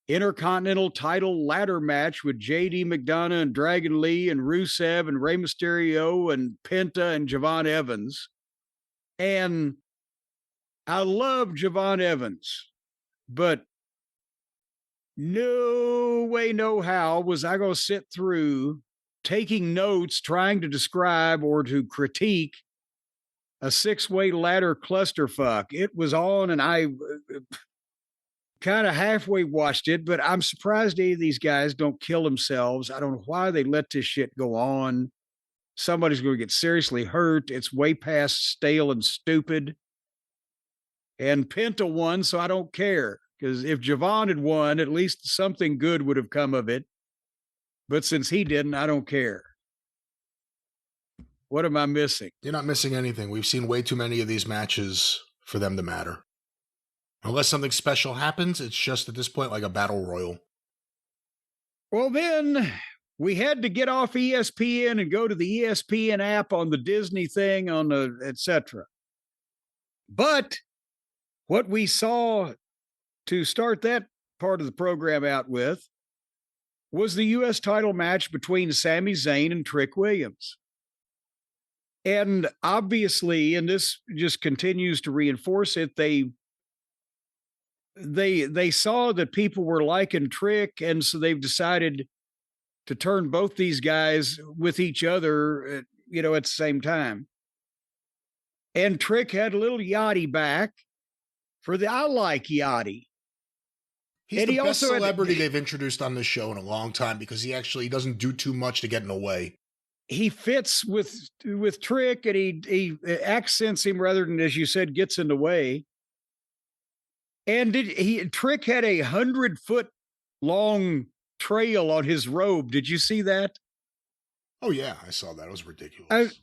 Intercontinental title ladder match with JD McDonough and Dragon Lee and Rusev and Rey Mysterio and Penta and Javon Evans. And I love Javon Evans, but no way, no how was I going to sit through taking notes, trying to describe or to critique a 6-way ladder clusterfuck. It was on, and I kind of halfway watched it, but I'm surprised any of these guys don't kill themselves. I don't know why they let this shit go on. Somebody's going to get seriously hurt. It's way past stale and stupid. And Penta won, so I don't care. Because if Javon had won, at least something good would have come of it. But since he didn't, I don't care. What am I missing? You're not missing anything. We've seen way too many of these matches for them to matter. Unless something special happens, it's just at this point like a battle royal. Well, then we had to get off ESPN and go to the ESPN app on the Disney thing, on the etc. But what we saw to start that part of the program out with was the U.S. title match between Sami Zayn and Trick Williams. And obviously, and this just continues to reinforce it, they saw that people were liking Trick, and so they've decided to turn both these guys with each other, at the same time. And Trick had a little Yachty back for I like Yachty. He's the best celebrity they've introduced on this show in a long time because he doesn't do too much to get in the way. He fits with Trick, and he accents him rather than, as you said, gets in the way. And Trick had 100-foot long trail on his robe. Did you see that? Oh yeah, I saw that. It was ridiculous.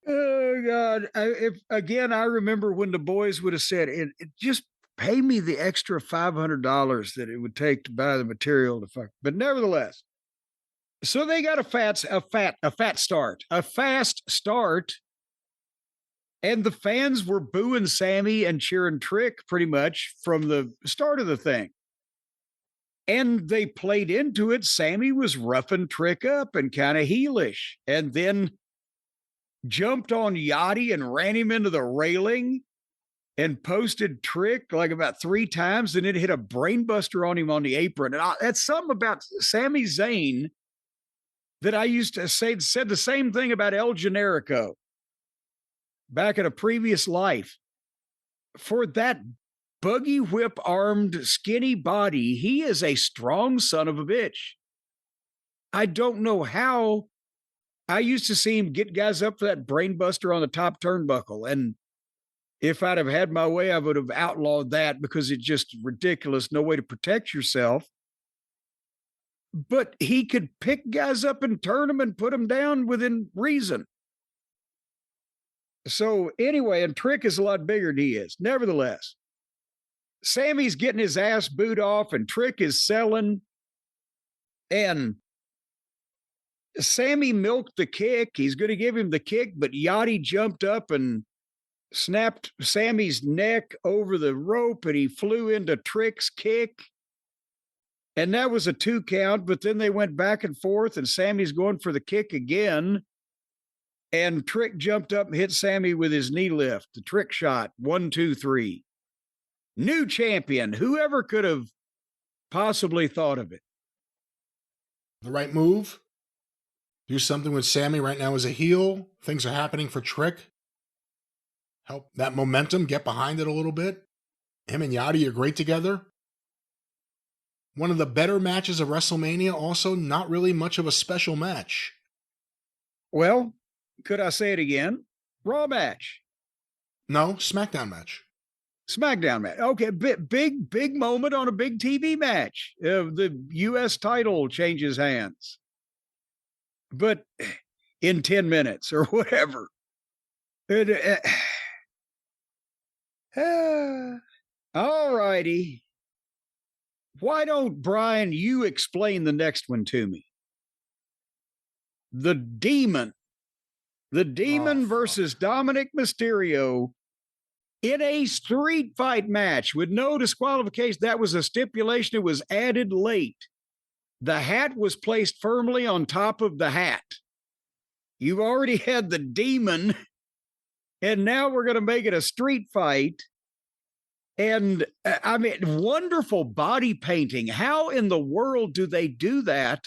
Oh God! I remember when the boys would have said, "It just pay me the extra $500 that it would take to buy the material to fuck." But nevertheless, so they got a fast start, and the fans were booing Sammy and cheering Trick pretty much from the start of the thing. And they played into it. Sammy was roughing Trick up and kind of heelish, and then jumped on Yachty and ran him into the railing and posted Trick like about 3 times, and it hit a brainbuster on him on the apron. And that's something about Sami Zayn that I used to said the same thing about El Generico back in a previous life. For that buggy whip armed skinny body, he is a strong son of a bitch. I don't know how. I used to see him get guys up for that brainbuster on the top turnbuckle. And if I'd have had my way, I would have outlawed that because it's just ridiculous. No way to protect yourself. But he could pick guys up and turn them and put them down within reason. So anyway, and Trick is a lot bigger than he is. Nevertheless, Sammy's getting his ass booed off and Trick is selling. And Sammy milked the kick. He's going to give him the kick, but Yachty jumped up and snapped Sammy's neck over the rope, and he flew into Trick's kick. And that was a 2 count, but then they went back and forth, and Sammy's going for the kick again. And Trick jumped up and hit Sammy with his knee lift. The Trick shot, 1, 2, 3. New champion. Whoever could have possibly thought of it? The right move. Do something with Sammy right now as a heel. Things are happening for Trick. Help that momentum, get behind it a little bit. Him and Yachty are great together. One of the better matches of WrestleMania, also not really much of a special match. Well, could I say it again? Raw match. No, SmackDown match. SmackDown match. Okay, big moment on a big TV match. The U.S. title changes hands. But in 10 minutes or whatever. All righty. Why don't, Brian, you explain the next one to me? The Demon. The Demon versus Dominic Mysterio in a street fight match with no disqualification. That was a stipulation. It was added late. The hat was placed firmly on top of the hat. You've already had the Demon And now we're going to make it a street fight. And I mean, wonderful body painting. How in the world do they do that?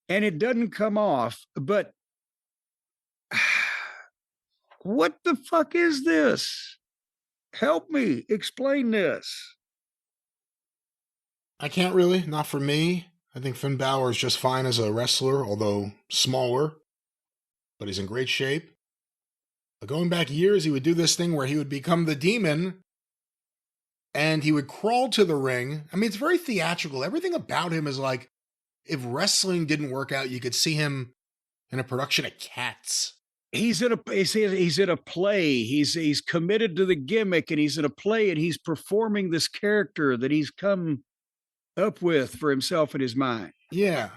And it doesn't come off. But what the fuck is this? Help me explain this. I can't really, not for me. I think Finn Balor is just fine as a wrestler, although smaller, but he's in great shape. But going back years, he would do this thing where he would become the Demon and he would crawl to the ring. I mean, it's very theatrical. Everything about him is like, if wrestling didn't work out, you could see him in a production of Cats. He's in a play. He's committed to the gimmick, and he's in a play, and he's performing this character that he's come up with for himself in his mind. Yeah.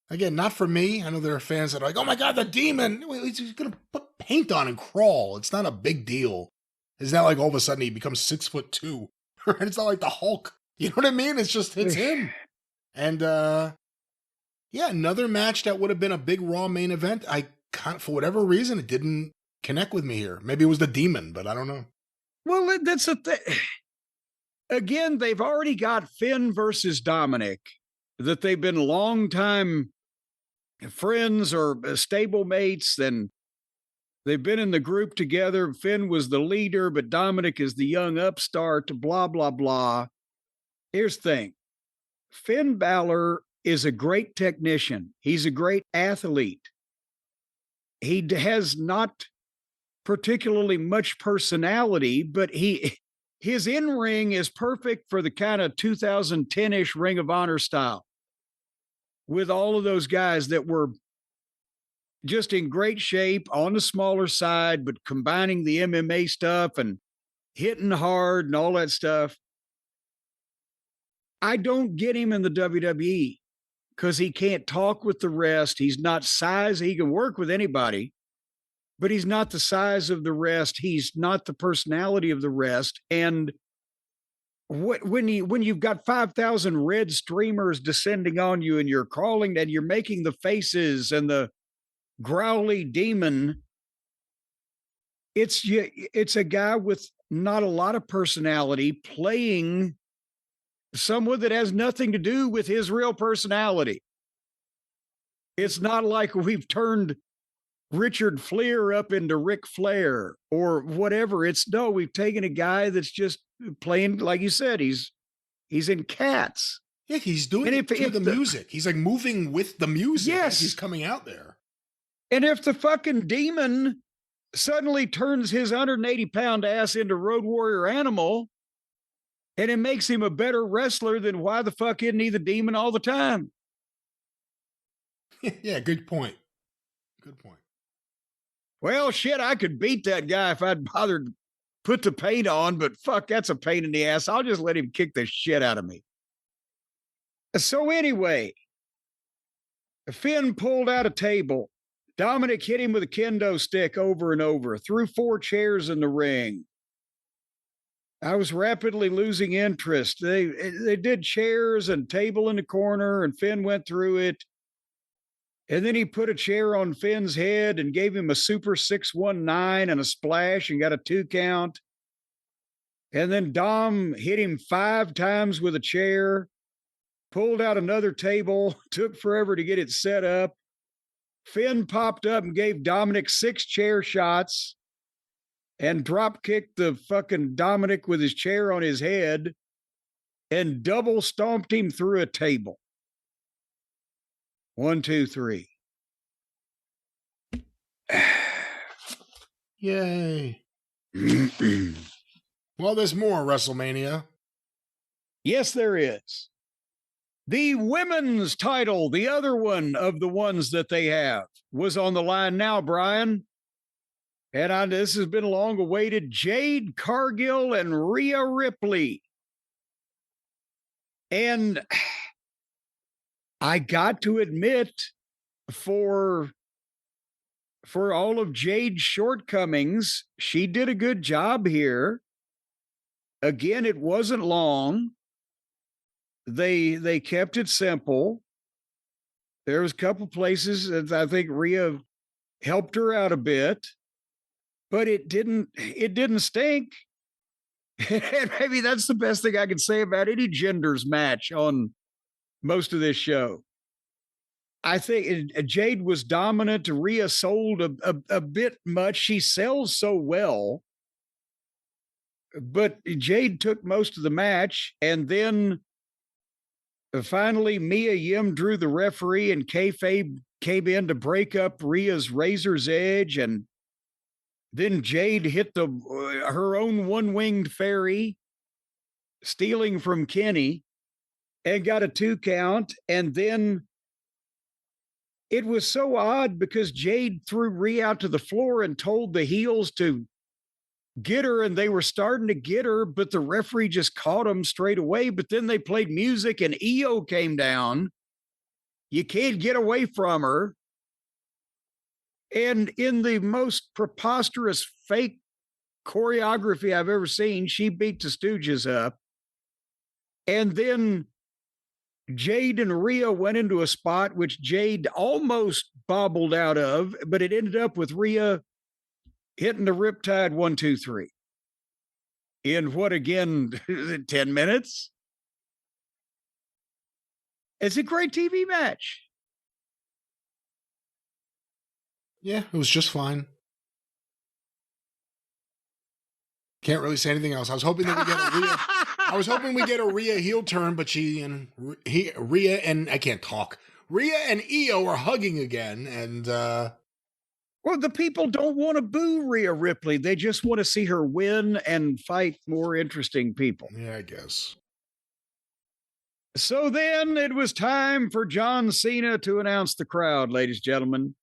Again, not for me. I know there are fans that are like, oh my God, the Demon. He's going to put paint on and crawl. It's not a big deal. It's not like all of a sudden he becomes 6'2". It's not like the Hulk. You know what I mean? It's him. And yeah, another match that would have been a big Raw main event. For whatever reason, it didn't connect with me here. Maybe it was the Demon, but I don't know. Well, that's the thing. Again, they've already got Finn versus Dominic, that they've been longtime friends or stablemates, and they've been in the group together. Finn was the leader, but Dominic is the young upstart, blah, blah, blah. Here's the thing. Finn Balor is a great technician. He's a great athlete. He has not particularly much personality, but his in-ring is perfect for the kind of 2010-ish Ring of Honor style, with all of those guys that were just in great shape on the smaller side, but combining the MMA stuff and hitting hard and all that stuff. I don't get him in the WWE because he can't talk with the rest. He's not size. He can work with anybody, but he's not the size of the rest. He's not the personality of the rest. And when you've got 5,000 red streamers descending on you and you're crawling and you're making the faces and the growly demon, it's a guy with not a lot of personality playing someone that has nothing to do with his real personality. It's not like we've turned Richard Fleur up into Ric Flair or whatever. We've taken a guy that's just playing, like you said, he's in Cats. Yeah, he's doing it to the music. He's like moving with the music as he's coming out there. And if the fucking Demon suddenly turns his 180-pound ass into Road Warrior Animal, and it makes him a better wrestler, then why the fuck isn't he the Demon all the time? Yeah, good point. Good point. Well, shit, I could beat that guy if I'd bothered to put the paint on, but fuck, that's a pain in the ass. I'll just let him kick the shit out of me. So anyway, Finn pulled out a table. Dominic hit him with a kendo stick over and over, threw 4 chairs in the ring. I was rapidly losing interest. They did chairs and table in the corner, and Finn went through it. And then he put a chair on Finn's head and gave him a super 619 and a splash and got a 2 count. And then Dom hit him 5 times with a chair, pulled out another table, took forever to get it set up. Finn popped up and gave Dominic 6 chair shots and drop kicked the fucking Dominic with his chair on his head and double stomped him through a table. 1, 2, 3. Yay. Well, there's more WrestleMania. Yes, there is. The women's title, the other one of the ones that they have, was on the line now, Brian. And this has been long awaited. Jade Cargill and Rhea Ripley. And I got to admit, for all of Jade's shortcomings, she did a good job here. Again, it wasn't long. They kept it simple. There was a couple places that I think Rhea helped her out a bit. but it didn't stink. And maybe that's the best thing I can say about any genders match on most of this show. I think Jade was dominant. Rhea sold a bit much. She sells so well. But Jade took most of the match. And then finally, Mia Yim drew the referee and kayfabe came in to break up Rhea's Razor's Edge. And then Jade hit her own one-winged fairy, stealing from Kenny, and got a 2 count. And then it was so odd because Jade threw Rhea out to the floor and told the heels to get her, and they were starting to get her, but the referee just caught them straight away. But then they played music and EO came down. You can't get away from her. And in the most preposterous fake choreography I've ever seen, she beat the Stooges up. And then Jade and Rhea went into a spot which Jade almost bobbled out of, but it ended up with Rhea hitting the Riptide 1, 2, 3. In what, again, 10 minutes? It's a great TV match. Yeah, it was just fine. Can't really say anything else. I was hoping that we get a Rhea. I was hoping we get a Rhea heel turn, but Rhea and I can't talk. Rhea and EO are hugging again, and well, the people don't want to boo Rhea Ripley. They just want to see her win and fight more interesting people. Yeah, I guess. So then it was time for John Cena to announce the crowd, ladies and gentlemen.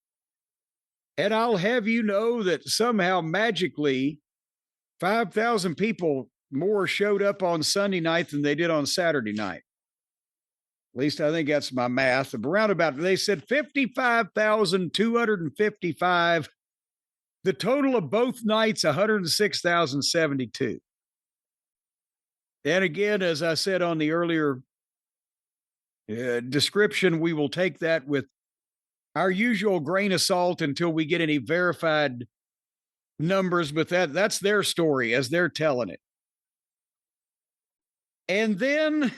And I'll have you know that somehow magically 5,000 people more showed up on Sunday night than they did on Saturday night. At least I think that's my math. Around about, they said 55,255. The total of both nights, 106,072. And again, as I said on the earlier description, we will take that with our usual grain of salt until we get any verified numbers, but that's their story as they're telling it. And then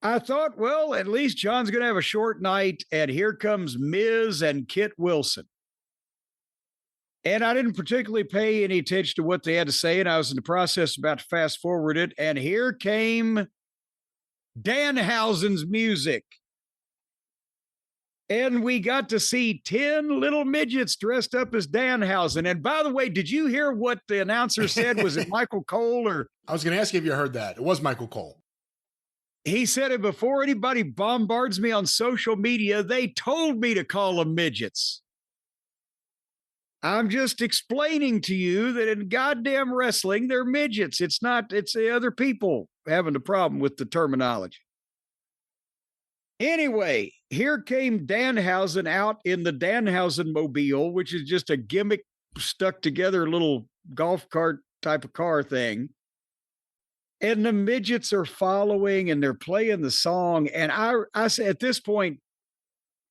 I thought, well, at least John's going to have a short night, and here comes Miz and Kit Wilson. And I didn't particularly pay any attention to what they had to say, and I was in the process about to fast forward it, and here came Danhausen's music. And we got to see 10 little midgets dressed up as Danhausen. And by the way, did you hear what the announcer said? Was it Michael Cole or? I was going to ask you if you heard that. It was Michael Cole. He said it before anybody bombards me on social media. They told me to call them midgets. I'm just explaining to you that in goddamn wrestling, they're midgets. It's the other people having a problem with the terminology. Anyway, here came Danhausen out in the Danhausen mobile, which is just a gimmick stuck together little golf cart type of car thing. And the midgets are following and they're playing the song. And I say at this point,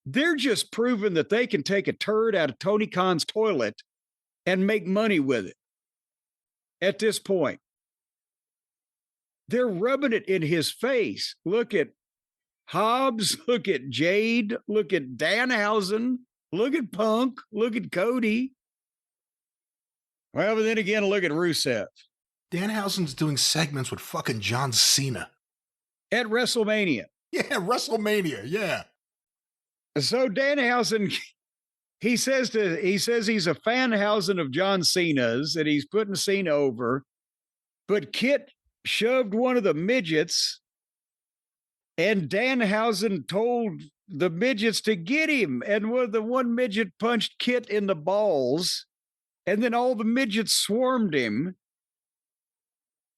they're just proving that they can take a turd out of Tony Khan's toilet and make money with it. At this point, they're rubbing it in his face. Look at Hobbs, look at Jade, look at Danhausen, look at Punk, look at Cody. Well, but then again, look at Rusev. Danhausen's doing segments with fucking John Cena. At WrestleMania. Yeah, WrestleMania, yeah. So Danhausen, he says he's a fanhausen of John Cena's, and he's putting Cena over. But Kit shoved one of the midgets, and Danhausen told the midgets to get him. And one midget punched Kit in the balls, and then all the midgets swarmed him.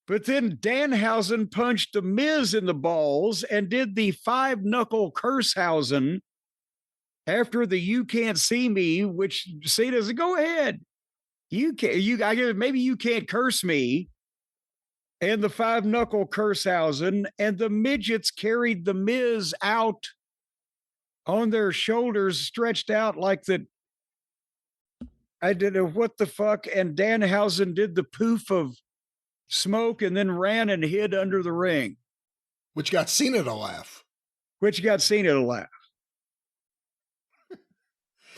But then Danhausen punched the Miz in the balls and did the 5-knuckle Cursehausen after the "you can't see me," which Cena said, "Go ahead. Maybe you can't curse me." And the 5-knuckle Cursehausen, and the midgets carried the Miz out on their shoulders, stretched out like the I did a what the fuck, and Danhausen did the poof of smoke and then ran and hid under the ring, which got Cena to laugh. Which got Cena to laugh.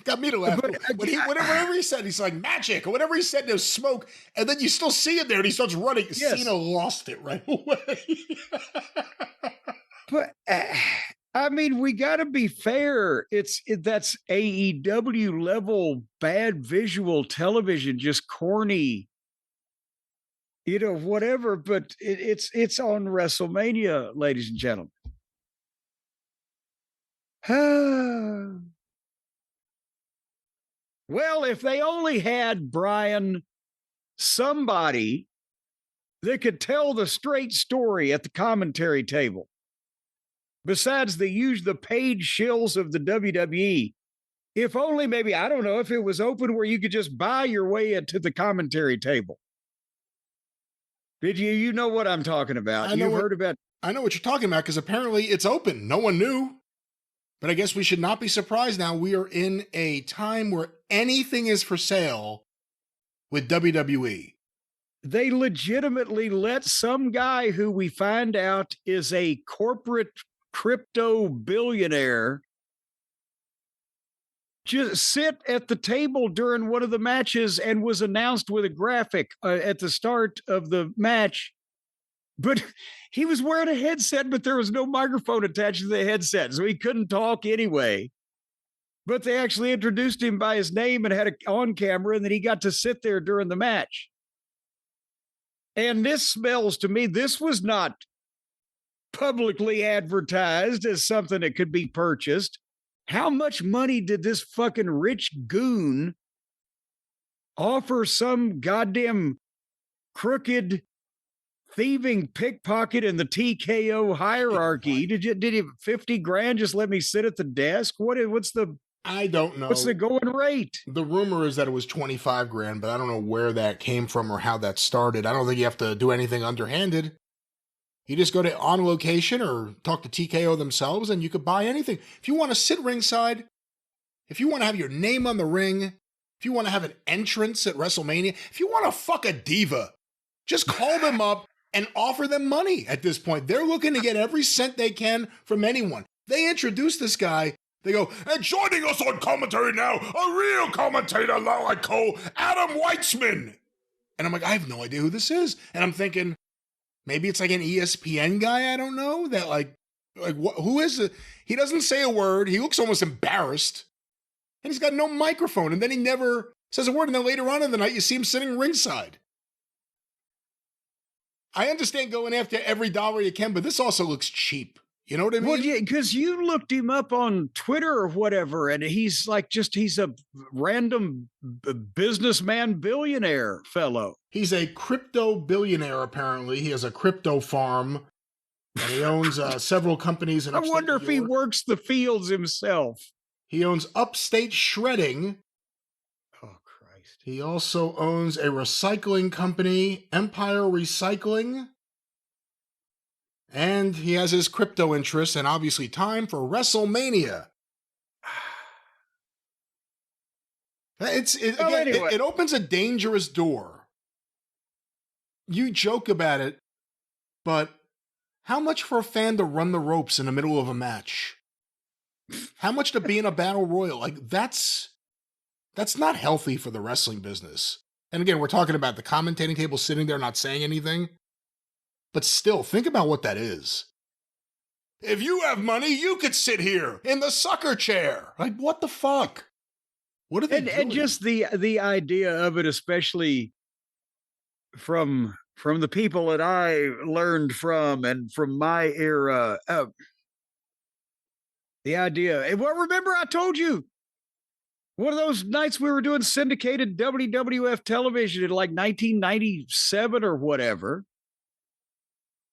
Got me to laugh. But, whatever he said, he's like magic or whatever he said, there's smoke. And then you still see him there and he starts running. Yes. Cena lost it right away. But I mean, we got to be fair. That's AEW level bad visual television, just corny, whatever. But it's on WrestleMania, ladies and gentlemen. Well, if they only had, Brian, somebody that could tell the straight story at the commentary table, besides the paid shills of the WWE, if only maybe, I don't know, if it was open where you could just buy your way into the commentary table. Did you know what I'm talking about? You've heard about. I know what you're talking about because apparently it's open. No one knew. But I guess we should not be surprised now. We are in a time where anything is for sale with WWE. They legitimately let some guy who we find out is a corporate crypto billionaire just sit at the table during one of the matches and was announced with a graphic at the start of the match. But he was wearing a headset, but there was no microphone attached to the headset, so he couldn't talk anyway. But they actually introduced him by his name and had it on camera, and then he got to sit there during the match. And this smells to me, this was not publicly advertised as something that could be purchased. How much money did this fucking rich goon offer some goddamn crooked thieving pickpocket in the TKO hierarchy? Did he 50 grand just let me sit at the desk? What's the I don't know. What's the going rate? The rumor is that it was 25 grand, but I don't know where that came from or how that started. I don't think you have to do anything underhanded. You just go to On Location or talk to TKO themselves and you could buy anything. If you want to sit ringside, if you want to have your name on the ring, if you want to have an entrance at WrestleMania, if you want to fuck a diva, just call them up and offer them money at this point. They're looking to get every cent they can from anyone. They introduce this guy. They go, and joining us on commentary now, a real commentator like Cole, Adam Weitzman. And I'm like, I have no idea who this is. And I'm thinking, maybe it's like an ESPN guy, I don't know, that like who is it? He doesn't say a word. He looks almost embarrassed. And he's got no microphone. And then he never says a word. And then later on in the night, you see him sitting ringside. I understand going after every dollar you can, but this also looks cheap. You know what I mean? Well, yeah, because you looked him up on Twitter or whatever, and he's a random businessman billionaire fellow. He's a crypto billionaire, apparently. He has a crypto farm, and he owns several companies in upstate I wonder if he works the fields himself. He owns Upstate Shredding. Oh, Christ. He also owns a recycling company, Empire Recycling. And he has his crypto interests and obviously time for WrestleMania. It opens a dangerous door. You joke about it, but how much for a fan to run the ropes in the middle of a match? How much to be in a battle royal? Like that's not healthy for the wrestling business. And again, we're talking about the commentating table sitting there not saying anything. But still, think about what that is. If you have money, you could sit here in the sucker chair. Like, what the fuck? What are they doing? And just the idea of it, especially from the people that I learned from and from my era. The idea. Well, remember I told you, one of those nights we were doing syndicated WWF television in like 1997 or whatever.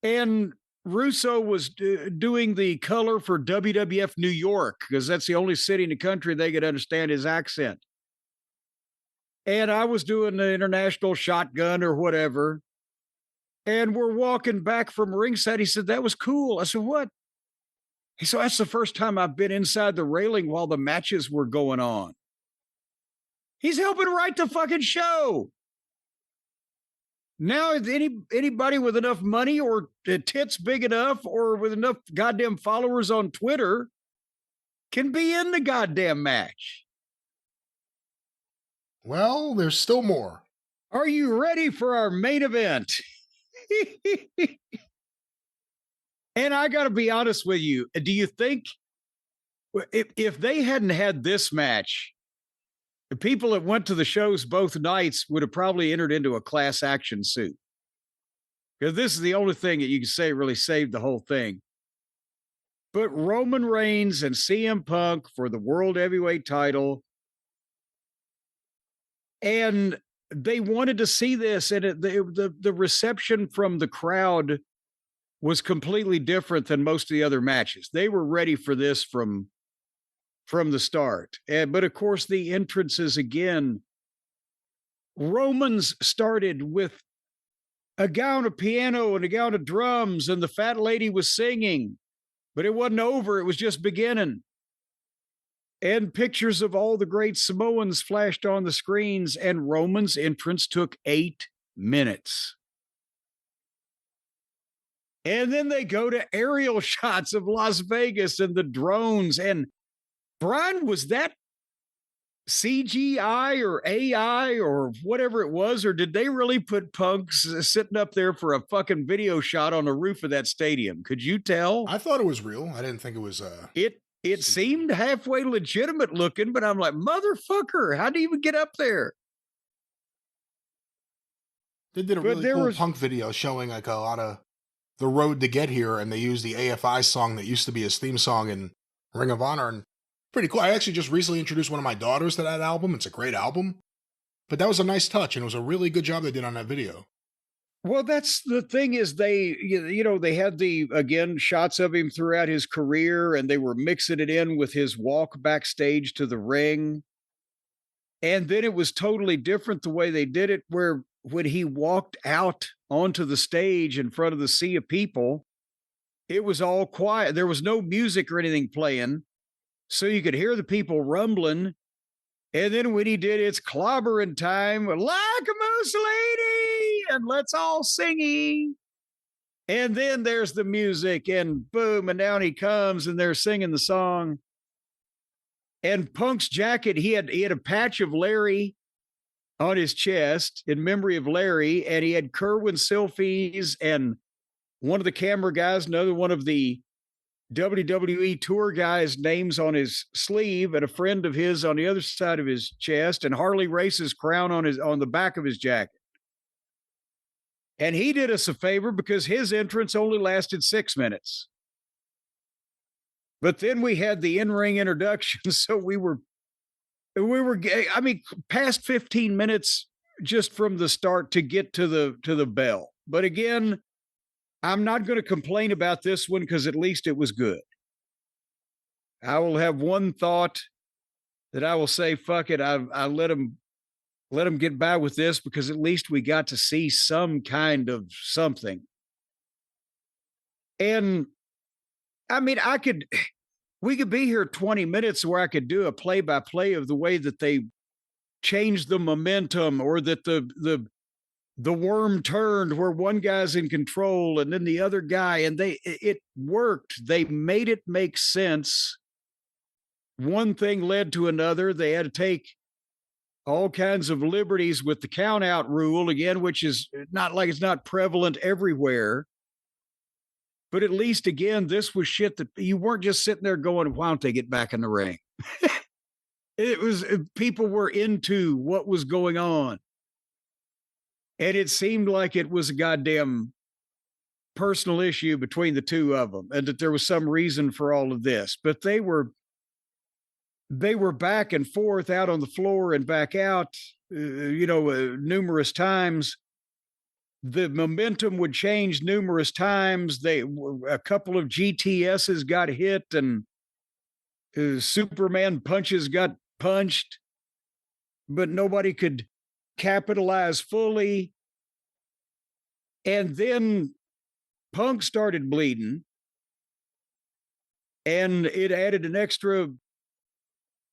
And Russo was doing the color for WWF New York because that's the only city in the country they could understand his accent. And I was doing the international shotgun or whatever. And we're walking back from ringside. He said, that was cool. I said, what? He said, that's the first time I've been inside the railing while the matches were going on. He's helping write the fucking show. Now, if anybody with enough money or tits big enough or with enough goddamn followers on Twitter can be in the goddamn match. Well, there's still more. Are you ready for our main event? And I got to be honest with you. Do you think if they hadn't had this match, the people that went to the shows both nights would have probably entered into a class action suit? Because this is the only thing that you can say really saved the whole thing. But Roman Reigns and CM Punk for the World Heavyweight title. And they wanted to see this, and the reception from the crowd was completely different than most of the other matches. They were ready for this from the start. But of course, the entrances again. Romans started with a guy on a piano and a guy on a drums, and the fat lady was singing, but it wasn't over. It was just beginning. And pictures of all the great Samoans flashed on the screens, and Roman's entrance took 8 minutes. And then they go to aerial shots of Las Vegas and the drones. And Brian, was that CGI or AI or whatever it was? Or did they really put punks sitting up there for a fucking video shot on the roof of that stadium? Could you tell? I thought it was real. I didn't think it was... It seemed halfway legitimate looking, but I'm like, motherfucker, how do you even get up there? They did a really cool punk video showing like a lot of the road to get here, and they used the AFI song that used to be his theme song in Ring of Honor, and pretty cool. I actually just recently introduced one of my daughters to that album. It's a great album, but that was a nice touch, and it was a really good job they did on that video. Well, that's the thing is they had again, shots of him throughout his career, and they were mixing it in with his walk backstage to the ring. And then it was totally different the way they did it, where when he walked out onto the stage in front of the sea of people, it was all quiet. There was no music or anything playing. So you could hear the people rumbling. And then when he did It's Clobbering Time, like a moose lady, and let's all singing. And then there's the music, and boom, and down he comes, and they're singing the song. And Punk's jacket, he had a patch of Larry on his chest in memory of Larry, and he had Kerwin selfies, and one of the camera guys, another one of the WWE tour guys' names on his sleeve, and a friend of his on the other side of his chest, and Harley Race's crown on the back of his jacket. And he did us a favor because his entrance only lasted 6 minutes. But then we had the in-ring introduction, so we were past 15 minutes just from the start to get to the bell. But again, I'm not going to complain about this one because at least it was good. I will have one thought that I will say, fuck it. I let them get by with this because at least we got to see some kind of something. And I mean, we could be here 20 minutes where I could do a play-by-play of the way that they changed the momentum, or that the worm turned where one guy's in control and then the other guy, and it worked. They made it make sense. One thing led to another. They had to take all kinds of liberties with the count out rule again, which is not like it's not prevalent everywhere. But at least, again, this was shit that you weren't just sitting there going, why don't they get back in the ring? It was, people were into what was going on. And it seemed like it was a goddamn personal issue between the two of them, and that there was some reason for all of this. But they were back and forth out on the floor and back out, numerous times. The momentum would change numerous times. A couple of GTSs got hit, and Superman punches got punched, but nobody could capitalize fully. And then Punk started bleeding, and it added an extra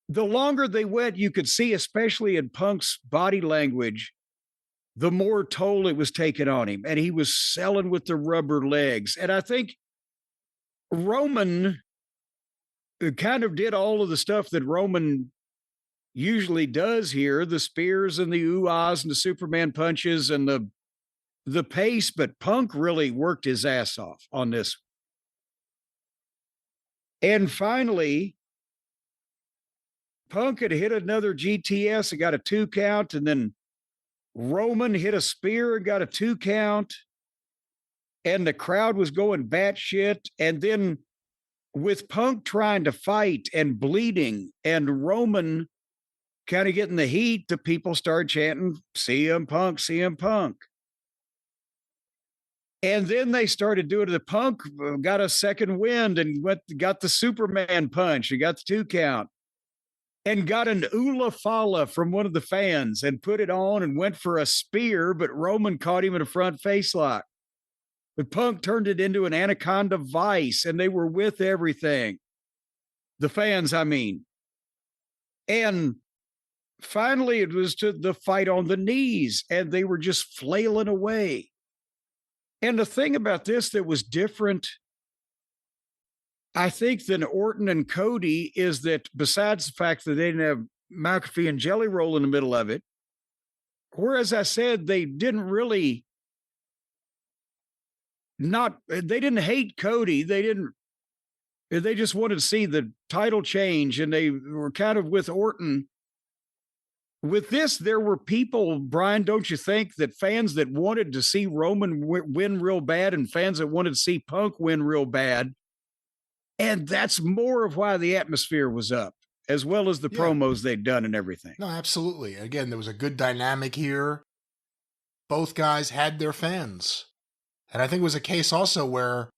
the longer they went, you could see, especially in Punk's body language, the more toll it was taking on him. And he was selling with the rubber legs. And I think Roman kind of did all of the stuff that Roman usually does here, the spears and the ooh-ahs and the Superman punches and the pace, but Punk really worked his ass off on this. And finally, Punk had hit another GTS and got a 2 count, and then Roman hit a spear and got a 2 count, and the crowd was going batshit. And then with Punk trying to fight and bleeding and Roman kind of getting the heat, the people started chanting, CM Punk, CM Punk. And then they started doing the Punk, got a second wind and got the Superman punch and got the 2 count and got an Ula Fala from one of the fans and put it on and went for a spear, but Roman caught him in a front face lock. But Punk turned it into an Anaconda Vice, and they were with everything. The fans, I mean. And finally, it was to the fight on the knees, and they were just flailing away. And the thing about this that was different, I think, than Orton and Cody is that besides the fact that they didn't have McAfee and Jelly Roll in the middle of it, whereas I said they didn't really they didn't hate Cody. They just wanted to see the title change, and they were kind of with Orton. With this, there were people, Brian, don't you think, that fans that wanted to see Roman win real bad and fans that wanted to see Punk win real bad. And that's more of why the atmosphere was up, as well as the promos they'd done and everything. No, absolutely. Again, there was a good dynamic here. Both guys had their fans. And I think it was a case also where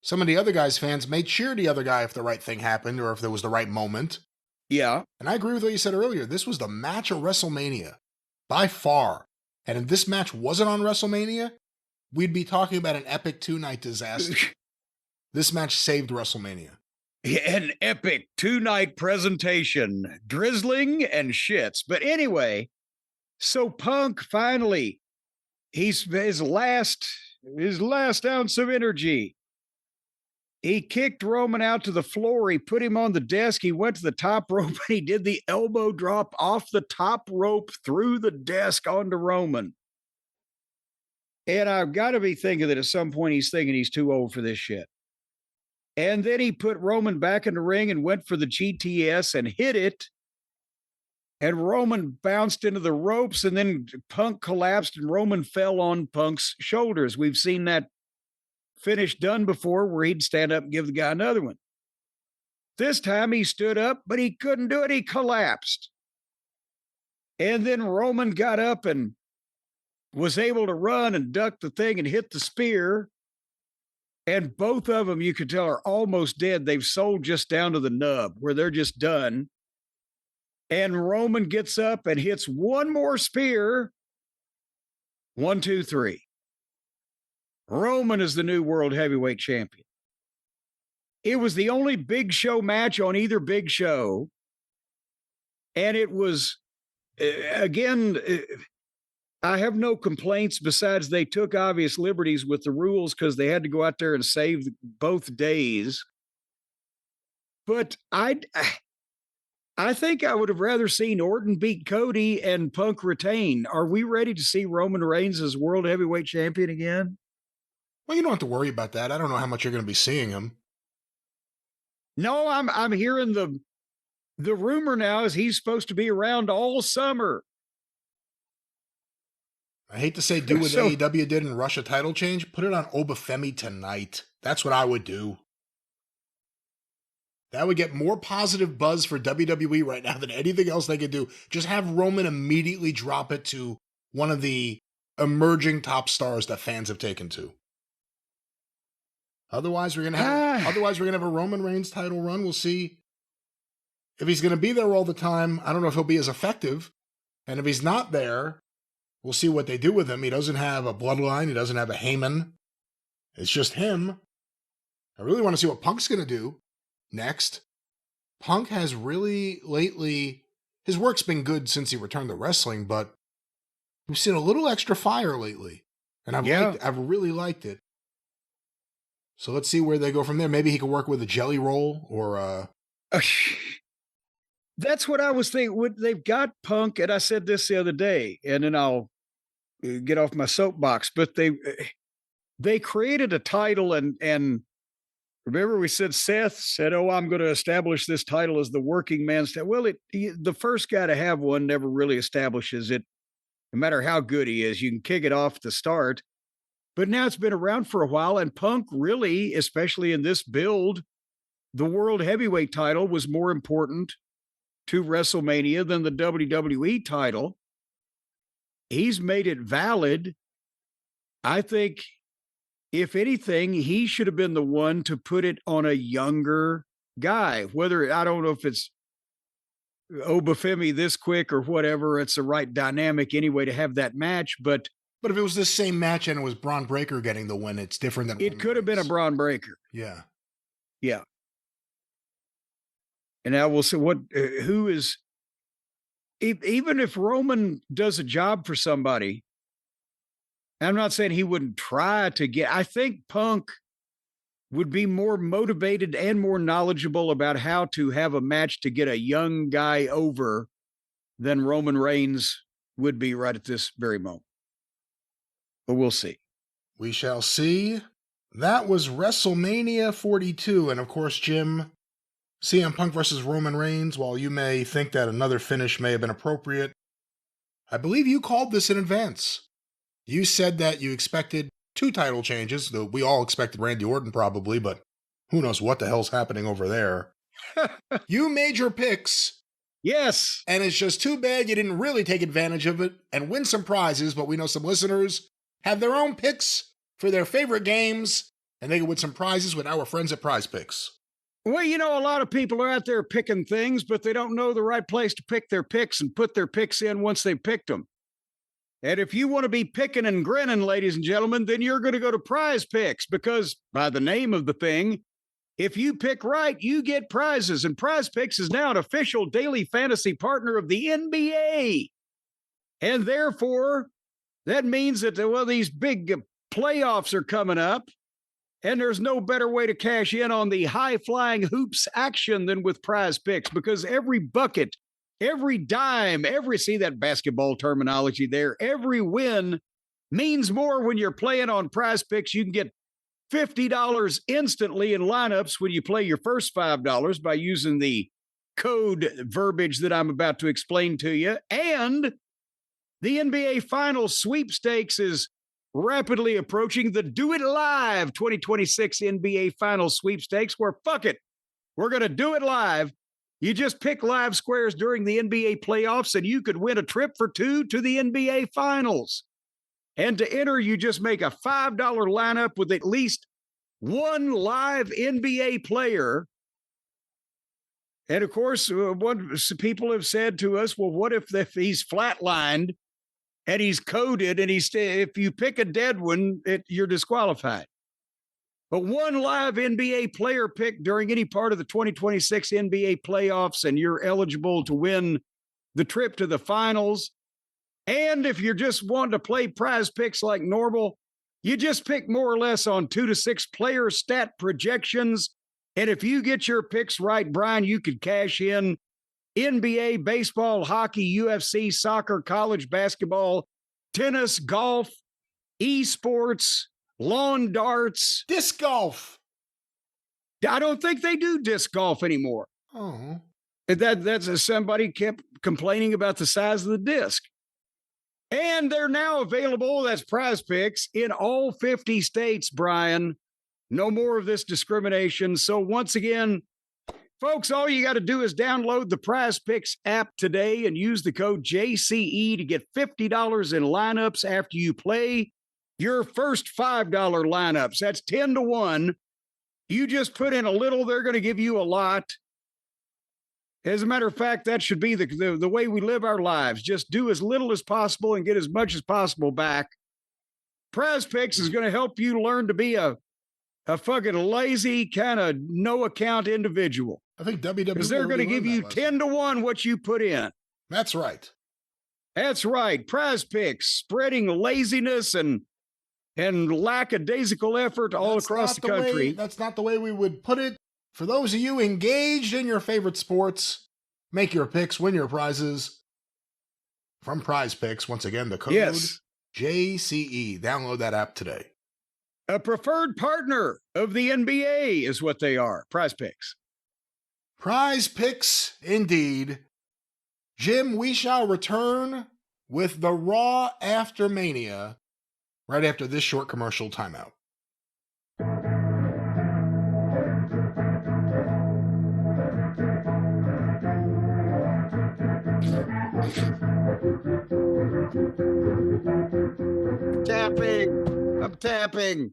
some of the other guys' fans may cheer the other guy if the right thing happened or if there was the right moment. Yeah. And I agree with what you said earlier. This was the match of WrestleMania by far. And if this match wasn't on WrestleMania, we'd be talking about an epic 2-night disaster. This match saved WrestleMania. An epic 2-night presentation, drizzling and shits. But anyway, so Punk finally, his last ounce of energy. He kicked Roman out to the floor. He put him on the desk. He went to the top rope and he did the elbow drop off the top rope through the desk onto Roman. And I've got to be thinking that at some point he's thinking he's too old for this shit. And then he put Roman back in the ring and went for the GTS and hit it. And Roman bounced into the ropes, and then Punk collapsed and Roman fell on Punk's shoulders. We've seen that finish done before where he'd stand up and give the guy another one. This time he stood up, but he couldn't do it. He collapsed. And then Roman got up and was able to run and duck the thing and hit the spear. And both of them, you could tell, are almost dead. They've sold just down to the nub where they're just done. And Roman gets up and hits one more spear. 1, 2, 3. Roman is the new world heavyweight champion. It was the only big show match on either big show. And it was, again, I have no complaints besides they took obvious liberties with the rules because they had to go out there and save both days. But I think I would have rather seen Orton beat Cody and Punk retain. Are we ready to see Roman Reigns as world heavyweight champion again? Well, you don't have to worry about that. I don't know how much you're going to be seeing him. No, I'm hearing the rumor now is he's supposed to be around all summer. I hate to say do what AEW did and rush a title change. Put it on Obafemi tonight. That's what I would do. That would get more positive buzz for WWE right now than anything else they could do. Just have Roman immediately drop it to one of the emerging top stars that fans have taken to. Otherwise, we're gonna have a Roman Reigns title run. We'll see if he's gonna be there all the time. I don't know if he'll be as effective. And if he's not there, we'll see what they do with him. He doesn't have a bloodline. He doesn't have a Heyman. It's just him. I really want to see what Punk's gonna do next. Punk has really lately, his work's been good since he returned to wrestling, but we've seen a little extra fire lately. And I've really liked it. So let's see where they go from there. Maybe he could work with a jelly roll or That's what I was thinking. They've got Punk, and I said this the other day, and then I'll get off my soapbox. But they created a title, and remember we said Seth said, "Oh, I'm going to establish this title as the working man's title." Well, the first guy to have one never really establishes it, no matter how good he is. You can kick it off at the start, but now it's been around for a while, and Punk really, especially in this build, the world heavyweight title was more important to WrestleMania than the WWE title. He's made it valid. I think, if anything, he should have been the one to put it on a younger guy. Whether, I don't know if it's Obafemi this quick or whatever, it's the right dynamic anyway to have that match. But if it was this same match and it was Braun Breaker getting the win, it's different than it could have been a Braun Breaker. Yeah. Yeah. And now we'll see who is, even if Roman does a job for somebody, I'm not saying he wouldn't try to get, I think Punk would be more motivated and more knowledgeable about how to have a match to get a young guy over than Roman Reigns would be right at this very moment. But we'll see. We shall see. That was WrestleMania 42. And of course, Jim, CM Punk versus Roman Reigns, while you may think that another finish may have been appropriate, I believe you called this in advance. You said that you expected 2 title changes, though we all expected Randy Orton probably, but who knows what the hell's happening over there. You made your picks. Yes. And it's just too bad you didn't really take advantage of it and win some prizes, but we know some listeners have their own picks for their favorite games, and they can win some prizes with our friends at Prize Picks. Well, a lot of people are out there picking things, but they don't know the right place to pick their picks and put their picks in once they've picked them. And if you want to be picking and grinning, ladies and gentlemen, then you're going to go to Prize Picks, because by the name of the thing, if you pick right, you get prizes. And Prize Picks is now an official daily fantasy partner of the NBA. And therefore, that means that, these big playoffs are coming up. And there's no better way to cash in on the high-flying hoops action than with Prize Picks, because every bucket, every dime, see that basketball terminology there, every win means more when you're playing on Prize Picks. You can get $50 instantly in lineups when you play your first $5 by using the code verbiage that I'm about to explain to you. And the NBA Finals sweepstakes is rapidly approaching, the Do It Live 2026 NBA Finals sweepstakes, where fuck it, we're going to do it live. You just pick live squares during the NBA playoffs and you could win a trip for 2 to the NBA Finals. And to enter, you just make a $5 lineup with at least one live NBA player. And of course, what people have said to us, well, what if he's flatlined and he's coded, and if you pick a dead one, you're disqualified. But one live NBA player pick during any part of the 2026 NBA playoffs, and you're eligible to win the trip to the finals. And if you're just wanting to play Prize Picks like normal, you just pick more or less on 2 to 6 player stat projections. And if you get your picks right, Brian, you could cash in NBA, baseball, hockey, UFC, soccer, college basketball, tennis, golf, esports, lawn darts. Disc golf. I don't think they do disc golf anymore. Oh. That's somebody kept complaining about the size of the disc. And they're now available, that's Prize Picks, in all 50 states, Brian. No more of this discrimination. So once again, folks, all you got to do is download the Prize Picks app today and use the code JCE to get $50 in lineups after you play your first $5 lineups. That's 10 to 1. You just put in a little, they're going to give you a lot. As a matter of fact, that should be the way we live our lives. Just do as little as possible and get as much as possible back. Prize Picks is going to help you learn to be a a fucking lazy, kind of no account individual. I think WWE, because they're going to give you 10 to 1 what you put in. That's right. That's right. Prize Picks, spreading laziness and lackadaisical effort all across the country. That's not the way we would put it. For those of you engaged in your favorite sports, make your picks, win your prizes from Prize Picks. Once again, the code JCE. Download that app today. A preferred partner of the NBA is what they are. Prize Picks. Prize Picks, indeed. Jim, we shall return with the Raw after Mania right after this short commercial timeout. I'm tapping.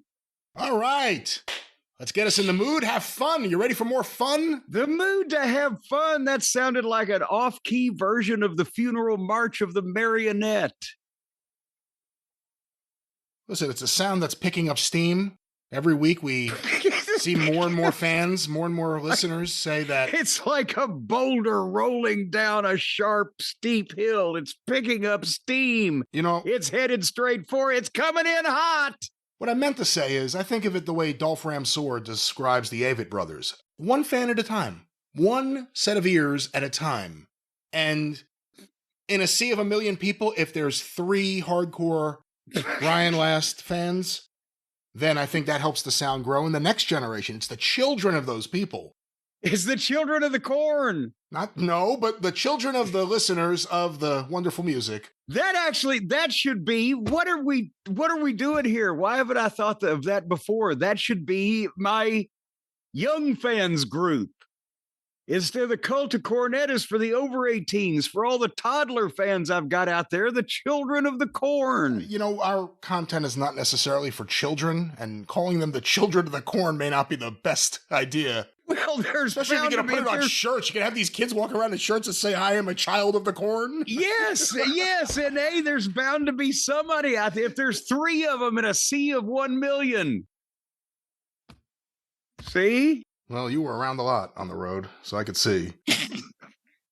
All right. Let's get us in the mood. Have fun. You ready for more fun? The mood to have fun. That sounded like an off-key version of the funeral march of the marionette. Listen, it's a sound that's picking up steam. Every week we see more and more fans, more and more listeners say that. It's like a boulder rolling down a sharp, steep hill. It's picking up steam. You know, it's headed straight for it. It's coming in hot. What I meant to say is, I think of it the way Dolph Ramsor describes the Avett brothers. One fan at a time. One set of ears at a time. And in a sea of a million people, if there's 3 hardcore Ryan Last fans, then I think that helps the sound grow in the next generation. It's the children of those people. It's the children of the corn. But the children of the listeners of the wonderful music. That should be, what are we doing here? Why haven't I thought of that before? That should be my young fans group. Instead of the cult of Cornette is for the over 18s, for all the toddler fans I've got out there, the children of the corn. You know, our content is not necessarily for children, and calling them the children of the corn may not be the best idea. Well, there's especially if you're going to put it on shirts. You can have these kids walk around in shirts and say, I am a child of the corn. Yes. And hey, there's bound to be somebody out there. If there's 3 of them in a sea of 1 million. See? Well, you were around a lot on the road, so I could see.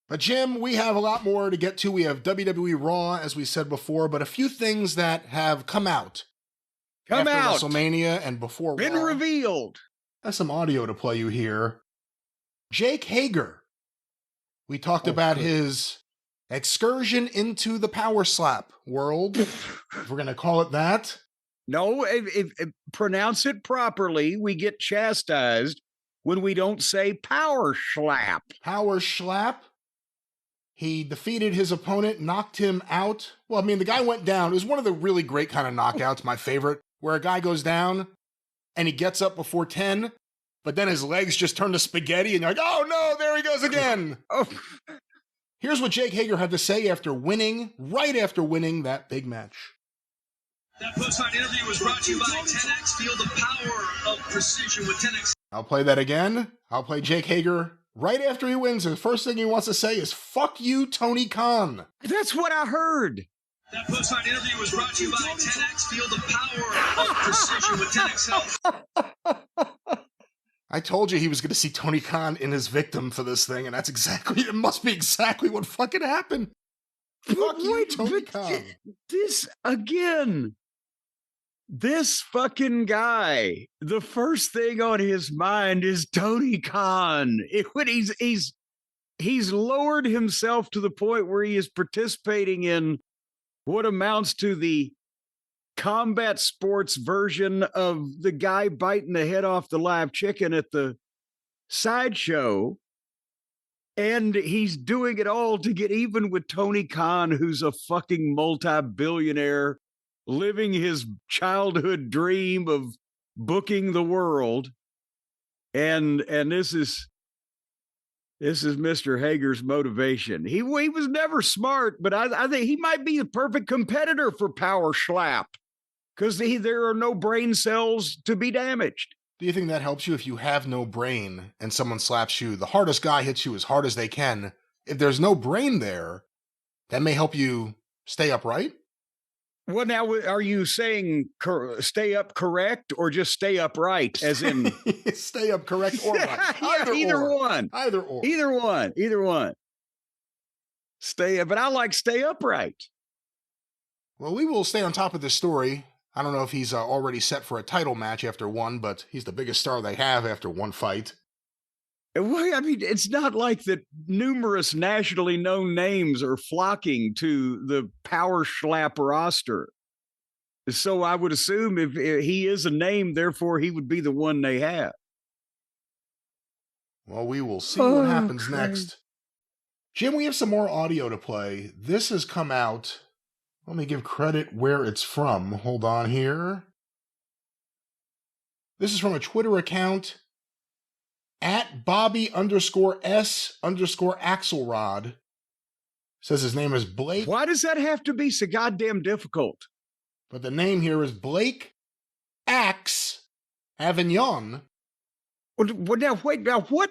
But Jim, we have a lot more to get to. We have WWE Raw, as we said before, but a few things that have come out. After WrestleMania and before been Raw. Revealed. I have some audio to play you here. Jake Hager. We talked about his excursion into the power slap world, if we're going to call it that. No, if pronounce it properly. We get chastised when we don't say power slap. Power slap. He defeated his opponent, knocked him out. Well, I mean, the guy went down. It was one of the really great kind of knockouts, my favorite, where a guy goes down and he gets up before 10, but then his legs just turn to spaghetti and you're like, oh no, there he goes again. Here's what Jake Hager had to say right after winning that big match. That post-fight interview was brought to you by 10X. Feel the power of precision with 10X. I'll play that again. I'll play Jake Hager right after he wins. The first thing he wants to say is, fuck you, Tony Khan. That's what I heard. That post-fight interview was brought to you by 10X. Feel the power of precision with 10X Health. I told you he was going to see Tony Khan in his victim for this thing, and it must be exactly what fucking happened. Fuck you, Tony Khan. This fucking guy, the first thing on his mind is Tony Khan. He's lowered himself to the point where he is participating in what amounts to the combat sports version of the guy biting the head off the live chicken at the sideshow. And he's doing it all to get even with Tony Khan, who's a fucking multi-billionaire living his childhood dream of booking the world. And this is Mr. Hager's motivation. He was never smart, but I think he might be the perfect competitor for Power Slap because there are no brain cells to be damaged. Do you think that helps you if you have no brain and someone slaps you? The hardest guy hits you as hard as they can. If there's no brain there, that may help you stay upright? Well, now, are you saying stay up correct or just stay upright, as in stay up correct or right? Either one. Either or. Either one. Stay up, but I like stay upright. Well, we will stay on top of this story. I don't know if he's already set for a title match after one, but he's the biggest star they have after one fight. Well, I mean, it's not like that numerous nationally known names are flocking to the Power Schlap roster. So I would assume if he is a name, therefore he would be the one they have. Well, we will see what happens next. Jim, we have some more audio to play. This has come out. Let me give credit where it's from. Hold on here. This is from a Twitter account at Bobby_S_Axelrod. Says his name is Blake. Why does that have to be so goddamn difficult? But the name here is Blake Axe Avignon. Well, now, wait, now what?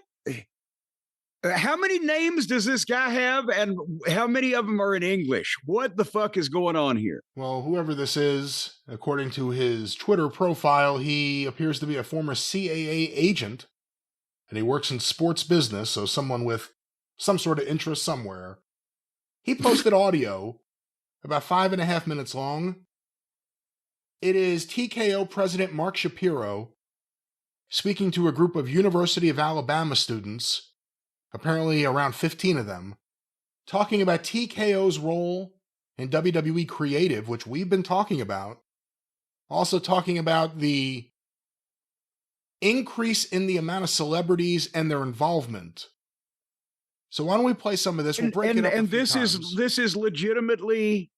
How many names does this guy have, and how many of them are in English? What the fuck is going on here? Well, whoever this is, according to his Twitter profile, he appears to be a former CAA agent, and he works in sports business, so someone with some sort of interest somewhere. He posted audio about 5.5 minutes long. It is TKO President Mark Shapiro speaking to a group of University of Alabama students, apparently around 15 of them, talking about TKO's role in WWE Creative, which we've been talking about. Also talking about the increase in the amount of celebrities and their involvement. So why don't we play some of this? We'll break it up. And this is legitimately,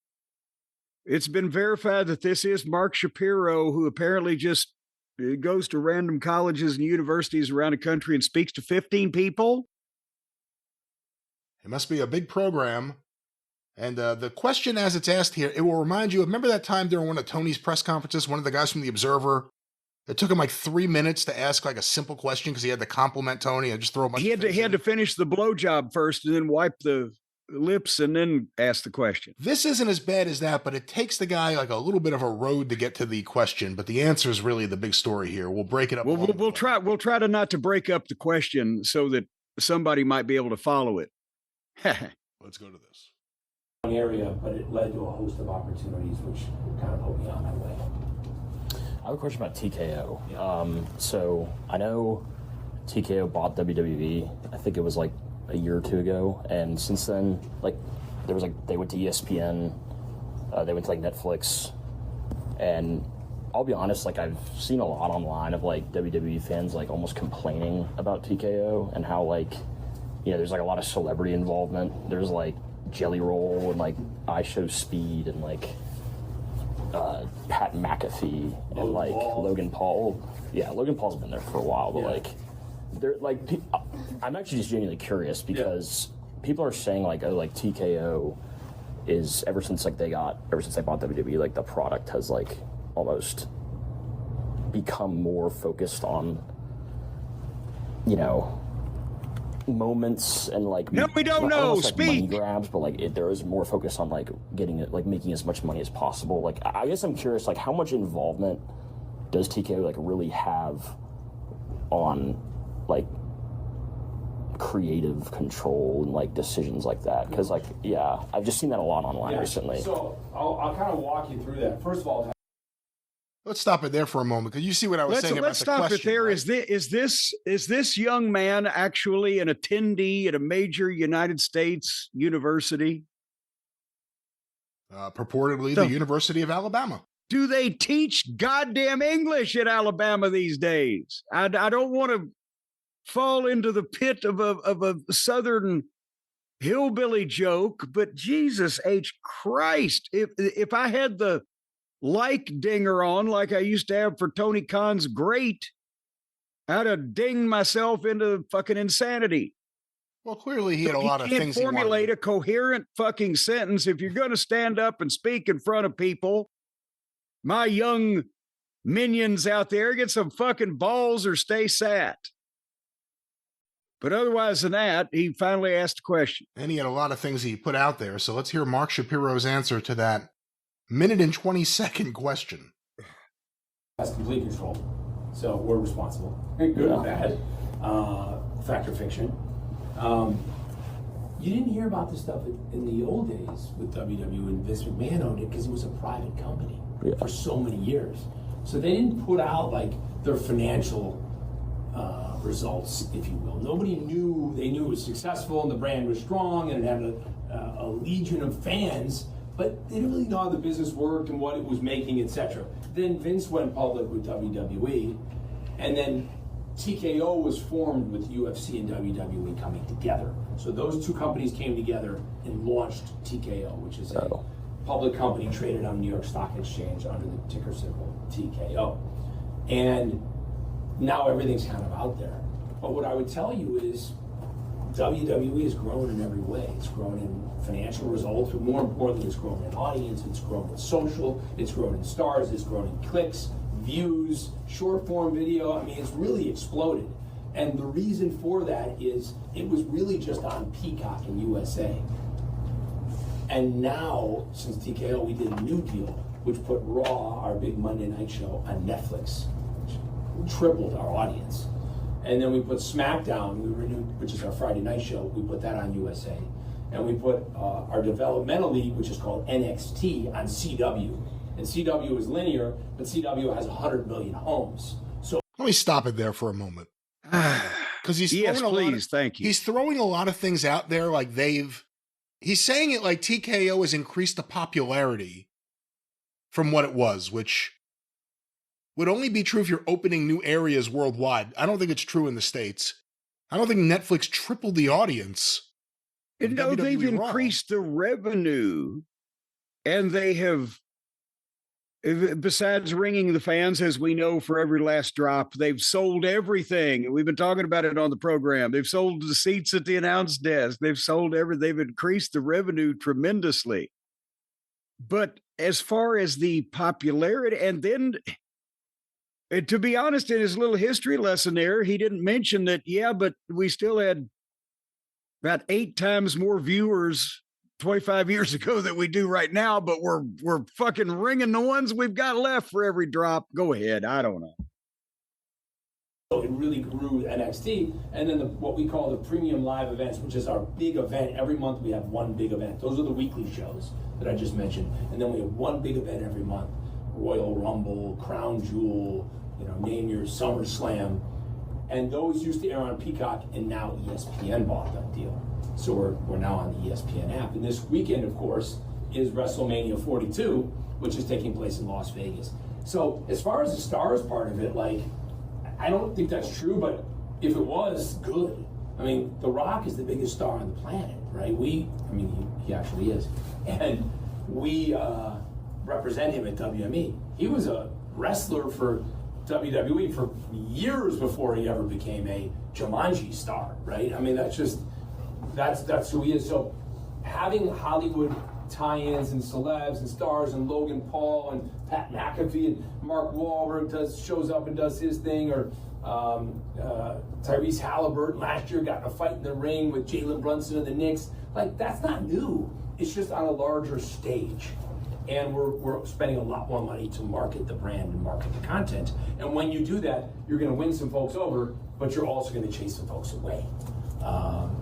it's been verified that this is Mark Shapiro, who apparently just goes to random colleges and universities around the country and speaks to 15 people. It must be a big program. And the question as it's asked here, it will remind you, remember that time during one of Tony's press conferences, one of the guys from The Observer, it took him like 3 minutes to ask like a simple question because he had to compliment Tony and just throw a bunch of He had to finish the blowjob first and then wipe the lips and then ask the question. This isn't as bad as that, but it takes the guy like a little bit of a road to get to the question, but the answer is really the big story here. We'll break it up. We'll try to not to break up the question so that somebody might be able to follow it. Let's go to this. Area, but it led to a host of opportunities which kind of put me on my way. I have a question about TKO. So I know TKO bought WWE. I think it was like a year or two ago, and since then, like there was like they went to ESPN, they went to like Netflix, and I'll be honest, like I've seen a lot online of like WWE fans like almost complaining about TKO and how like, you know, there's like a lot of celebrity involvement. There's like Jelly Roll and like I Show Speed and like Pat McAfee and like Logan Paul. Yeah, Logan Paul's been there for a while, but like they're like I'm actually just genuinely curious because people are saying like, oh, like TKO is ever since they bought WWE, like the product has like almost become more focused on, you know, moments and like no, we don't know. Like Speak. money grabs, but like there is more focus on like getting it, like making as much money as possible. Like I guess I'm curious, like how much involvement does TKO like really have on like creative control and like decisions like that? Because like I've just seen that a lot online recently. So I'll kind of walk you through that. First of all, let's stop it there for a moment because you see what I was saying about the question. Let's stop it there. Right? Is this young man actually an attendee at a major United States university? Purportedly the University of Alabama. Do they teach goddamn English at Alabama these days? I don't want to fall into the pit of a Southern hillbilly joke, but Jesus H. Christ, if I had the like dinger on like I used to have for Tony Khan's Great, I'd have dinged myself into fucking insanity. Well, clearly he had a lot of things. You can't formulate a coherent fucking sentence if you're going to stand up and speak in front of people. My young minions out there, get some fucking balls or stay sat. But otherwise than that, he finally asked a question. And he had a lot of things he put out there. So let's hear Mark Shapiro's answer to that minute and 20-second question. Has complete control. So we're responsible. Good or bad. Fact or fiction. You didn't hear about this stuff in the old days with WWE, and Vince McMahon owned it because it was a private company for so many years. So they didn't put out like their financial results, if you will. Nobody knew. They knew it was successful and the brand was strong and it had a legion of fans, but they didn't really know how the business worked and what it was making, etc. Then Vince went public with WWE, and then TKO was formed with UFC and WWE coming together. So those two companies came together and launched TKO, which is a public company traded on New York Stock Exchange under the ticker symbol TKO. And now everything's kind of out there. But what I would tell you is WWE has grown in every way. It's grown in financial results, but more importantly, it's grown in audience, it's grown in social, it's grown in stars, it's grown in clicks, views, short form video. I mean, it's really exploded. And the reason for that is it was really just on Peacock in USA. And now, since TKO, we did a new deal, which put Raw, our big Monday night show, on Netflix, which tripled our audience. And then we put SmackDown, we renewed, which is our Friday night show, we put that on USA. And we put our developmental league, which is called NXT, on CW. And CW is linear, but CW has 100 million homes. So let me stop it there for a moment. Because he's thank you. He's throwing a lot of things out there like he's saying it like TKO has increased the popularity from what it was, which would only be true if you're opening new areas worldwide. I don't think it's true in the States. I don't think Netflix tripled the audience. No, they've increased the revenue, and they have, besides ringing the fans, as we know, for every last drop, they've sold everything. We've been talking about it on the program. They've sold the seats at the announce desk. They've sold everything. They've increased the revenue tremendously. But as far as the popularity, and then, to be honest, in his little history lesson there, he didn't mention that, but we still had about 8 times more viewers 25 years ago that we do right now, but we're fucking ringing the ones we've got left for every drop. Go ahead. I don't know. So it really grew NXT, and then what we call the premium live events, which is our big event. Every month we have one big event. Those are the weekly shows that I just mentioned. And then we have one big event every month. Royal Rumble, Crown Jewel, name your SummerSlam. And those used to air on Peacock, and now ESPN bought that deal. So we're now on the ESPN app. And this weekend, of course, is WrestleMania 42, which is taking place in Las Vegas. So as far as the stars part of it, I don't think that's true, but if it was, good. I mean, The Rock is the biggest star on the planet, right? He actually is. And we represent him at WME. He was a wrestler for WWE for years before he ever became a Jumanji star, right? I mean, that's who he is. So having Hollywood tie-ins and celebs and stars and Logan Paul and Pat McAfee and Mark Wahlberg shows up and does his thing, or Tyrese Halliburton last year got in a fight in the ring with Jalen Brunson of the Knicks. That's not new. It's just on a larger stage. And we're spending a lot more money to market the brand and market the content. And when you do that, you're going to win some folks over, but you're also going to chase some folks away.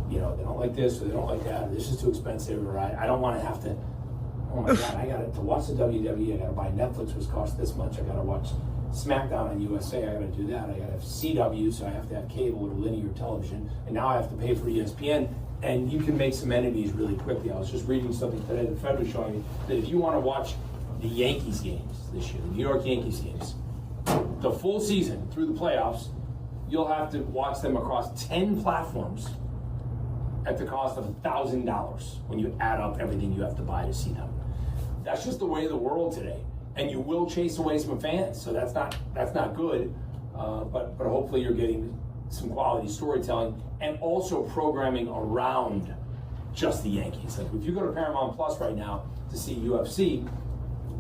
They don't like this or they don't like that, or this is too expensive, or I don't want to have to, oh my God, I got to watch the WWE, I got to buy Netflix, which costs this much, I got to watch SmackDown on USA, I got to do that, I got to have CW, so I have to have cable or linear television, and now I have to pay for ESPN. And you can make some enemies really quickly. I was just reading something today that Fred was showing me, that if you want to watch the Yankees games this year, the New York Yankees games, the full season through the playoffs, you'll have to watch them across 10 platforms at the cost of $1,000 when you add up everything you have to buy to see them. That's just the way of the world today. And you will chase away some fans, so that's not good. But hopefully you're getting some quality storytelling and also programming around just the Yankees. If you go to Paramount Plus right now to see UFC,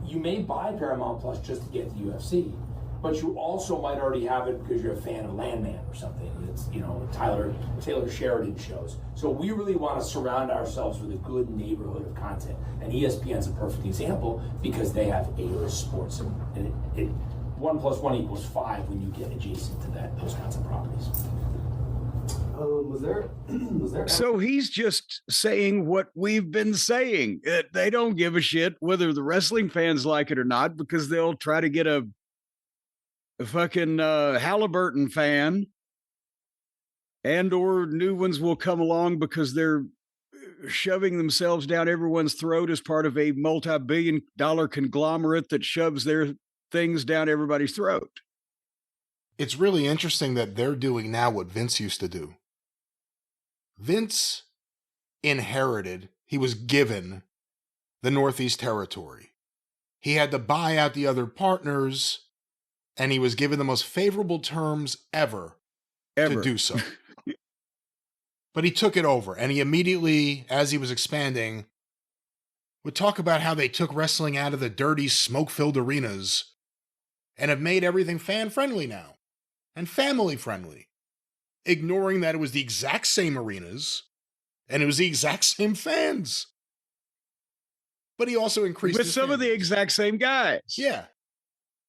you may buy Paramount Plus just to get the UFC, but you also might already have it because you're a fan of Landman or something. It's, you know, Taylor Sheridan shows. So we really want to surround ourselves with a good neighborhood of content. And ESPN's a perfect example because they have A-list sports. And it 1 + 1 = 5 when you get adjacent to those kinds of properties. Was there? So he's just saying what we've been saying. They don't give a shit whether the wrestling fans like it or not because they'll try to get a fucking Halliburton fan, and or new ones will come along because they're shoving themselves down everyone's throat as part of a multi-billion-dollar conglomerate that shoves their things down everybody's throat. It's really interesting that they're doing now what Vince used to do. Vince inherited, he was given the Northeast Territory. He had to buy out the other partners, and he was given the most favorable terms ever. To do so. But he took it over, and he immediately, as he was expanding, would talk about how they took wrestling out of the dirty, smoke-filled arenas and have made everything fan-friendly now and family-friendly, ignoring that it was the exact same arenas and it was the exact same fans. But he also increased with some of the exact same guys. Yeah.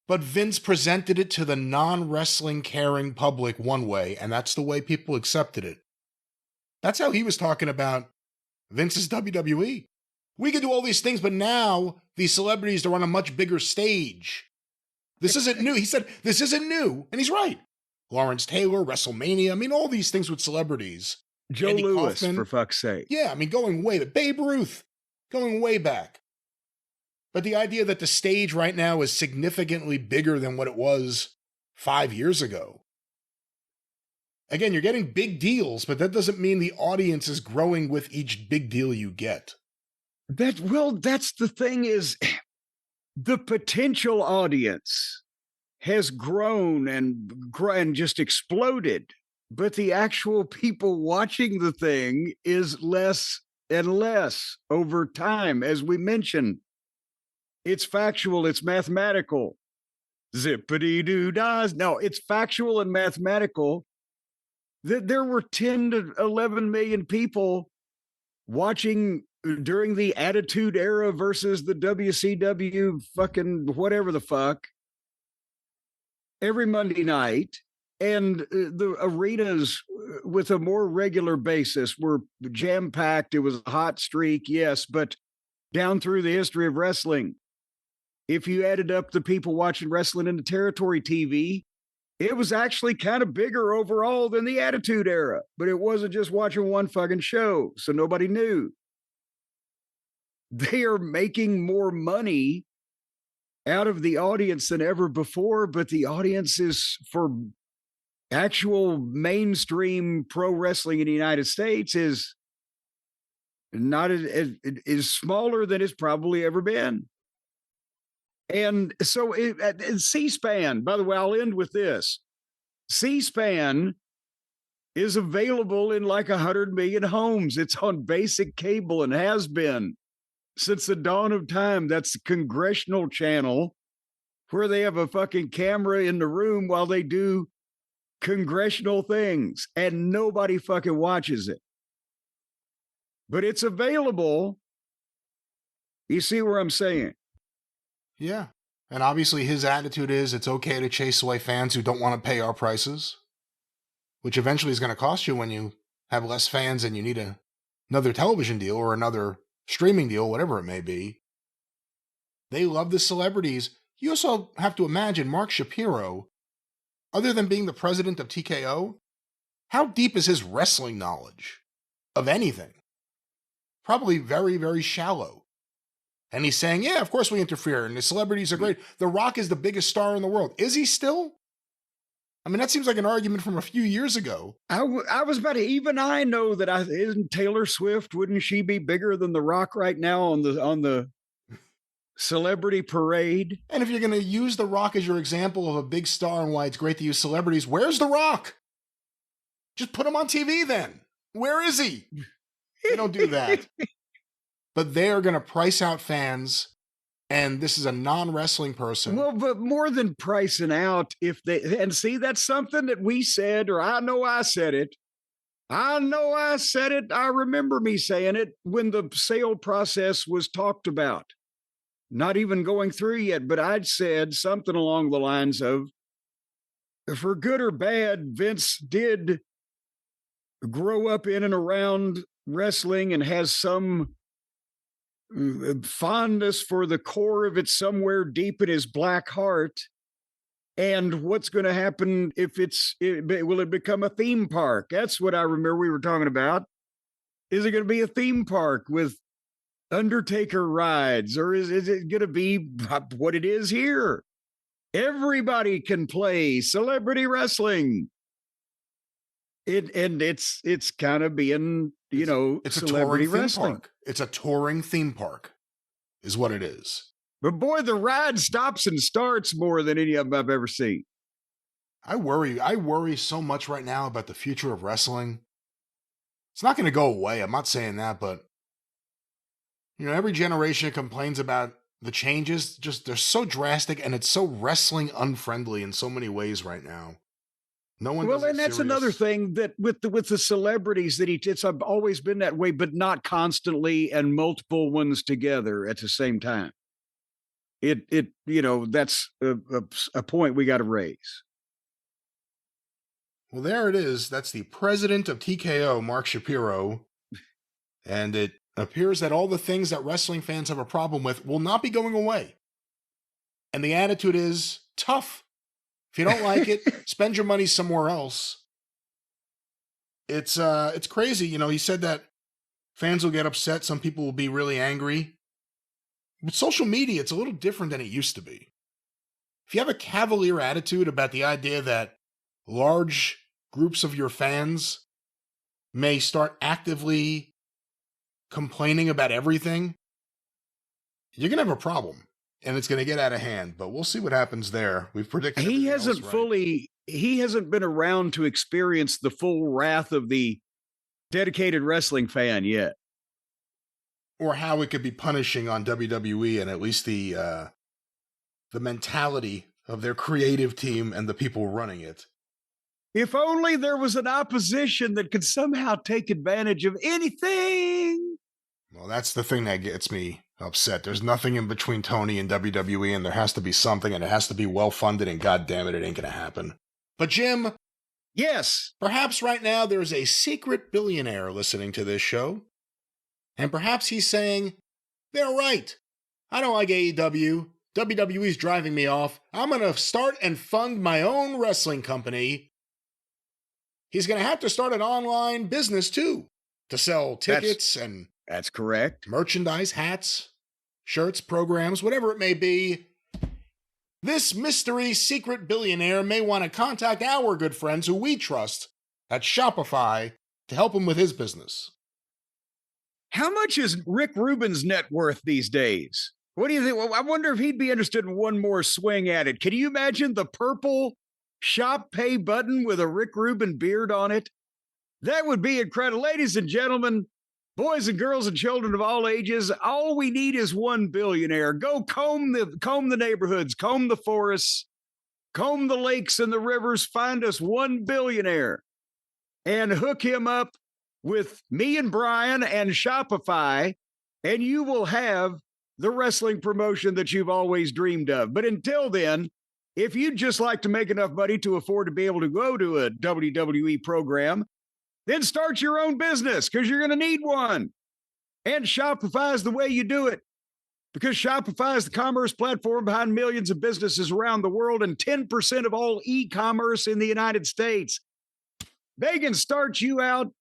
But Vince presented it to the non-wrestling caring public one way, and that's the way people accepted it. That's how he was talking about Vince's WWE. We could do all these things, but now these celebrities are on a much bigger stage. This isn't new. He said, this isn't new. And he's right. Lawrence Taylor, WrestleMania. I mean, all these things with celebrities. Joe Andy Lewis, Kaufman. for fuck's sake. Yeah, I mean, going way back. Babe Ruth, going way back. But the idea that the stage right now is significantly bigger than what it was 5 years ago. Again, you're getting big deals, but that doesn't mean the audience is growing with each big deal you get. That's the thing is the potential audience has grown and just exploded, but the actual people watching the thing is less and less over time. As we mentioned, it's factual, it's mathematical. Zippity-doo-dahs. No, it's factual and mathematical that there were 10 to 11 million people watching during the Attitude Era versus the WCW fucking whatever the fuck every Monday night. And the arenas with a more regular basis were jam-packed. It was a hot streak, yes, but down through the history of wrestling, if you added up the people watching wrestling in the territory TV, it was actually kind of bigger overall than the Attitude Era, but it wasn't just watching one fucking show, so nobody knew. They are making more money out of the audience than ever before, but the audience is for actual mainstream pro wrestling in the United States is not is smaller than it's probably ever been. And so C-SPAN, by the way, I'll end with this. C-SPAN is available in like 100 million homes. It's on basic cable and has been since the dawn of time. That's the congressional channel where they have a fucking camera in the room while they do congressional things and nobody fucking watches it. But it's available. You see where I'm saying? Yeah. And obviously his attitude is it's okay to chase away fans who don't want to pay our prices, which eventually is going to cost you when you have less fans and you need another television deal or another streaming deal, whatever it may be. They love the celebrities. You also have to imagine Mark Shapiro, other than being the president of TKO, how deep is his wrestling knowledge of anything? Probably very, very shallow. And he's saying, yeah, of course we interfere, and the celebrities are great. The Rock is the biggest star in the world. Is he still? I mean, that seems like an argument from a few years ago. I was about to, even I know that isn't Taylor Swift, wouldn't she be bigger than The Rock right now on the celebrity parade? And if you're going to use The Rock as your example of a big star and why it's great to use celebrities, where's The Rock? Just put him on TV then. Where is he? They don't do that. But they are going to price out fans and this is a non-wrestling person. Well, but more than pricing out, if they, and see, that's something that we said, or I know I said it. I know I said it. I remember me saying it when the sale process was talked about. Not even going through yet, but I'd said something along the lines of, for good or bad, Vince did grow up in and around wrestling and has some fondness for the core of it somewhere deep in his black heart. And what's going to happen if will it become a theme park? That's what I remember we were talking about. Is it going to be a theme park with Undertaker rides, or is it going to be what it is here? Everybody can play celebrity wrestling. It's kind of being, it's celebrity a touring wrestling. theme park. It's a touring theme park, is what it is. But boy, the ride stops and starts more than any of them I've ever seen. I worry so much right now about the future of wrestling. It's not going to go away. I'm not saying that, but every generation complains about the changes. Just they're so drastic, and it's so wrestling unfriendly in so many ways right now. No one. Well, and that's another thing that with the celebrities that it's always been that way, but not constantly and multiple ones together at the same time. That's a point we got to raise. Well, there it is. That's the president of TKO, Mark Shapiro. And it appears that all the things that wrestling fans have a problem with will not be going away. And the attitude is tough. If you don't like it, spend your money somewhere else. It's crazy. He said that fans will get upset. Some people will be really angry. With social media, it's a little different than it used to be. If you have a cavalier attitude about the idea that large groups of your fans may start actively complaining about everything, you're going to have a problem, and it's going to get out of hand. But we'll see what happens there. We've predicted he hasn't been around to experience the full wrath of the dedicated wrestling fan yet. Or how it could be punishing on WWE and at least the mentality of their creative team and the people running it. If only there was an opposition that could somehow take advantage of anything. Well, that's the thing that gets me upset. There's nothing in between Tony and WWE, and there has to be something, and it has to be well-funded, and goddammit, it ain't going to happen. But Jim. Yes. Perhaps right now there's a secret billionaire listening to this show. And perhaps he's saying, they're right. I don't like AEW. WWE's driving me off. I'm going to start and fund my own wrestling company. He's going to have to start an online business, too, to sell tickets That's correct. Merchandise, hats, shirts, programs, whatever it may be. This mystery secret billionaire may want to contact our good friends who we trust at Shopify to help him with his business. How much is Rick Rubin's net worth these days? What do you think? Well, I wonder if he'd be interested in one more swing at it. Can you imagine the purple shop pay button with a Rick Rubin beard on it? That would be incredible. Ladies and gentlemen, boys and girls and children of all ages, all we need is one billionaire. Go comb the neighborhoods, comb the forests, comb the lakes and the rivers. Find us one billionaire and hook him up with me and Brian and Shopify, and you will have the wrestling promotion that you've always dreamed of. But until then, if you'd just like to make enough money to afford to be able to go to a WWE program, then start your own business, because you're going to need one. And Shopify is the way you do it, because Shopify is the commerce platform behind millions of businesses around the world and 10% of all e-commerce in the United States. They can start you out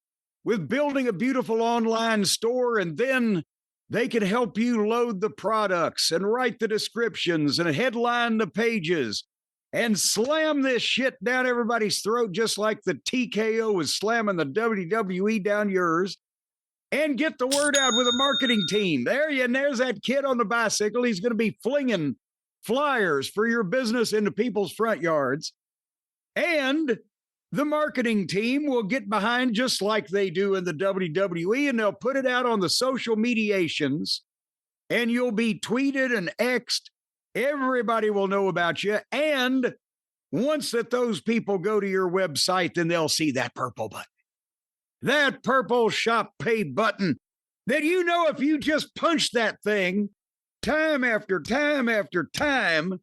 with building a beautiful online store, and then they can help you load the products and write the descriptions and headline the pages and slam this shit down everybody's throat, just like the TKO is slamming the WWE down yours, and get the word out with a marketing team. There's that kid on the bicycle. He's going to be flinging flyers for your business into people's front yards. And the marketing team will get behind, just like they do in the WWE, and they'll put it out on the social mediations and you'll be tweeted and X'd. Everybody will know about you. And once that those people go to your website, then they'll see that purple button, that purple shop pay button that, you know, if you just punch that thing time after time after time,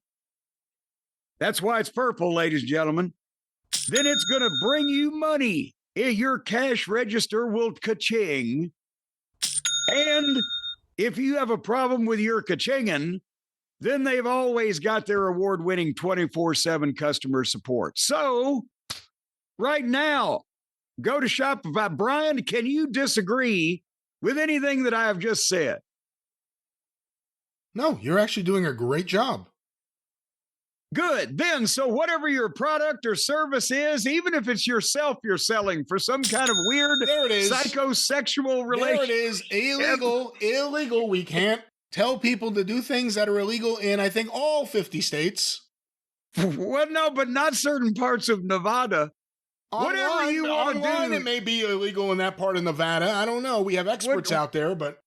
that's why it's purple, ladies and gentlemen, then it's going to bring you money. Your cash register will ka-ching. And if you have a problem with your ka-chinging, then they've always got their award-winning 24/7 customer support. So right now, go to Shopify. Brian, can you disagree with anything that I have just said? No, you're actually doing a great job. Good. Then, so whatever your product or service is, even if it's yourself you're selling for some kind of weird psychosexual relation. There it is. Illegal. We can't tell people to do things that are illegal in, I think, all 50 states. Well, no, but not certain parts of Nevada. Whatever you want to do. It may be illegal in that part of Nevada. I don't know. We have experts out there, but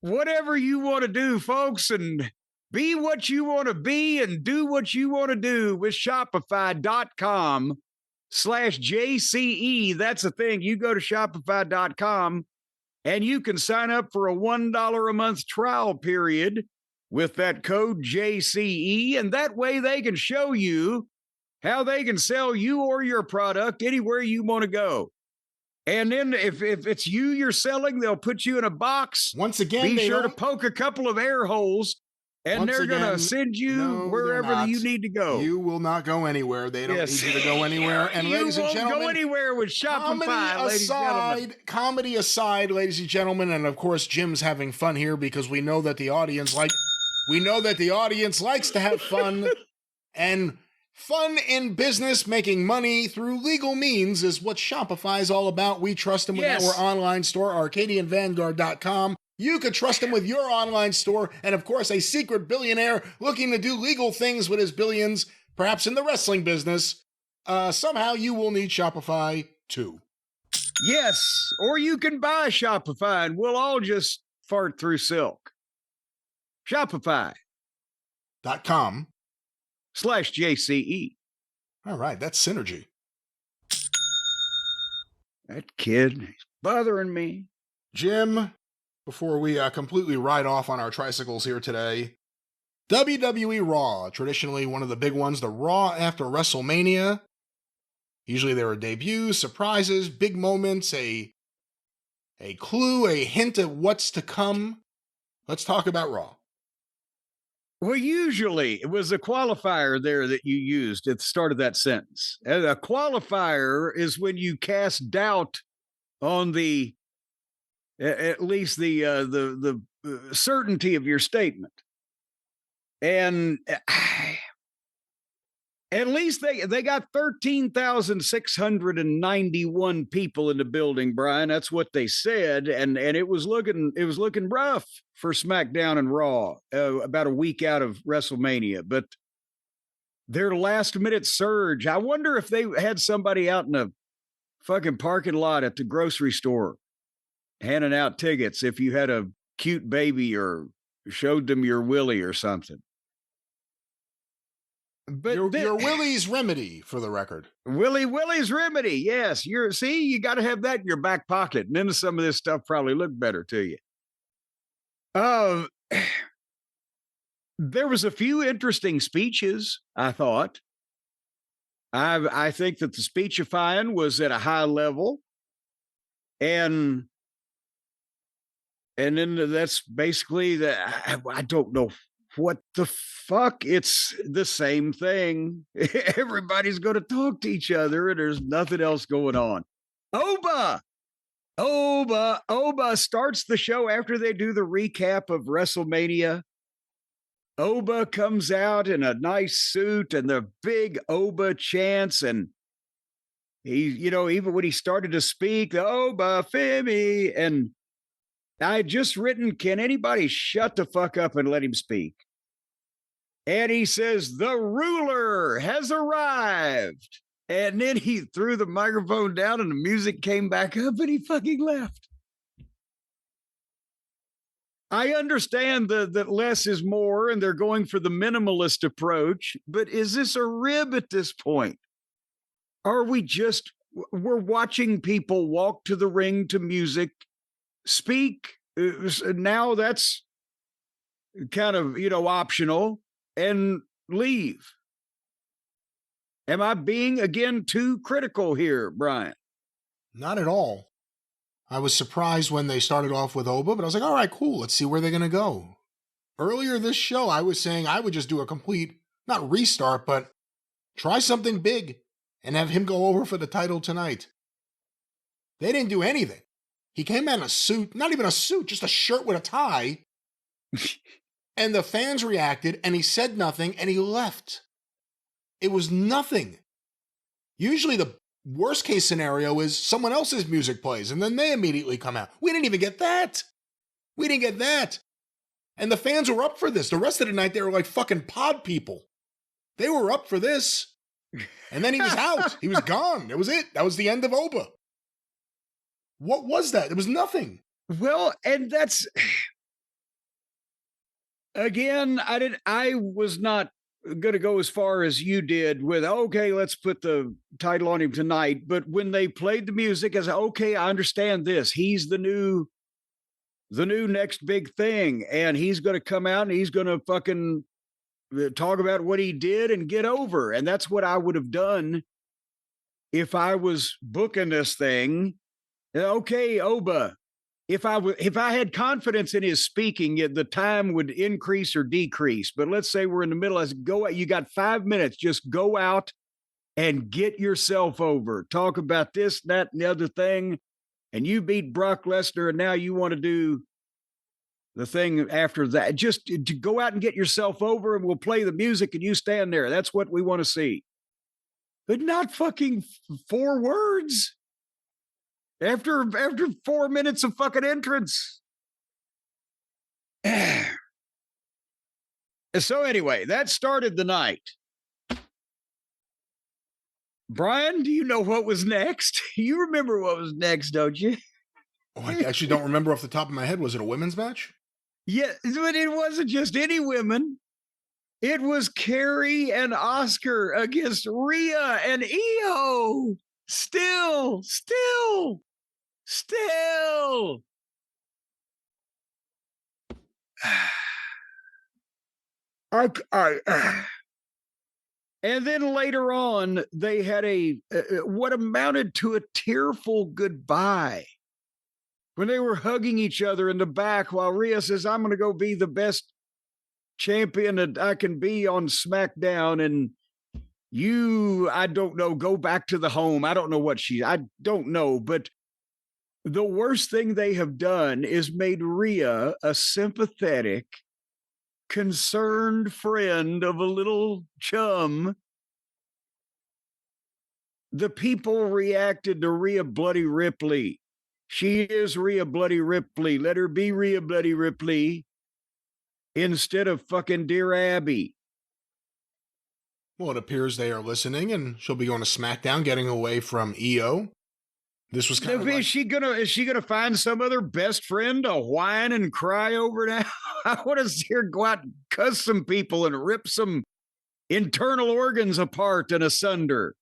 whatever you want to do, folks, and be what you want to be and do what you want to do with Shopify.com/JCE. That's the thing. You go to Shopify.com and you can sign up for a $1 a month trial period with that code JCE. And that way they can show you how they can sell you or your product anywhere you want to go. And then if it's you're selling, they'll put you in a box. Once again, be sure to poke a couple of air holes, and they're going to send you wherever you need to go. You will not go anywhere. They don't need you to go anywhere. And ladies and gentlemen, go anywhere with Shopify, ladies and gentlemen. Comedy aside, ladies and gentlemen, and of course, Jim's having fun here because we know that the audience likes to have fun, and fun in business, making money through legal means is what Shopify is all about. We trust them with our online store, ArcadianVanguard.com. You could trust them with your online store, and of course, a secret billionaire looking to do legal things with his billions, perhaps in the wrestling business. Somehow you will need Shopify too. Yes, or you can buy Shopify and we'll all just fart through silk. Shopify.com/JCE. All right, that's synergy. That kid, he's bothering me. Jim, before we completely ride off on our tricycles here today, WWE Raw, traditionally one of the big ones, the Raw after WrestleMania. Usually there are debuts, surprises, big moments, a clue, a hint at what's to come. Let's talk about Raw. Well, usually it was a qualifier there that you used at the start of that sentence. And a qualifier is when you cast doubt on the, at least the certainty of your statement. And at least they got 13,691 people in the building, Brian. That's what they said, and it was looking rough for SmackDown and Raw about a week out of WrestleMania. But their last minute surge, I wonder if they had somebody out in a fucking parking lot at the grocery store handing out tickets if you had a cute baby or showed them your willy or something. But your Willie's Remedy, for the record. Willie's Remedy, yes. You got to have that in your back pocket, and then some of this stuff probably look better to you. There was a few interesting speeches, I thought. I think that the speechifying was at a high level, and then that's basically I don't know what the fuck? It's the same thing. Everybody's going to talk to each other and there's nothing else going on. Oba starts the show after they do the recap of WrestleMania. Oba comes out in a nice suit and the big Oba chants, and he, even when he started to speak, the Oba Femi, and I had just written, can anybody shut the fuck up and let him speak? And he says, the ruler has arrived. And then he threw the microphone down and the music came back up and he fucking left. I understand that less is more and they're going for the minimalist approach, but is this a rib at this point? Are we just, we're watching people walk to the ring to music, speak. Now that's kind of, optional, and leave. Am I being, again, too critical here, Brian? Not at all. I was surprised when they started off with Oba, but I was like, all right, cool. Let's see where they're going to go. Earlier this show, I was saying I would just do a complete, not restart, but try something big and have him go over for the title tonight. They didn't do anything. He came out in a suit, not even a suit, just a shirt with a tie. And the fans reacted, and he said nothing, and he left. It was nothing. Usually the worst case scenario is someone else's music plays, and then they immediately come out. We didn't even get that. We didn't get that. And the fans were up for this. The rest of the night, they were like fucking pod people. They were up for this. And then he was out. He was gone. That was it. That was the end of Oba. What was that? It was nothing. Well, and that's, again, I was not going to go as far as you did with, okay, let's put the title on him tonight. But when they played the music, I said, okay, I understand this. He's the new next big thing. And he's going to come out and he's going to fucking talk about what he did and get over. And that's what I would have done if I was booking this thing. Okay, Oba. If I had confidence in his speaking, the time would increase or decrease. But let's say we're in the middle. Let's go out. You got 5 minutes. Just go out and get yourself over. Talk about this, that, and the other thing. And you beat Brock Lesnar, and now you want to do the thing after that. Just to go out and get yourself over, and we'll play the music, and you stand there. That's what we want to see. But not fucking 4 words. After 4 minutes of fucking entrance. So anyway, that started the night. Brian, do you know what was next? You remember what was next, don't you? Oh, I actually don't remember off the top of my head. Was it a women's match? Yeah, but it wasn't just any women. It was Carrie and Oscar against Rhea and Io. Still. And then later on, they had what amounted to a tearful goodbye when they were hugging each other in the back while Rhea says, I'm going to go be the best champion that I can be on SmackDown. And I don't know, go back to the home. I don't know I don't know. But the worst thing they have done is made Rhea a sympathetic, concerned friend of a little chum. The people reacted to Rhea Bloody Ripley. She is Rhea Bloody Ripley. Let her be Rhea Bloody Ripley instead of fucking Dear Abby. Well, it appears they are listening, and she'll be going to SmackDown, getting away from Io. This was kind of is she gonna find some other best friend to whine and cry over now? I want to see her go out and cuss some people and rip some internal organs apart and asunder.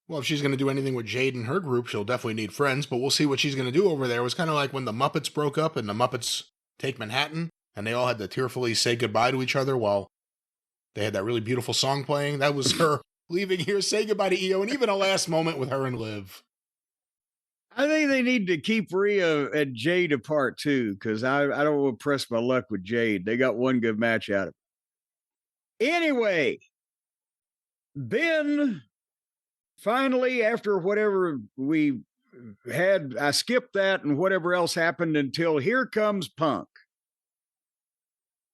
Well, if she's going to do anything with Jade and her group, she'll definitely need friends, but we'll see what she's going to do over there. It was kind of like when the Muppets broke up and the Muppets Take Manhattan, and they all had to tearfully say goodbye to each other while they had that really beautiful song playing. That was her leaving here, say goodbye to Io, and even a last moment with her and Liv. I think they need to keep Rhea and Jade apart too, because I don't want to press my luck with Jade. They got one good match out of it. Anyway, then finally, after whatever we had, I skipped that and whatever else happened until here comes Punk.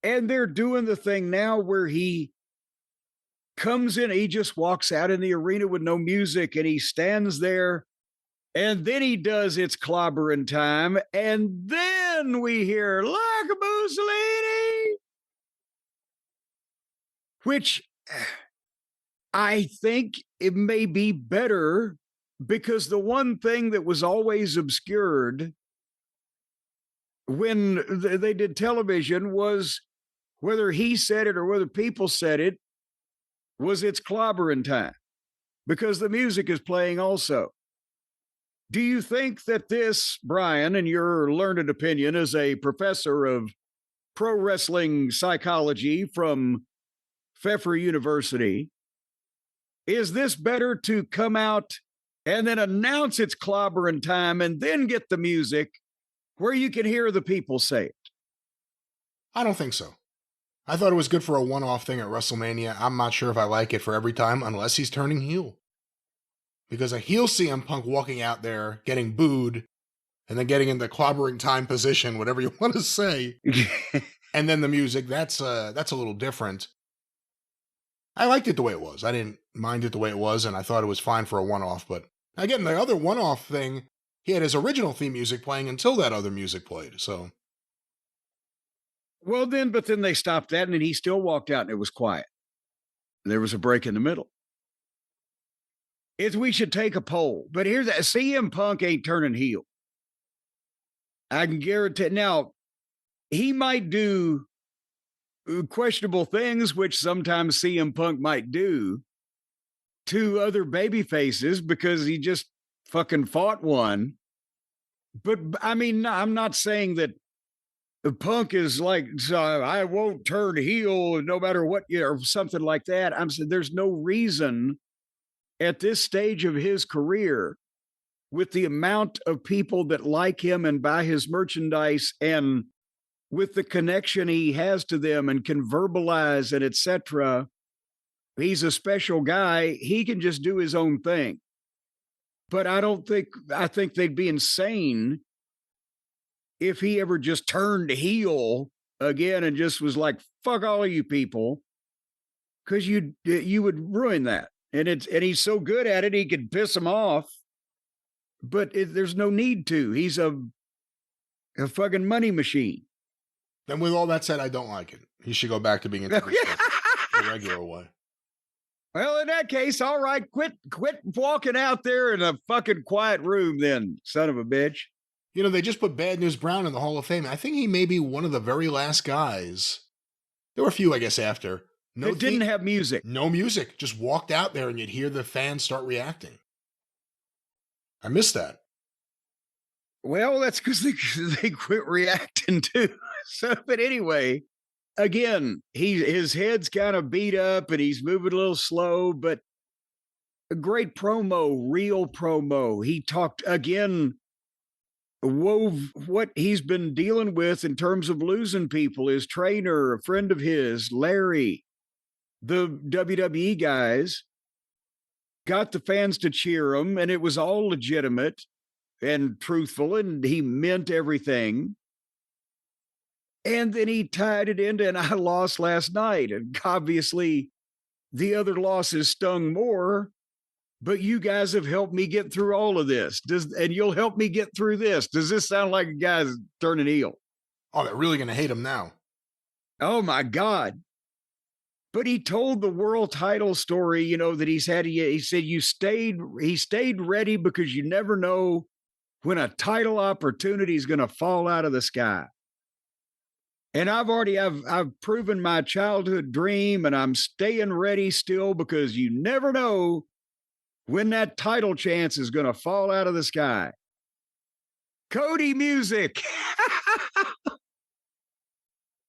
And they're doing the thing now where he comes in, he just walks out in the arena with no music, and he stands there. And then he does It's Clobbering Time. And then we hear like a Mussolini, which I think it may be better because the one thing that was always obscured when they did television was, whether he said it or whether people said it, was it's clobbering time because the music is playing also. Do you think that this, Brian, in your learned opinion as a professor of pro wrestling psychology from Pfeffer University, is this better to come out and then announce it's clobbering time and then get the music where you can hear the people say it? I don't think so. I thought it was good for a one-off thing at WrestleMania. I'm not sure if I like it for every time unless he's turning heel. Because a heel CM Punk walking out there, getting booed, and then getting in the clobbering time position, whatever you want to say, and then the music, that's a little different. I liked it the way it was. I didn't mind it the way it was, and I thought it was fine for a one-off. But again, the other one-off thing, he had his original theme music playing until that other music played, so... Well, but then they stopped that, and then he still walked out, and it was quiet. There was a break in the middle. We should take a poll, but here's that: CM Punk ain't turning heel. I can guarantee. Now, he might do questionable things, which sometimes CM Punk might do to other baby faces because he just fucking fought one. But I mean, I'm not saying that the Punk is like, so I won't turn heel no matter what, or something like that. I'm saying there's no reason at this stage of his career, with the amount of people that like him and buy his merchandise, and with the connection he has to them and can verbalize and etc. He's a special guy. He can just do his own thing. But I think they'd be insane if he ever just turned heel again and just was like, fuck all of you people, because you would ruin that. And he's so good at it, he could piss them off, but there's no need to. He's a fucking money machine. And with all that said, I don't like it. He should go back to being the regular way. Well, in that case, all right, quit walking out there in a fucking quiet room then, son of a bitch. You know, they just put Bad News Brown in the Hall of Fame. I think he may be one of the very last guys. There were a few, I guess, after. It didn't have music. No music. Just walked out there and you'd hear the fans start reacting. I missed that. Well, that's because they quit reacting too. So, but anyway, again, his head's kind of beat up and he's moving a little slow, but a great promo, real promo. He talked again, wove what he's been dealing with in terms of losing people. His trainer, a friend of his, Larry, the WWE guys, got the fans to cheer him, and it was all legitimate and truthful, and he meant everything. And then he tied it into, and I lost last night. And obviously, the other losses stung more, but you guys have helped me get through all of this. And you'll help me get through this. Does this sound like a guy's turning heel? Oh, they're really going to hate him now. Oh, my God. But he told the world title story, you know, that he said he stayed ready because you never know when a title opportunity is going to fall out of the sky. And I've proven my childhood dream, and I'm staying ready still because you never know when that title chance is going to fall out of the sky. Cody music.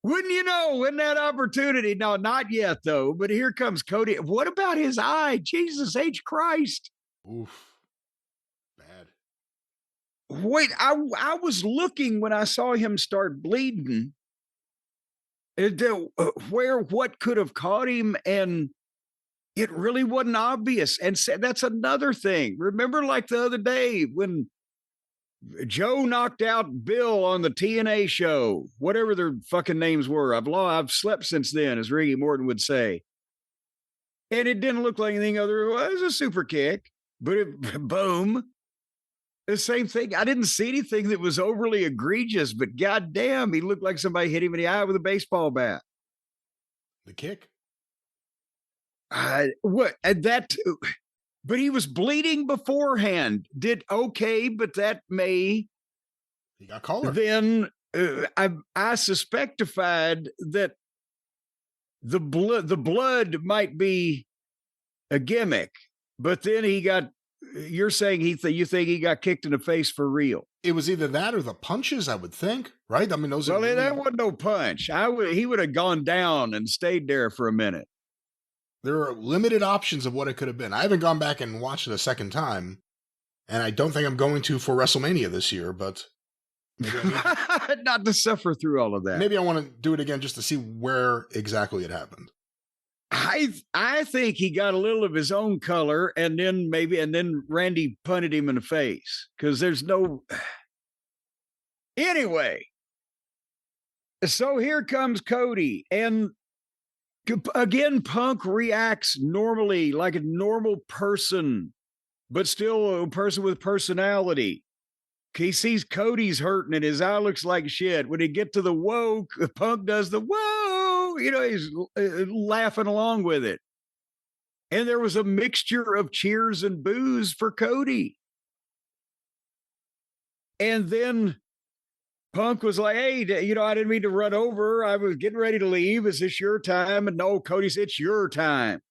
Wouldn't you know when that opportunity? No, not yet, though. But here comes Cody. What about his eye? Jesus H. Christ. Oof. Bad. Wait, I was looking when I saw him start bleeding. What could have caught him, and it really wasn't obvious. And that's another thing. Remember, like the other day when Joe knocked out Bill on the TNA show, whatever their fucking names were. I've slept since then, as Ricky Morton would say. And it didn't look like anything other. Well, it was a super kick, but boom. The same thing. I didn't see anything that was overly egregious, but goddamn, he looked like somebody hit him in the eye with a baseball bat. The kick? But he was bleeding beforehand. Did okay, but that may. He got colored. Then I suspectified that the blood might be a gimmick, but then he got. You're saying you think he got kicked in the face for real? It was either that or the punches, I would think, right? I mean, those. Well, are really... that wasn't no punch. He would have gone down and stayed there for a minute. There are limited options of what it could have been. I haven't gone back and watched it a second time, and I don't think I'm going to for WrestleMania this year, but not to suffer through all of that. Maybe I want to do it again just to see where exactly it happened. I think he got a little of his own color, and then Randy punted him in the face because there's no. Anyway, so here comes Cody, and again, Punk reacts normally like a normal person, but still a person with personality. He sees Cody's hurting and his eye looks like shit. When he get to the whoa, Punk does the whoa. He's laughing along with it. And there was a mixture of cheers and boos for Cody. And then Punk was like, hey, I didn't mean to run over. I was getting ready to leave. Is this your time? And no, Cody said, it's your time.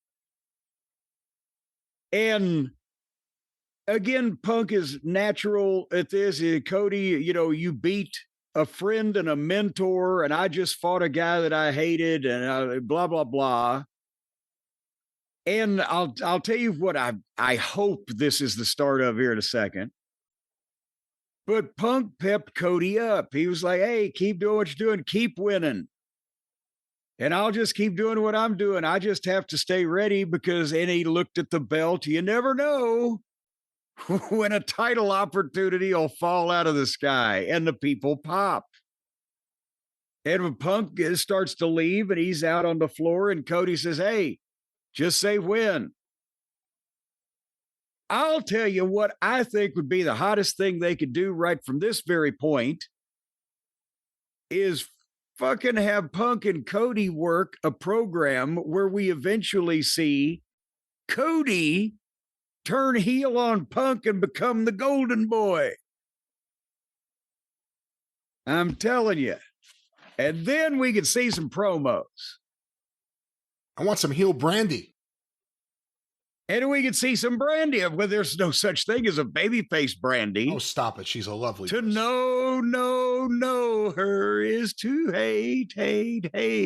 And again, Punk is natural at this. Cody, you beat a friend and a mentor, and I just fought a guy that I hated, and blah, blah, blah. And I'll tell you what I hope this is the start of here in a second. But Punk pepped Cody up. He was like, hey, keep doing what you're doing. Keep winning. And I'll just keep doing what I'm doing. I just have to stay ready and he looked at the belt. You never know when a title opportunity will fall out of the sky and the people pop. And when Punk starts to leave and he's out on the floor and Cody says, hey, just say when. I'll tell you what I think would be the hottest thing they could do right from this very point is fucking have Punk and Cody work a program where we eventually see Cody turn heel on Punk and become the golden boy. I'm telling you. And then we could see some promos. I want some heel Brandy. And we could see some Brandy. Well, there's no such thing as a babyface Brandy. Oh, stop it. She's a lovely person. Know her is to hate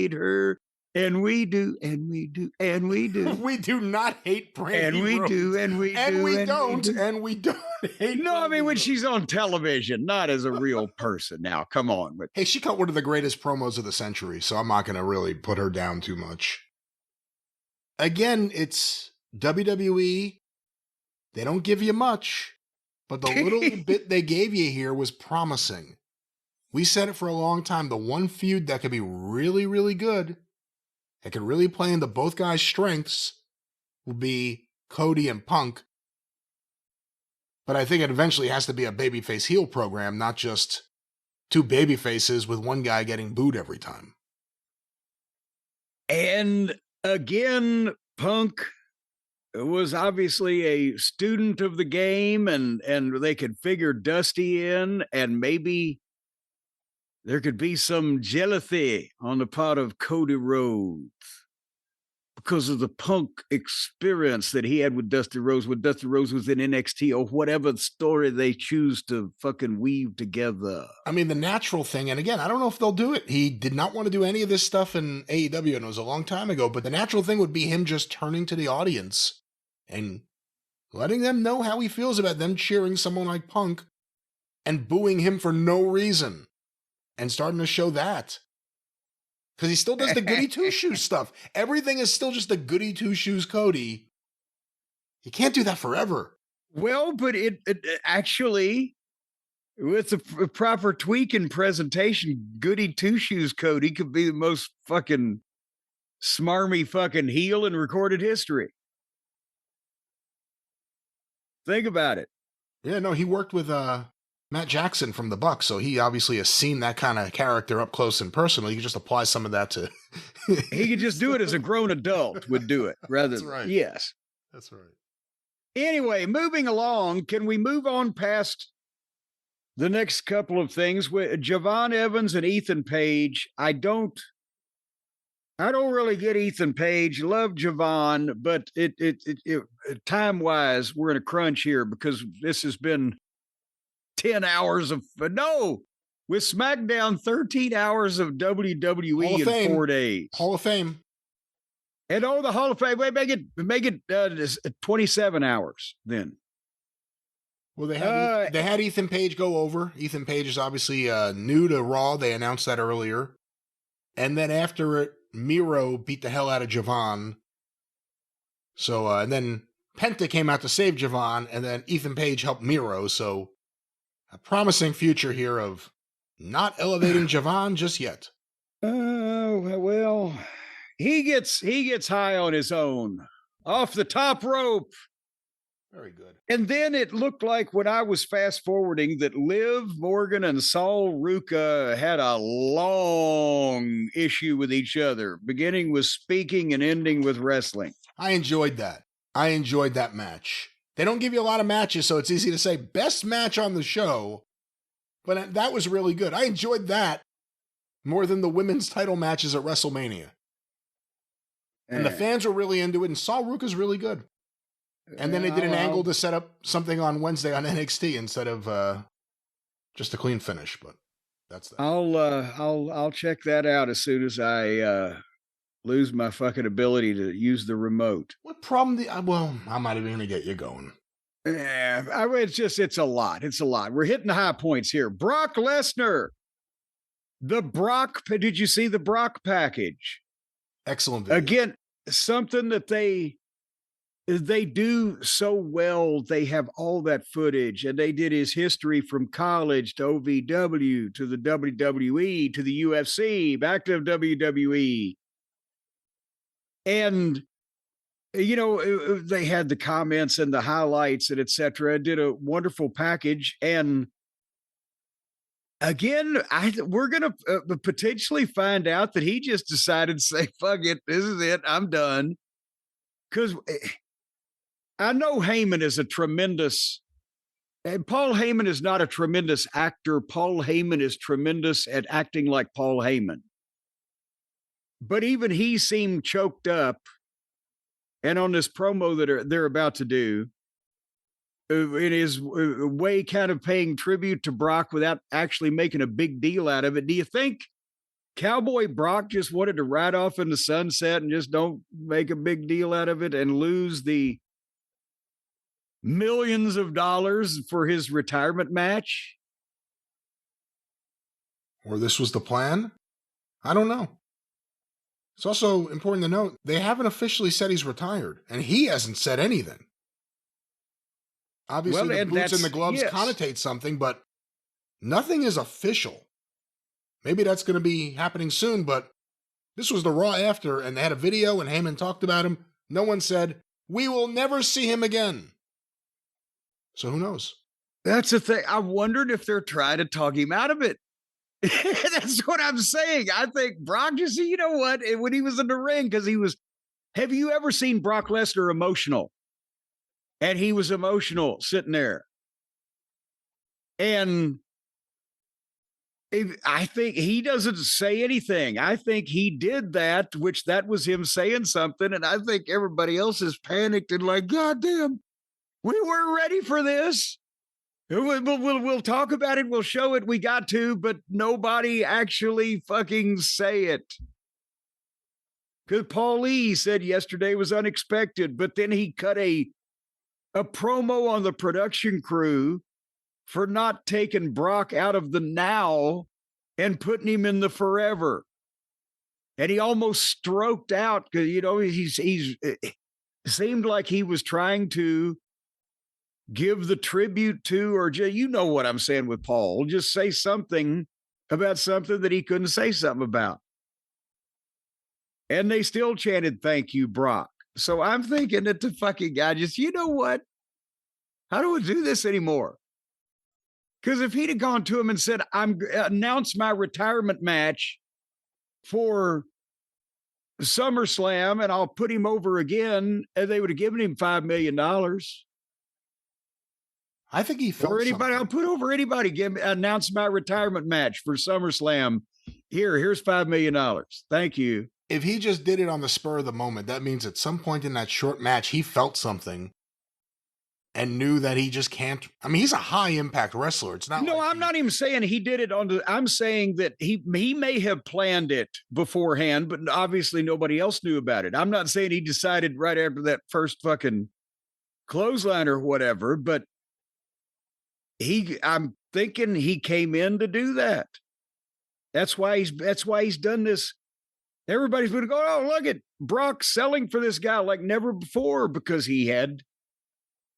her. And we do. We do not hate Brandy. And we do. And we don't hate. No, I mean, when she's on television, not as a real person. Now, come on. But hey, she cut one of the greatest promos of the century, so I'm not going to really put her down too much. Again, it's WWE. They don't give you much, but the little bit they gave you here was promising. We said it for a long time. The one feud that could be really, really good, that could really play into both guys' strengths, will be Cody and Punk. But I think it eventually has to be a babyface heel program, not just two babyfaces with one guy getting booed every time. And again, Punk was obviously a student of the game, and they could figure Dusty in, and maybe there could be some jealousy on the part of Cody Rhodes because of the Punk experience that he had with Dusty Rhodes when Dusty Rhodes was in NXT, or whatever story they choose to fucking weave together. I mean, the natural thing, and again, I don't know if they'll do it. He did not want to do any of this stuff in AEW, and it was a long time ago, but the natural thing would be him just turning to the audience and letting them know how he feels about them cheering someone like Punk and booing him for no reason. And starting to show that. Because he still does the goody two-shoes stuff. Everything is still just a goody two-shoes Cody. He can't do that forever. Well, but it actually, with the proper tweak in presentation, goody two-shoes Cody could be the most fucking smarmy fucking heel in recorded history. Think about it. Yeah, no, he worked with Matt Jackson from the Bucks, so he obviously has seen that kind of character up close and personal. You can just apply some of that to... He could just do it as a grown adult would do it, rather That's right. Yes. That's right. Anyway, moving along, can we move on past the next couple of things with Javon Evans and Ethan Page. I don't really get Ethan Page. Love Javon, but it time wise, we're in a crunch here because this has been 10 hours of with SmackDown, 13 hours of WWE in 4 days. Hall of Fame. And the Hall of Fame, wait, make it 27 hours then. Well, they had Ethan Page go over. Ethan Page is obviously new to Raw. They announced that earlier. And then after it, Miro beat the hell out of Javon. So, and then Penta came out to save Javon, and then Ethan Page helped Miro. So, a promising future here of not elevating Javon just yet. Well, he gets high on his own, off the top rope. Very good. And then it looked like when I was fast forwarding that Liv Morgan and Saul Ruka had a long issue with each other, beginning with speaking and ending with wrestling. I enjoyed that. I enjoyed that match. They don't give you a lot of matches, so it's easy to say best match on the show, but that was really good. I enjoyed that more than the women's title matches at WrestleMania. And the fans were really into it, and Saul Ruka's really good. And then they did an angle to set up something on Wednesday on NXT instead of just a clean finish. But that's that. I'll check that out as soon as I lose my fucking ability to use the remote. What problem? I'm not even going to get you going. Yeah, it's a lot. It's a lot. We're hitting the high points here. Brock Lesnar. Did you see the Brock package? Excellent video. Again, something that they do so well. They have all that footage, and they did his history from college to OVW to the WWE to the UFC, back to WWE. And, they had the comments and the highlights and et cetera, did a wonderful package. And again, we're going to potentially find out that he just decided to say, fuck it, this is it, I'm done. Because I know Heyman is Paul Heyman is not a tremendous actor. Paul Heyman is tremendous at acting like Paul Heyman. But even he seemed choked up. And on this promo that they're about to do, it is a way kind of paying tribute to Brock without actually making a big deal out of it. Do you think Cowboy Brock just wanted to ride off in the sunset and just don't make a big deal out of it and lose the millions of dollars for his retirement match? Or this was the plan? I don't know. It's also important to note, they haven't officially said he's retired, and he hasn't said anything. Obviously, the boots and the gloves connotate something, but nothing is official. Maybe that's going to be happening soon, but this was the Raw after, and they had a video, and Heyman talked about him. No one said, we will never see him again. So who knows? That's the thing. I wondered if they're trying to talk him out of it. That's what I'm saying. I think Brock just, you know what? When he was in the ring, because have you ever seen Brock Lesnar emotional? And he was emotional sitting there. And I think he doesn't say anything. I think he did that, which that was him saying something. And I think everybody else is panicked and like, God damn, we weren't ready for this. We'll talk about it. We'll show it. We got to, but nobody actually fucking say it. Because Paul Lee said yesterday was unexpected, but then he cut a promo on the production crew for not taking Brock out of the now and putting him in the forever. And he almost stroked out because, it seemed like he was trying to give the tribute to, or you know what I'm saying with Paul, just say something about something that he couldn't say something about. And they still chanted, thank you, Brock. So I'm thinking that the fucking guy just, you know what? How do we do this anymore? Because if he'd have gone to him and said, announce my retirement match for SummerSlam and I'll put him over again, and they would have given him $5 million. I think he felt or anybody. something. I'll put over anybody. Announce my retirement match for SummerSlam. Here's $5 million. Thank you. If he just did it on the spur of the moment, that means at some point in that short match, he felt something and knew that he just can't. I mean, he's a high impact wrestler. It's not. No, I'm not even saying he did it I'm saying that he may have planned it beforehand, but obviously nobody else knew about it. I'm not saying he decided right after that first fucking clothesline or whatever, but I'm thinking he came in to do that. That's why he's done this. Everybody's going to go, oh, look at Brock selling for this guy like never before, because he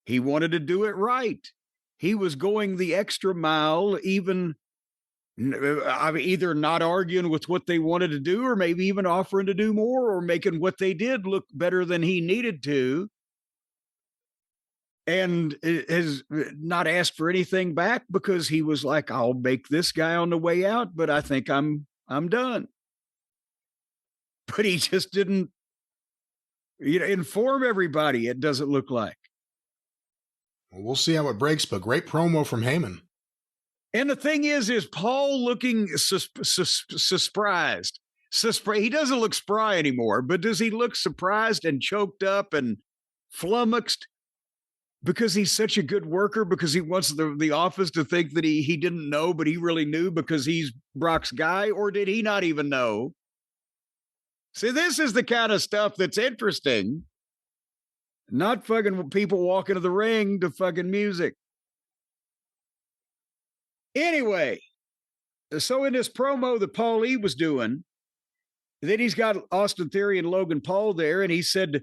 wanted to do it right. He was going the extra mile, even either not arguing with what they wanted to do, or maybe even offering to do more, or making what they did look better than he needed to. And has not asked for anything back, because he was like, I'll make this guy on the way out, but I think I'm done. But he just didn't, inform everybody, it doesn't look like. Well, we'll see how it breaks, but great promo from Heyman. And the thing is Paul looking surprised? He doesn't look spry anymore, but does he look surprised and choked up and flummoxed because he's such a good worker, because he wants the office to think that he didn't know, but he really knew because he's Brock's guy? Or did he not even know? See, this is the kind of stuff that's interesting. Not fucking people walking to the ring to fucking music. Anyway, so in this promo that Paul E was doing, then he's got Austin Theory and Logan Paul there, and he said,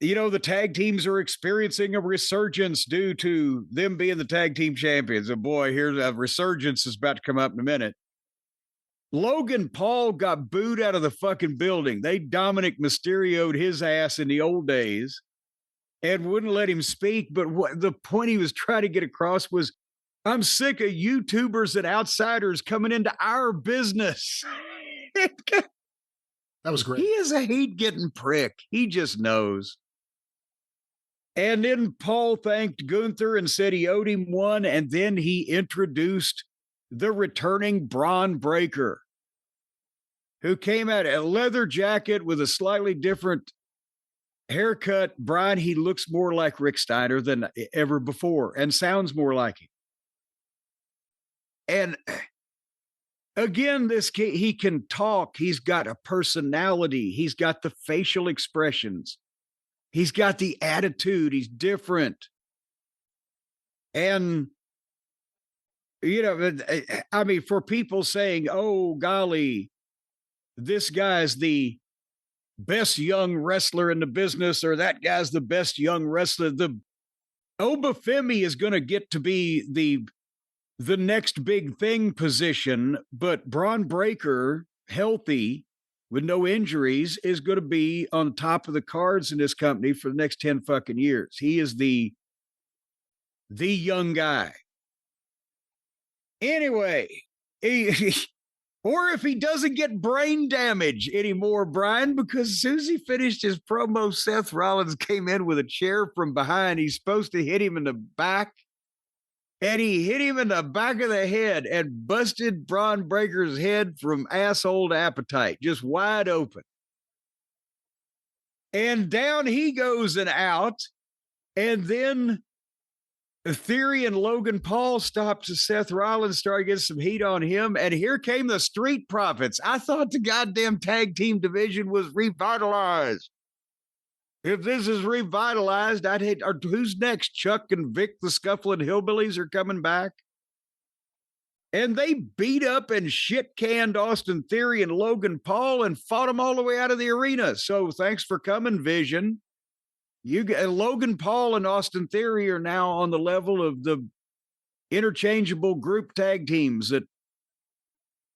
the tag teams are experiencing a resurgence due to them being the tag team champions. And boy, here's a resurgence is about to come up in a minute. Logan Paul got booed out of the fucking building. They Dominic Mysterio'd his ass in the old days and wouldn't let him speak. But what the point he was trying to get across was, I'm sick of YouTubers and outsiders coming into our business. That was great. He is a hate-getting prick. He just knows. And then Paul thanked Gunther and said he owed him one, and then he introduced the returning Braun Breaker, who came out in a leather jacket with a slightly different haircut. Brian, he looks more like Rick Steiner than ever before and sounds more like him. And again, this kid, he can talk. He's got a personality. He's got the facial expressions. He's got the attitude. He's different. And, I mean, for people saying, oh, golly, this guy's the best young wrestler in the business, or that guy's the best young wrestler, the Obafemi is going to get to be the next big thing position, but Braun Breaker, healthy, with no injuries, is going to be on top of the cards in this company for the next 10 fucking years. He is the young guy. Anyway, or if he doesn't get brain damage anymore, Brian, because as soon as he finished his promo, Seth Rollins came in with a chair from behind. He's supposed to hit him in the back, and he hit him in the back of the head and busted Braun Breaker's head from asshole to appetite, just wide open. And down he goes and out. And then Theory and Logan Paul stopped Seth Rollins, started getting some heat on him. And here came the Street Profits. I thought the goddamn tag team division was revitalized. If this is revitalized, I'd hate. Or who's next? Chuck and Vic, the Scuffling Hillbillies, are coming back. And they beat up and shit-canned Austin Theory and Logan Paul and fought them all the way out of the arena. So thanks for coming, Vision. Logan Paul and Austin Theory are now on the level of the interchangeable group tag teams that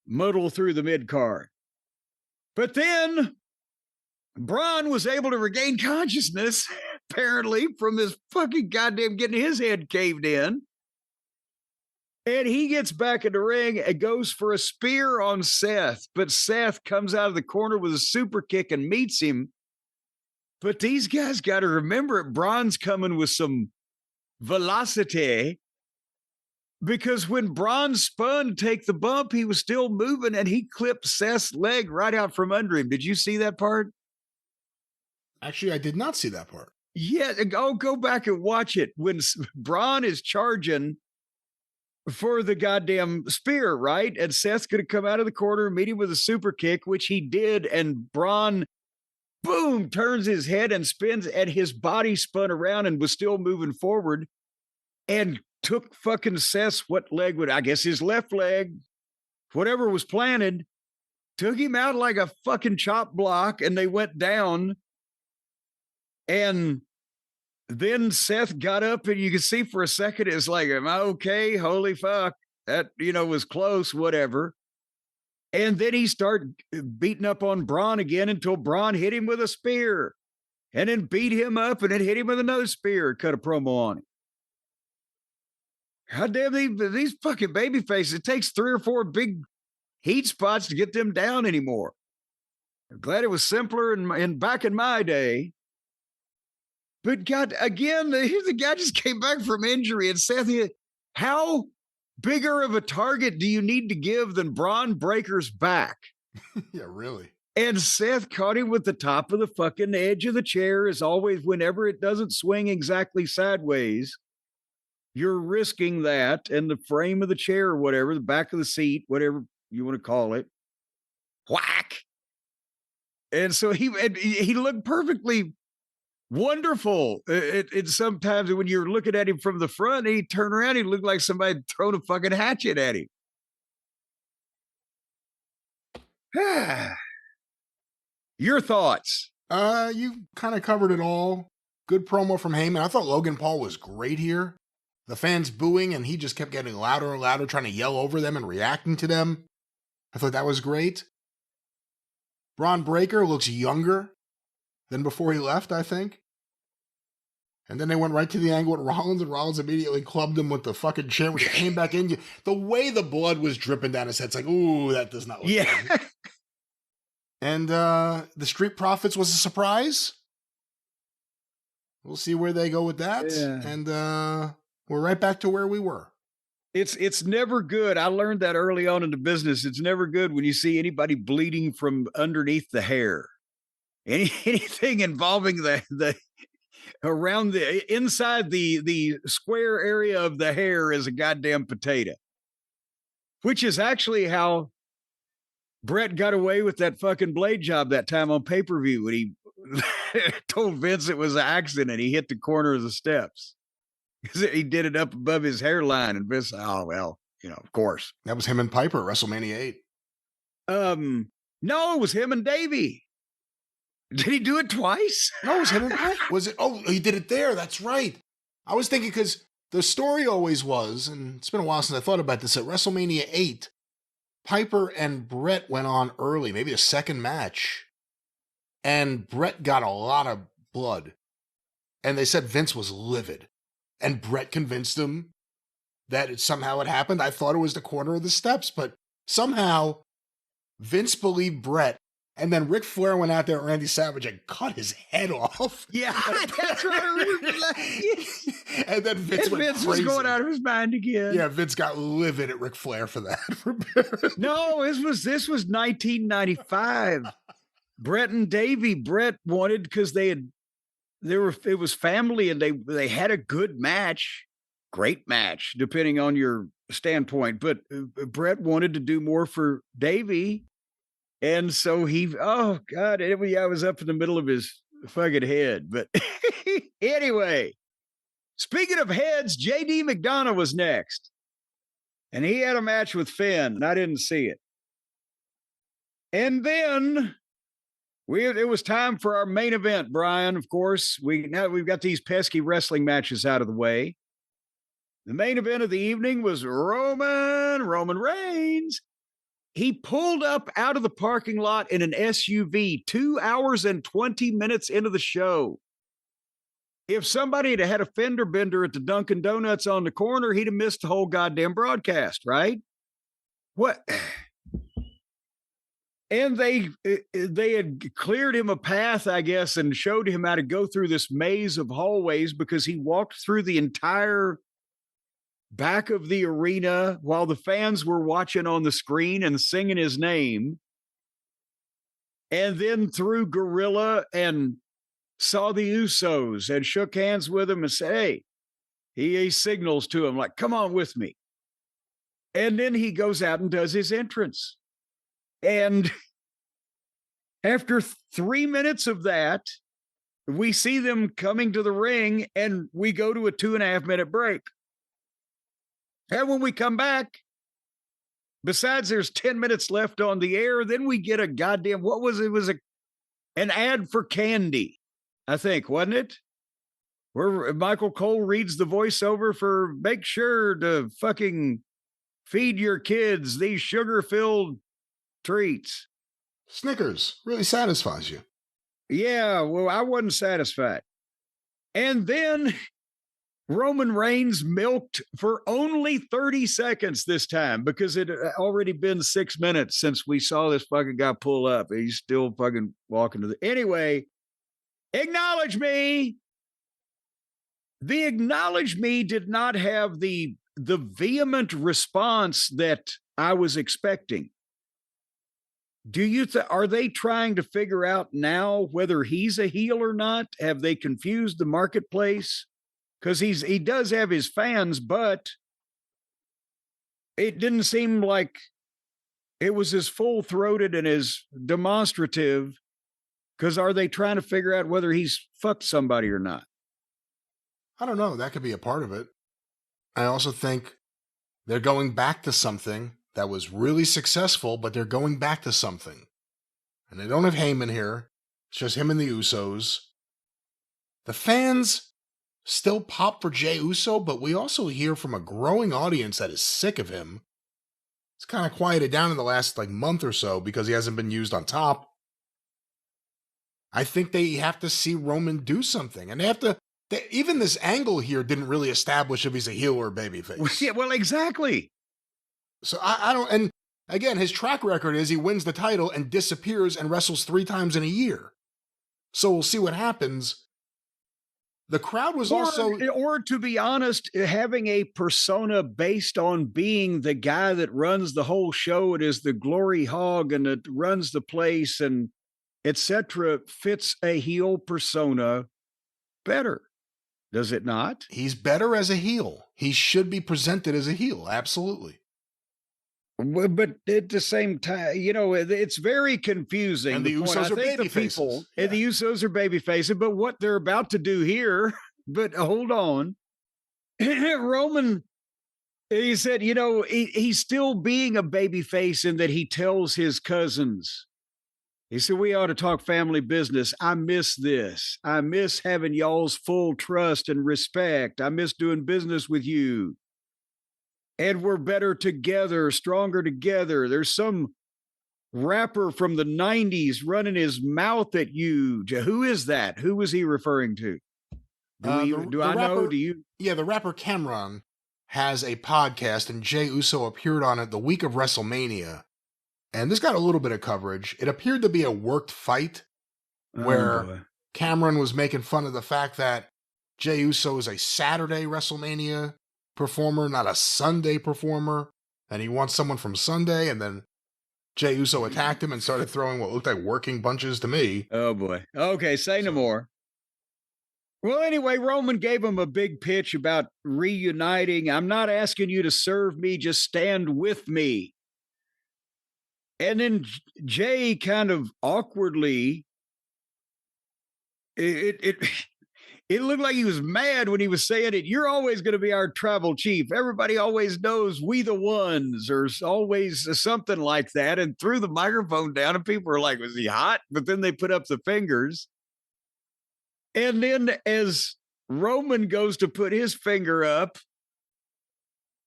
muddle through the mid-card. But then Braun was able to regain consciousness, apparently, from this fucking goddamn getting his head caved in. And he gets back in the ring and goes for a spear on Seth. But Seth comes out of the corner with a super kick and meets him. But these guys got to remember it. Braun's coming with some velocity. Because when Braun spun to take the bump, he was still moving and he clipped Seth's leg right out from under him. Did you see that part? Actually, I did not see that part. Yeah, go back and watch it. When Braun is charging for the goddamn spear, right? And Seth's going to come out of the corner, meet him with a super kick, which he did. And Braun, boom, turns his head and spins, and his body spun around and was still moving forward. And took fucking Seth's I guess his left leg, whatever was planted, took him out like a fucking chop block, and they went down. And then Seth got up, and you could see for a second, it's like, am I okay? Holy fuck. That, was close, whatever. And then he started beating up on Braun again until Braun hit him with a spear, and then beat him up, and then hit him with another spear, cut a promo on him. God damn, these fucking baby faces, it takes 3 or 4 big heat spots to get them down anymore. I'm glad it was simpler in back in my day. But God, again, the guy just came back from injury, and Seth, how bigger of a target do you need to give than Braun Breaker's back? Yeah, really. And Seth caught him with the top of the fucking edge of the chair, as always. Whenever it doesn't swing exactly sideways, you're risking that, and the frame of the chair or whatever, the back of the seat, whatever you want to call it, whack. And so he looked perfectly wonderful. It sometimes when you're looking at him from the front, he turned around, he looked like somebody had thrown a fucking hatchet at him. Your thoughts? You kind of covered it all. Good promo from Heyman. I thought Logan Paul was great here. The fans booing, and he just kept getting louder and louder, trying to yell over them and reacting to them. I thought that was great. Braun Breaker looks younger than before he left, I think. And then they went right to the angle with Rollins, and Rollins immediately clubbed him with the fucking chair when he came back in. The way the blood was dripping down his head, it's like, ooh, that does not look good. And the Street Profits was a surprise. We'll see where they go with that. Yeah. And we're right back to where we were. It's never good. I learned that early on in the business. It's never good when you see anybody bleeding from underneath the hair. Anything involving the around the inside the square area of the hair is a goddamn potato. Which is actually how Brett got away with that fucking blade job that time on pay-per-view when he told Vince it was an accident. He hit the corner of the steps. He did it up above his hairline, and Vince, oh, well, of course. That was him and Piper at WrestleMania 8. No, it was him and Davey. Did he do it twice? No, it was him and Piper. Was it? Oh, he did it there. That's right. I was thinking because the story always was, and it's been a while since I thought about this, at WrestleMania 8, Piper and Brett went on early, maybe the second match, and Brett got a lot of blood. And they said Vince was livid. And Brett convinced him that it somehow had happened. I thought it was the corner of the steps, but somehow Vince believed Brett. And then Ric Flair went out there, Randy Savage, and cut his head off. Yeah, that's right. And then Vince was going out of his mind again. Yeah, Vince got livid at Ric Flair for that. No, this was 1995. Brett and Davey. Brett wanted, because it was family, and they had a good match, great match, depending on your standpoint. But Brett wanted to do more for Davey. And so oh God, I was up in the middle of his fucking head. But anyway, speaking of heads, JD McDonough was next. And he had a match with Finn, and I didn't see it. And then it was time for our main event, Brian. Of course, we've got these pesky wrestling matches out of the way. The main event of the evening was Roman Reigns. He pulled up out of the parking lot in an SUV 2 hours and 20 minutes into the show. If somebody had a fender bender at the Dunkin' Donuts on the corner, he'd have missed the whole goddamn broadcast, right? What? And they had cleared him a path, I guess, and showed him how to go through this maze of hallways because he walked through the entire back of the arena while the fans were watching on the screen and singing his name. And then through Gorilla and saw the Usos and shook hands with him and said, hey, he signals to him like, come on with me. And then he goes out and does his entrance. And after 3 minutes of that, we see them coming to the ring and we go to a 2.5 minute break. And when we come back, besides there's 10 minutes left on the air, then we get a goddamn, what was it? It was an ad for candy, I think, wasn't it? Where Michael Cole reads the voiceover for make sure to fucking feed your kids these sugar-filled treats. Snickers really satisfies you. Yeah, well, I wasn't satisfied. And then Roman Reigns milked for only 30 seconds this time because it had already been 6 minutes since we saw this fucking guy pull up. He's still fucking walking to the... Anyway, acknowledge me. The acknowledge me did not have the vehement response that I was expecting. Do you are they trying to figure out now whether he's a heel or not? Have they confused the marketplace? Because he does have his fans, but it didn't seem like it was as full-throated and as demonstrative. Because are they trying to figure out whether he's fucked somebody or not? I don't know. That could be a part of it. I also think they're going back to something that was really successful, but they're going back to something. And they don't have Heyman here. It's just him and the Usos. The fans still pop for Jey Uso, but we also hear from a growing audience that is sick of him. It's kind of quieted down in the last month or so because he hasn't been used on top. I think they have to see Roman do something, and they have to. Even this angle here didn't really establish if he's a heel or a babyface. Yeah, well, exactly. So I don't, and again, his track record is he wins the title and disappears and wrestles 3 times in a year. So we'll see what happens. The crowd was or to be honest, having a persona based on being the guy that runs the whole show and is the glory hog and that runs the place and etc. fits a heel persona better. Does it not? He's better as a heel. He should be presented as a heel. Absolutely. But at the same time, it's very confusing. And the Usos are baby faces. And the Usos are baby faces, but what they're about to do here, but hold on. Roman, he said, he's still being a baby face in that he tells his cousins. He said, we ought to talk family business. I miss this. I miss having y'all's full trust and respect. I miss doing business with you. And we're better together, stronger together. There's some rapper from the 90s running his mouth at you. Who is that? Who was he referring to? Do I know? Do you? Yeah, the rapper Cameron has a podcast, and Jey Uso appeared on it the week of WrestleMania. And this got a little bit of coverage. It appeared to be a worked fight where Cameron was making fun of the fact that Jey Uso is a Saturday WrestleMania performer, not a Sunday performer. And he wants someone from Sunday. And then Jey Uso attacked him and started throwing what looked like working punches to me. Oh, boy. Okay, say no more. Well, anyway, Roman gave him a big pitch about reuniting. I'm not asking you to serve me, just stand with me. And then Jay kind of awkwardly, it looked like he was mad when he was saying it. You're always going to be our tribal chief. Everybody always knows we the ones, or always something like that. And threw the microphone down, and people were like, was he hot? But then they put up the fingers. And then as Roman goes to put his finger up,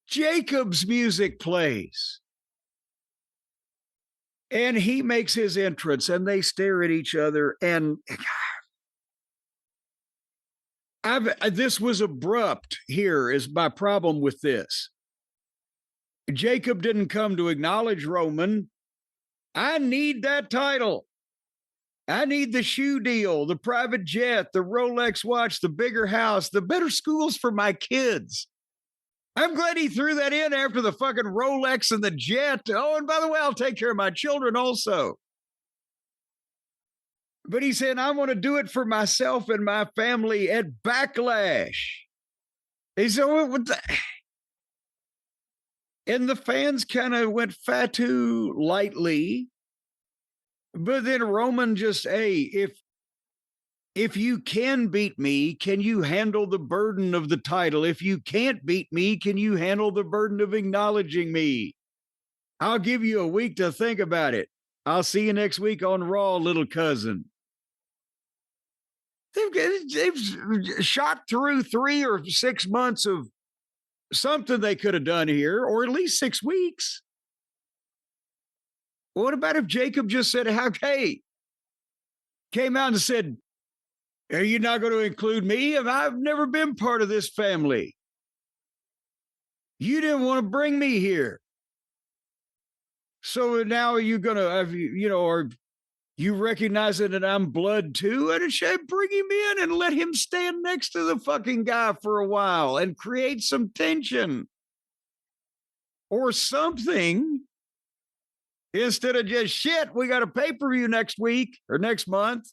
Jacob's music plays. And he makes his entrance, and they stare at each other. And this was abrupt. Here is my problem with this. Jacob didn't come to acknowledge Roman. I need that title. I need the shoe deal, the private jet, the Rolex watch, the bigger house, the better schools for my kids. I'm glad he threw that in after the fucking Rolex and the jet. Oh, and by the way, I'll take care of my children also. But he said, I want to do it for myself and my family at Backlash. He said, and the fans kind of went Fatu lightly. But then Roman just, hey, if you can beat me, can you handle the burden of the title? If you can't beat me, can you handle the burden of acknowledging me? I'll give you a week to think about it. I'll see you next week on Raw, little cousin. They've shot through 3 or 6 months of something they could have done here, or at least 6 weeks. What about if Jacob just said, hey, came out and said, are you not going to include me? I've never been part of this family. You didn't want to bring me here. So now are you going to, or you recognizing that I'm blood too? And it should bring him in and let him stand next to the fucking guy for a while and create some tension or something. Instead of just shit, we got a pay-per-view next week or next month.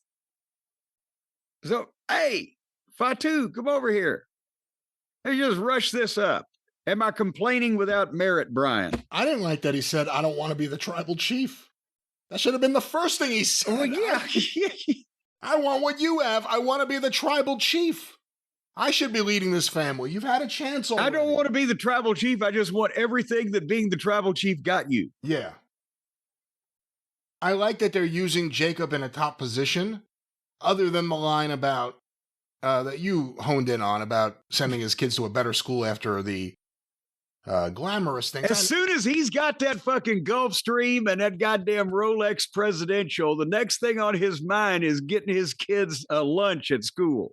So, hey, Fatu, come over here. Let's just rush this up. Am I complaining without merit, Brian? I didn't like that he said, I don't want to be the tribal chief. That should have been the first thing he said. Well, yeah. I want what you have. I want to be the tribal chief. I should be leading this family. You've had a chance already. I don't want to be the tribal chief. I just want everything that being the tribal chief got you. Yeah. I like that they're using Jacob in a top position, other than the line about that you honed in on about sending his kids to a better school after the glamorous thing. As soon as he's got that fucking Gulfstream and that goddamn Rolex Presidential, the next thing on his mind is getting his kids a lunch at school.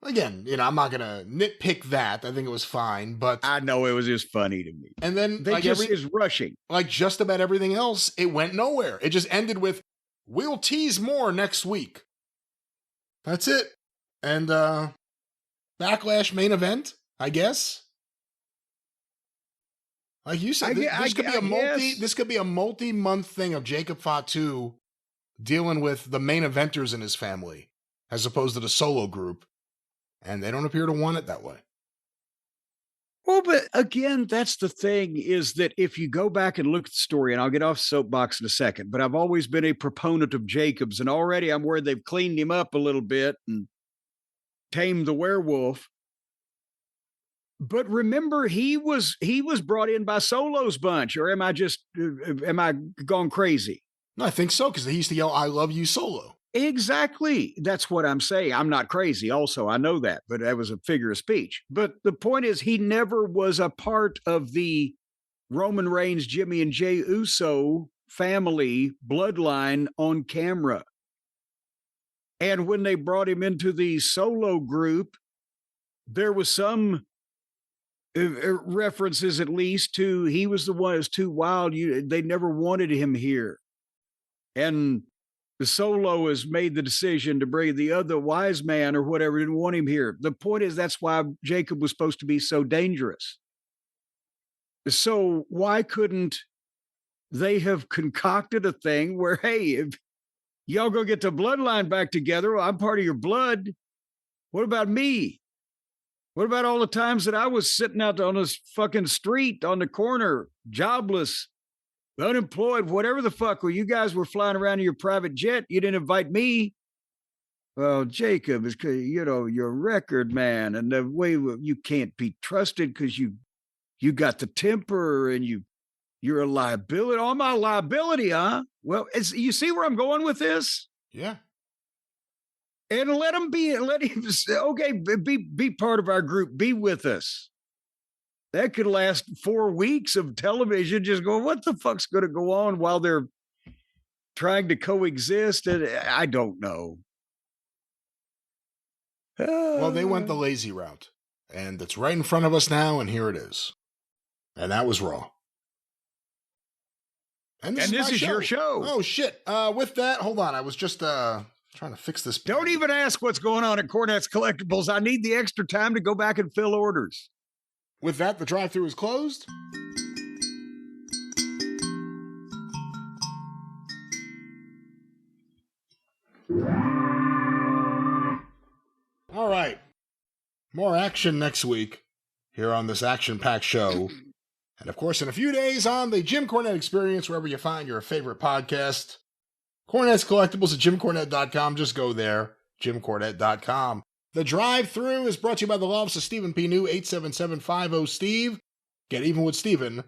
Again, I'm not going to nitpick that. I think it was fine, but I know it was just funny to me. And then they is rushing. Like just about everything else, it went nowhere. It just ended with, we'll tease more next week. That's it. And Backlash main event, I guess. Like you said, this could be a multi-month thing of Jacob Fatu dealing with the main eventers in his family, as opposed to the solo group. And they don't appear to want it that way. Well, but again, that's the thing, is that if you go back and look at the story, and I'll get off soapbox in a second, but I've always been a proponent of Jacobs, and already I'm worried they've cleaned him up a little bit and tamed the werewolf. But remember, he was brought in by Solo's bunch, or am I gone crazy? No, I think so, because he used to yell, I love you, Solo. Exactly. That's what I'm saying. I'm not crazy. Also, I know that, but that was a figure of speech. But the point is, he never was a part of the Roman Reigns, Jimmy, and Jey Uso family bloodline on camera. And when they brought him into the Solo group, there was some references, at least, to he was the one who's too wild. They never wanted him here. And the Solo has made the decision to bring the other wise man or whatever, didn't want him here. The point is, that's why Jacob was supposed to be so dangerous. So why couldn't they have concocted a thing where, hey, if y'all go get the bloodline back together, well, I'm part of your blood. What about me? What about all the times that I was sitting out on this fucking street on the corner, jobless, unemployed, whatever the fuck, where you guys were flying around in your private jet? You didn't invite me. Well, Jacob is, you're a record man, and the way you can't be trusted because you got the temper and you're a liability. Oh, my liability, huh? Well, you see where I'm going with this? Yeah. And let him okay, be part of our group, be with us. That could last 4 weeks of television just going, what the fuck's going to go on while they're trying to coexist? And I don't know. Well, they went the lazy route, and it's right in front of us now, and here it is. And that was Raw. And this my is your show. Oh, shit. With that, hold on. I was just trying to fix this. Don't even ask what's going on at Cornette's Collectibles. I need the extra time to go back and fill orders. With that, the drive-thru is closed. All right. More action next week here on this action-packed show. And of course, in a few days on the Jim Cornette Experience, wherever you find your favorite podcast. Cornette's Collectibles at JimCornette.com. Just go there, JimCornette.com. The Drive-Thru is brought to you by the law office of Stephen P. New, 877-50-STEVE. Get even with Stephen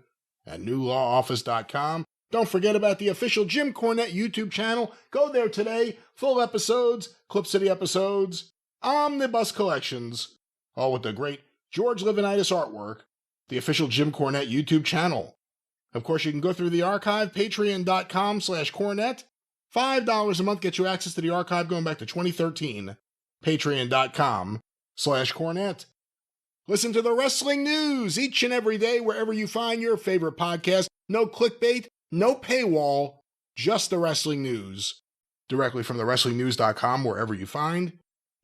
at NewLawOffice.com. Don't forget about the official Jim Cornette YouTube channel. Go there today. Full episodes, Clip City episodes, omnibus collections, all with the great George Livinitis artwork. The official Jim Cornette YouTube channel. Of course, you can go through the archive, patreon.com/Cornette. $5 a month gets you access to the archive going back to 2013. Patreon.com/Cornette. Listen to the wrestling news each and every day wherever you find your favorite podcast. No clickbait, no paywall, just the wrestling news. Directly from thewrestlingnews.com wherever you find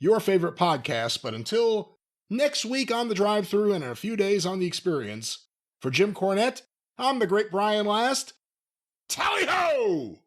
your favorite podcast. But until next week on the Drive-Thru and in a few days on the Experience, for Jim Cornette, I'm the great Brian Last. Tally-ho!